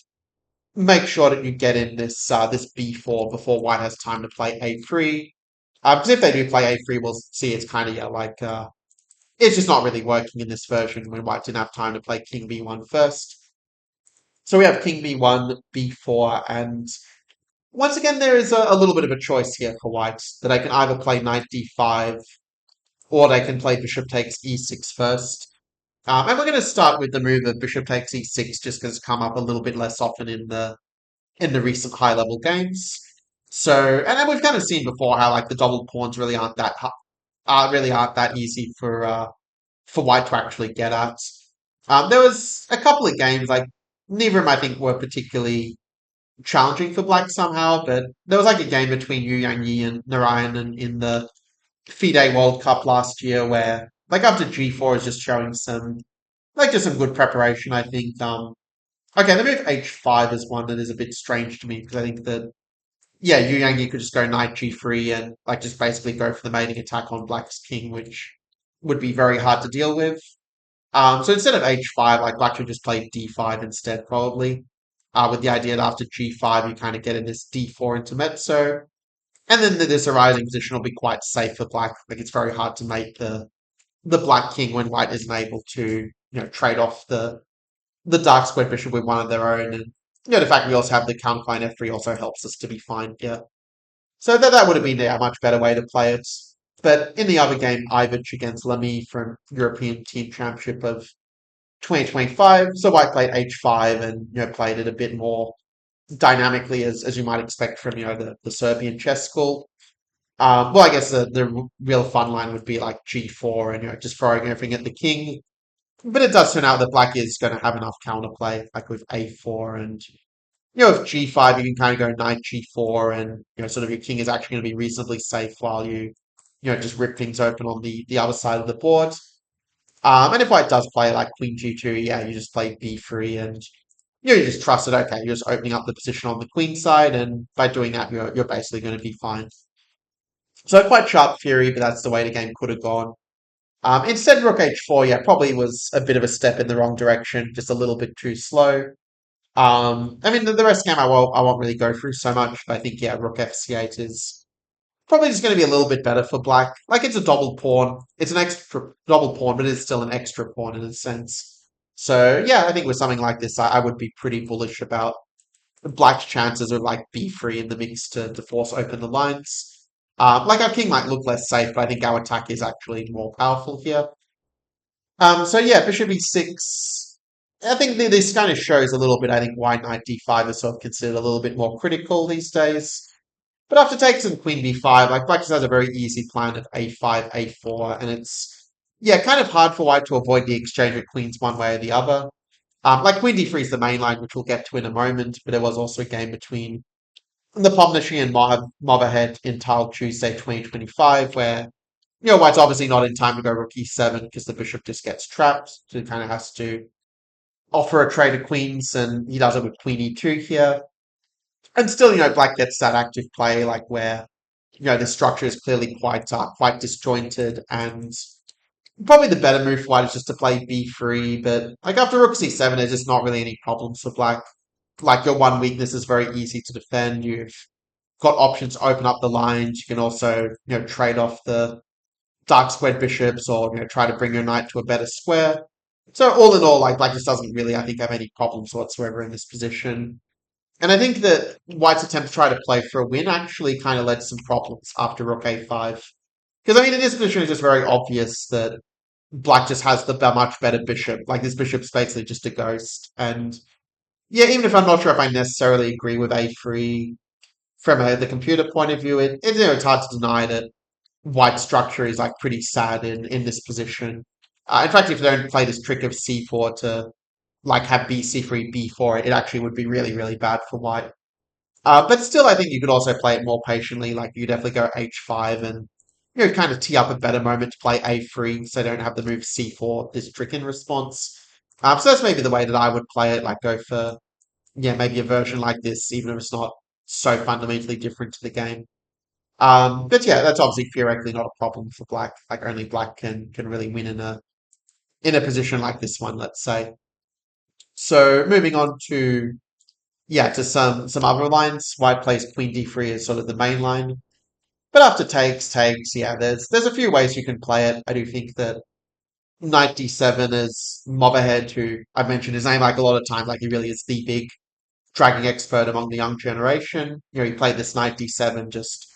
Speaker 1: make sure that you get in this b4 before white has time to play a3. Because if they do play a3, we'll see it's kind of it's just not really working in this version when white didn't have time to play king b1 first. So we have king b1, b4, and once again there is a little bit of a choice here for white that I can either play knight d5 or they can play bishop takes e6 first. And we're going to start with the move of bishop takes e6 just because it's come up a little bit less often in the recent high level games. So, and then we've kind of seen before how like the double pawns really aren't that really aren't that easy for white to actually get at. There was a couple of games like neither of them I think were particularly challenging for black somehow, but there was like a game between Yu Yang and Narayan in the FIDE World Cup last year where like after G4 is just showing just some good preparation, I think. Okay, the move H5 is one that is a bit strange to me because I think that yeah, Yu Yang could just go knight G3 and like just basically go for the mating attack on black's king, which would be very hard to deal with. So instead of H5, like black should just play D5 instead, probably. With the idea that after G5 you kind of get in this D4 intermezzo. And then this arising position will be quite safe for black. Like it's very hard to mate the black king when white isn't able to, trade off the dark squared bishop with one of their own. And the fact we also have the counterplay in f3 also helps us to be fine here. So that would have been a much better way to play it. But in the other game, Ivic against Lamy from European Team Championship of 2025, so white played h5 and played it a bit more dynamically as you might expect from the Serbian chess school. Well, I guess the real fun line would be like g4 and just throwing everything at the king. But it does turn out that black is going to have enough counterplay, like with a4 and with g5 you can kind of go knight g4 and sort of your king is actually going to be reasonably safe while just rip things open on the other side of the board. And if white does play like queen g2, yeah, you just play b3 and you just trust it. Okay, you're just opening up the position on the queen side, and by doing that, you're basically going to be fine. So quite sharp theory, but that's the way the game could have gone. Instead, rook h4, yeah, probably was a bit of a step in the wrong direction, just a little bit too slow. I mean, the rest of the game I won't really go through so much, but I think, yeah, rook fc8 is probably just going to be a little bit better for black. Like, it's a double pawn. It's an extra double pawn, but it's still an extra pawn in a sense. So, yeah, I think with something like this, I would be pretty bullish about black's chances of, like, b3 in the mix to force open the lines. Like, our king might look less safe, but I think our attack is actually more powerful here. So yeah, bishop e6. I think this kind of shows a little bit, I think, why knight d5 is sort of considered a little bit more critical these days. But after takes and queen b5, like black just has a very easy plan of a5, a4, and it's yeah, kind of hard for white to avoid the exchange of queens one way or the other. Like queen d3 is the main line, which we'll get to in a moment, but there was also a game between the Pomnishi and Motherhead in Tile Tuesday 2025, where white's obviously not in time to go rook e7 because the bishop just gets trapped, so he kind of has to offer a trade of queens, and he does it with queen e2 here. And still, black gets that active play, like where the structure is clearly quite disjointed, and probably the better move for white is just to play b3. But like after rook c7, there's just not really any problems for black. Like your one weakness is very easy to defend. You've got options to open up the lines. You can also trade off the dark squared bishops, or try to bring your knight to a better square. So all in all, like black just doesn't really, I think, have any problems whatsoever in this position. And I think that White's attempt to try to play for a win actually kind of led to some problems after Rook A5. Because, I mean, in this position, it's just very obvious that Black just has the much better bishop. Like, this bishop's basically just a ghost. And yeah, even if I'm not sure if I necessarily agree with A3 from the computer point of view, it's hard to deny that White's structure is, like, pretty sad in this position. In fact, if they don't play this trick of C4 to, like, have B, C3, B4, it actually would be really, really bad for White. But still, I think you could also play it more patiently. Like you definitely go h5 and kind of tee up a better moment to play a3, so don't have the move c4. This trick in response. So that's maybe the way that I would play it. Like go for maybe a version like this, even if it's not so fundamentally different to the game. But yeah, that's obviously theoretically not a problem for black. Like only black can really win in a position like this one, let's say. So moving on to to some other lines. White plays Queen D3 as sort of the main line. But after takes, yeah, there's a few ways you can play it. I do think that Knight D7 is Motherhead, who I've mentioned his name like a lot of times, like he really is the big dragging expert among the young generation. He played this Knight D7, just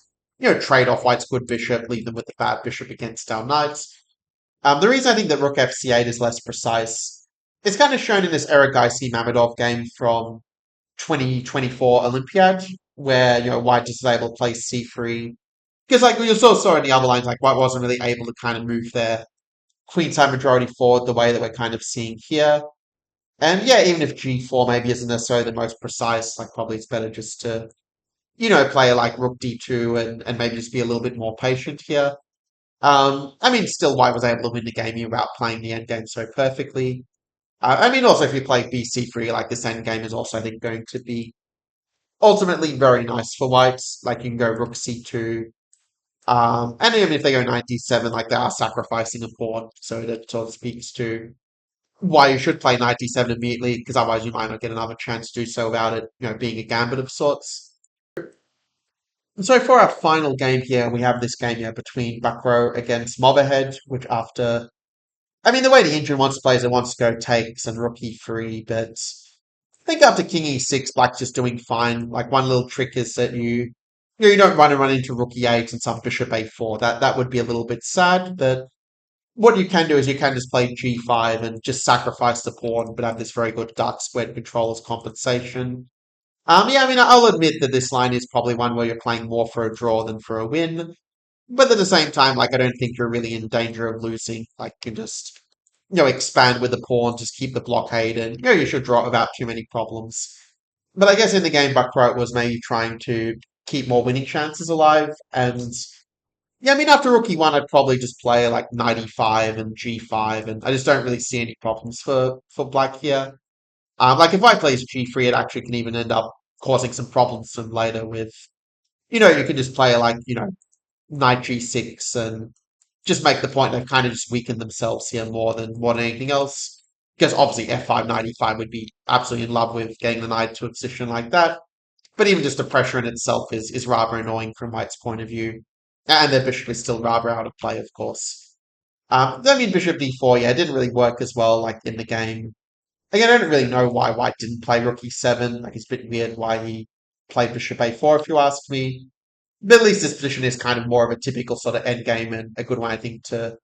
Speaker 1: trade off White's good bishop, leave them with the bad bishop against our knights. The reason I think that Rook FC8 is less precise, it's kind of shown in this Erigaisi Mamedov game from 2024 Olympiad, where White just was able to play c3. Because like you sort of saw in the other lines, like White wasn't really able to kind of move their queenside majority forward the way that we're kind of seeing here. And yeah, even if g4 maybe isn't necessarily the most precise, like probably it's better just to play like rook d2 and maybe just be a little bit more patient here. I mean, still White was able to win the game without playing the endgame so perfectly. I mean, also if you play bc3, like this endgame is also I think going to be ultimately very nice for whites. Like you can go rook c2. And even if they go knight d7, like they are sacrificing a pawn. So that sort of speaks to why you should play knight d7 immediately, because otherwise you might not get another chance to do so without it, being a gambit of sorts. And so for our final game here, we have this game here between Buckrow against Motherhead, which after I mean the way the engine wants to play is it wants to go takes and rook e3, but I think after king e6, black's just doing fine. Like one little trick is that you don't run into rook e8 and some bishop a4. That would be a little bit sad. But what you can do is you can just play g5 and just sacrifice the pawn, but have this very good dark squared control as compensation. Yeah, I mean I'll admit that this line is probably one where you're playing more for a draw than for a win. But at the same time, like I don't think you're really in danger of losing. Like you can just expand with the pawn, just keep the blockade, and you should draw without too many problems. But I guess in the game, Buckroat was maybe trying to keep more winning chances alive. And yeah, I mean, after Rookie 1, I'd probably just play like knight e5 and g5, and I just don't really see any problems for black here. Like if White plays g3, it actually can even end up causing some problems for him later with, you can just play like, knight g6 and just make the point they've kind of just weakened themselves here more than anything else. Because obviously f5 knight e5 would be absolutely in love with getting the knight to a position like that. But even just the pressure in itself is rather annoying from White's point of view. And their bishop is still rather out of play, of course. I mean, bishop d4, yeah, it didn't really work as well, like in the game. Again, I don't really know why White didn't play rook e7. Like, it's a bit weird why he played bishop a4, if you ask me. But at least this position is kind of more of a typical sort of endgame and a good one, I think, to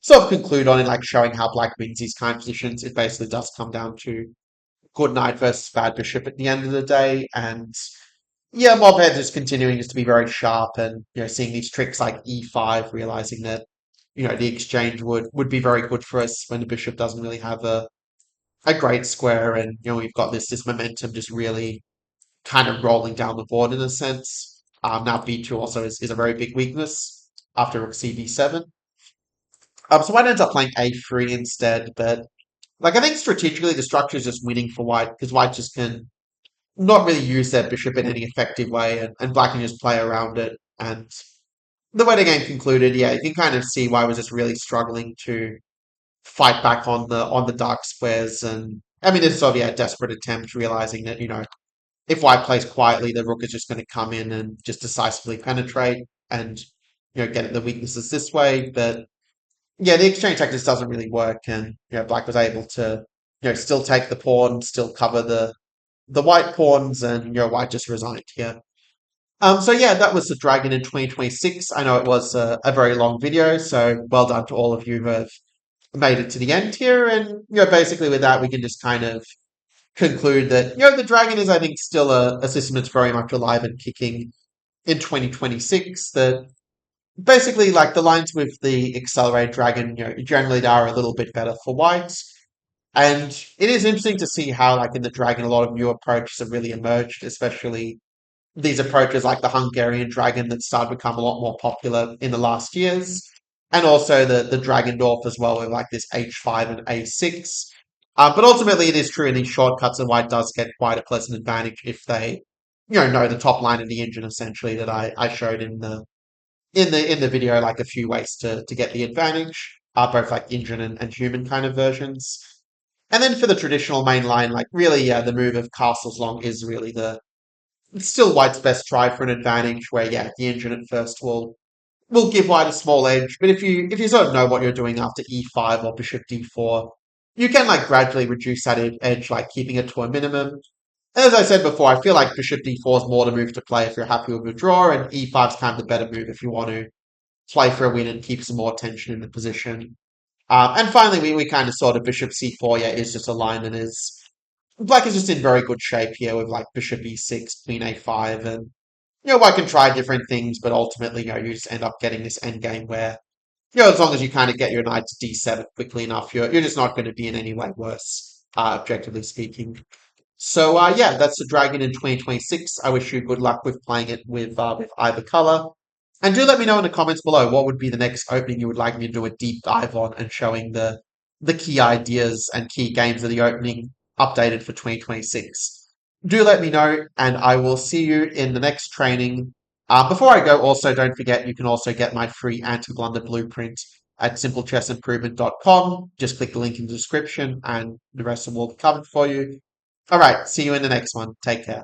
Speaker 1: sort of conclude on in like showing how black wins these kind of positions. It basically does come down to good knight versus bad bishop at the end of the day. And yeah, Mobhead just continuing just to be very sharp and seeing these tricks like e5, realizing that the exchange would be very good for us when the bishop doesn't really have a great square, and we've got this momentum just really kind of rolling down the board in a sense. Now b2 also is a very big weakness after rook cb7. So white ends up playing a3 instead, but like I think strategically the structure is just winning for white because white just can not really use their bishop in any effective way, and black can just play around it. And the way the game concluded, yeah, you can kind of see why I was just really struggling to fight back on the dark squares. And I mean, it's sort of a desperate attempt, realizing that if white plays quietly, the rook is just going to come in and just decisively penetrate and get at the weaknesses this way. But yeah, the exchange tactics doesn't really work, and black was able to still take the pawn, still cover the white pawns, and white just resigned here. So yeah, that was the Dragon in 2026. I know it was a very long video, so well done to all of you who have made it to the end here. And basically with that, we can just kind of conclude that the Dragon is, I think, still a system that's very much alive and kicking in 2026. That basically, like the lines with the accelerated Dragon, generally they are a little bit better for white. And it is interesting to see how, like in the Dragon, a lot of new approaches have really emerged, especially these approaches like the Hungarian dragon that started to become a lot more popular in the last years, and also the dragon as well with like this h5 and a6. But ultimately, it is true in these shortcuts, and white does get quite a pleasant advantage if they, know the top line of the engine essentially that I showed in the video, like a few ways to get the advantage, both like engine and human kind of versions. And then for the traditional main line, like really, yeah, the move of castles long is really the it's still white's best try for an advantage where yeah the engine at first will give white a small edge, but if you sort of know what you're doing after e5 or bishop d4, you can like gradually reduce that edge, like keeping it to a minimum. As I said before, I feel like bishop d4 is more the move to play if you're happy with your draw, and e5 is kind of the better move if you want to play for a win and keep some more tension in the position. And finally, we kind of saw the bishop c4, yeah, is just a line that is black is just in very good shape here with like bishop e6, queen a5, and I can try different things, but ultimately, you just end up getting this endgame where, as long as you kind of get your knight to d7 quickly enough, you're just not going to be in any way worse, objectively speaking. So yeah, that's the Dragon in 2026. I wish you good luck with playing it with either color. And do let me know in the comments below what would be the next opening you would like me to do a deep dive on and showing the key ideas and key games of the opening updated for 2026. Do let me know, and I will see you in the next training. Before I go, also don't forget you can also get my free anti-blunder blueprint at simplechessimprovement.com. Just click the link in the description, and the rest of them will be covered for you. All right, see you in the next one. Take care.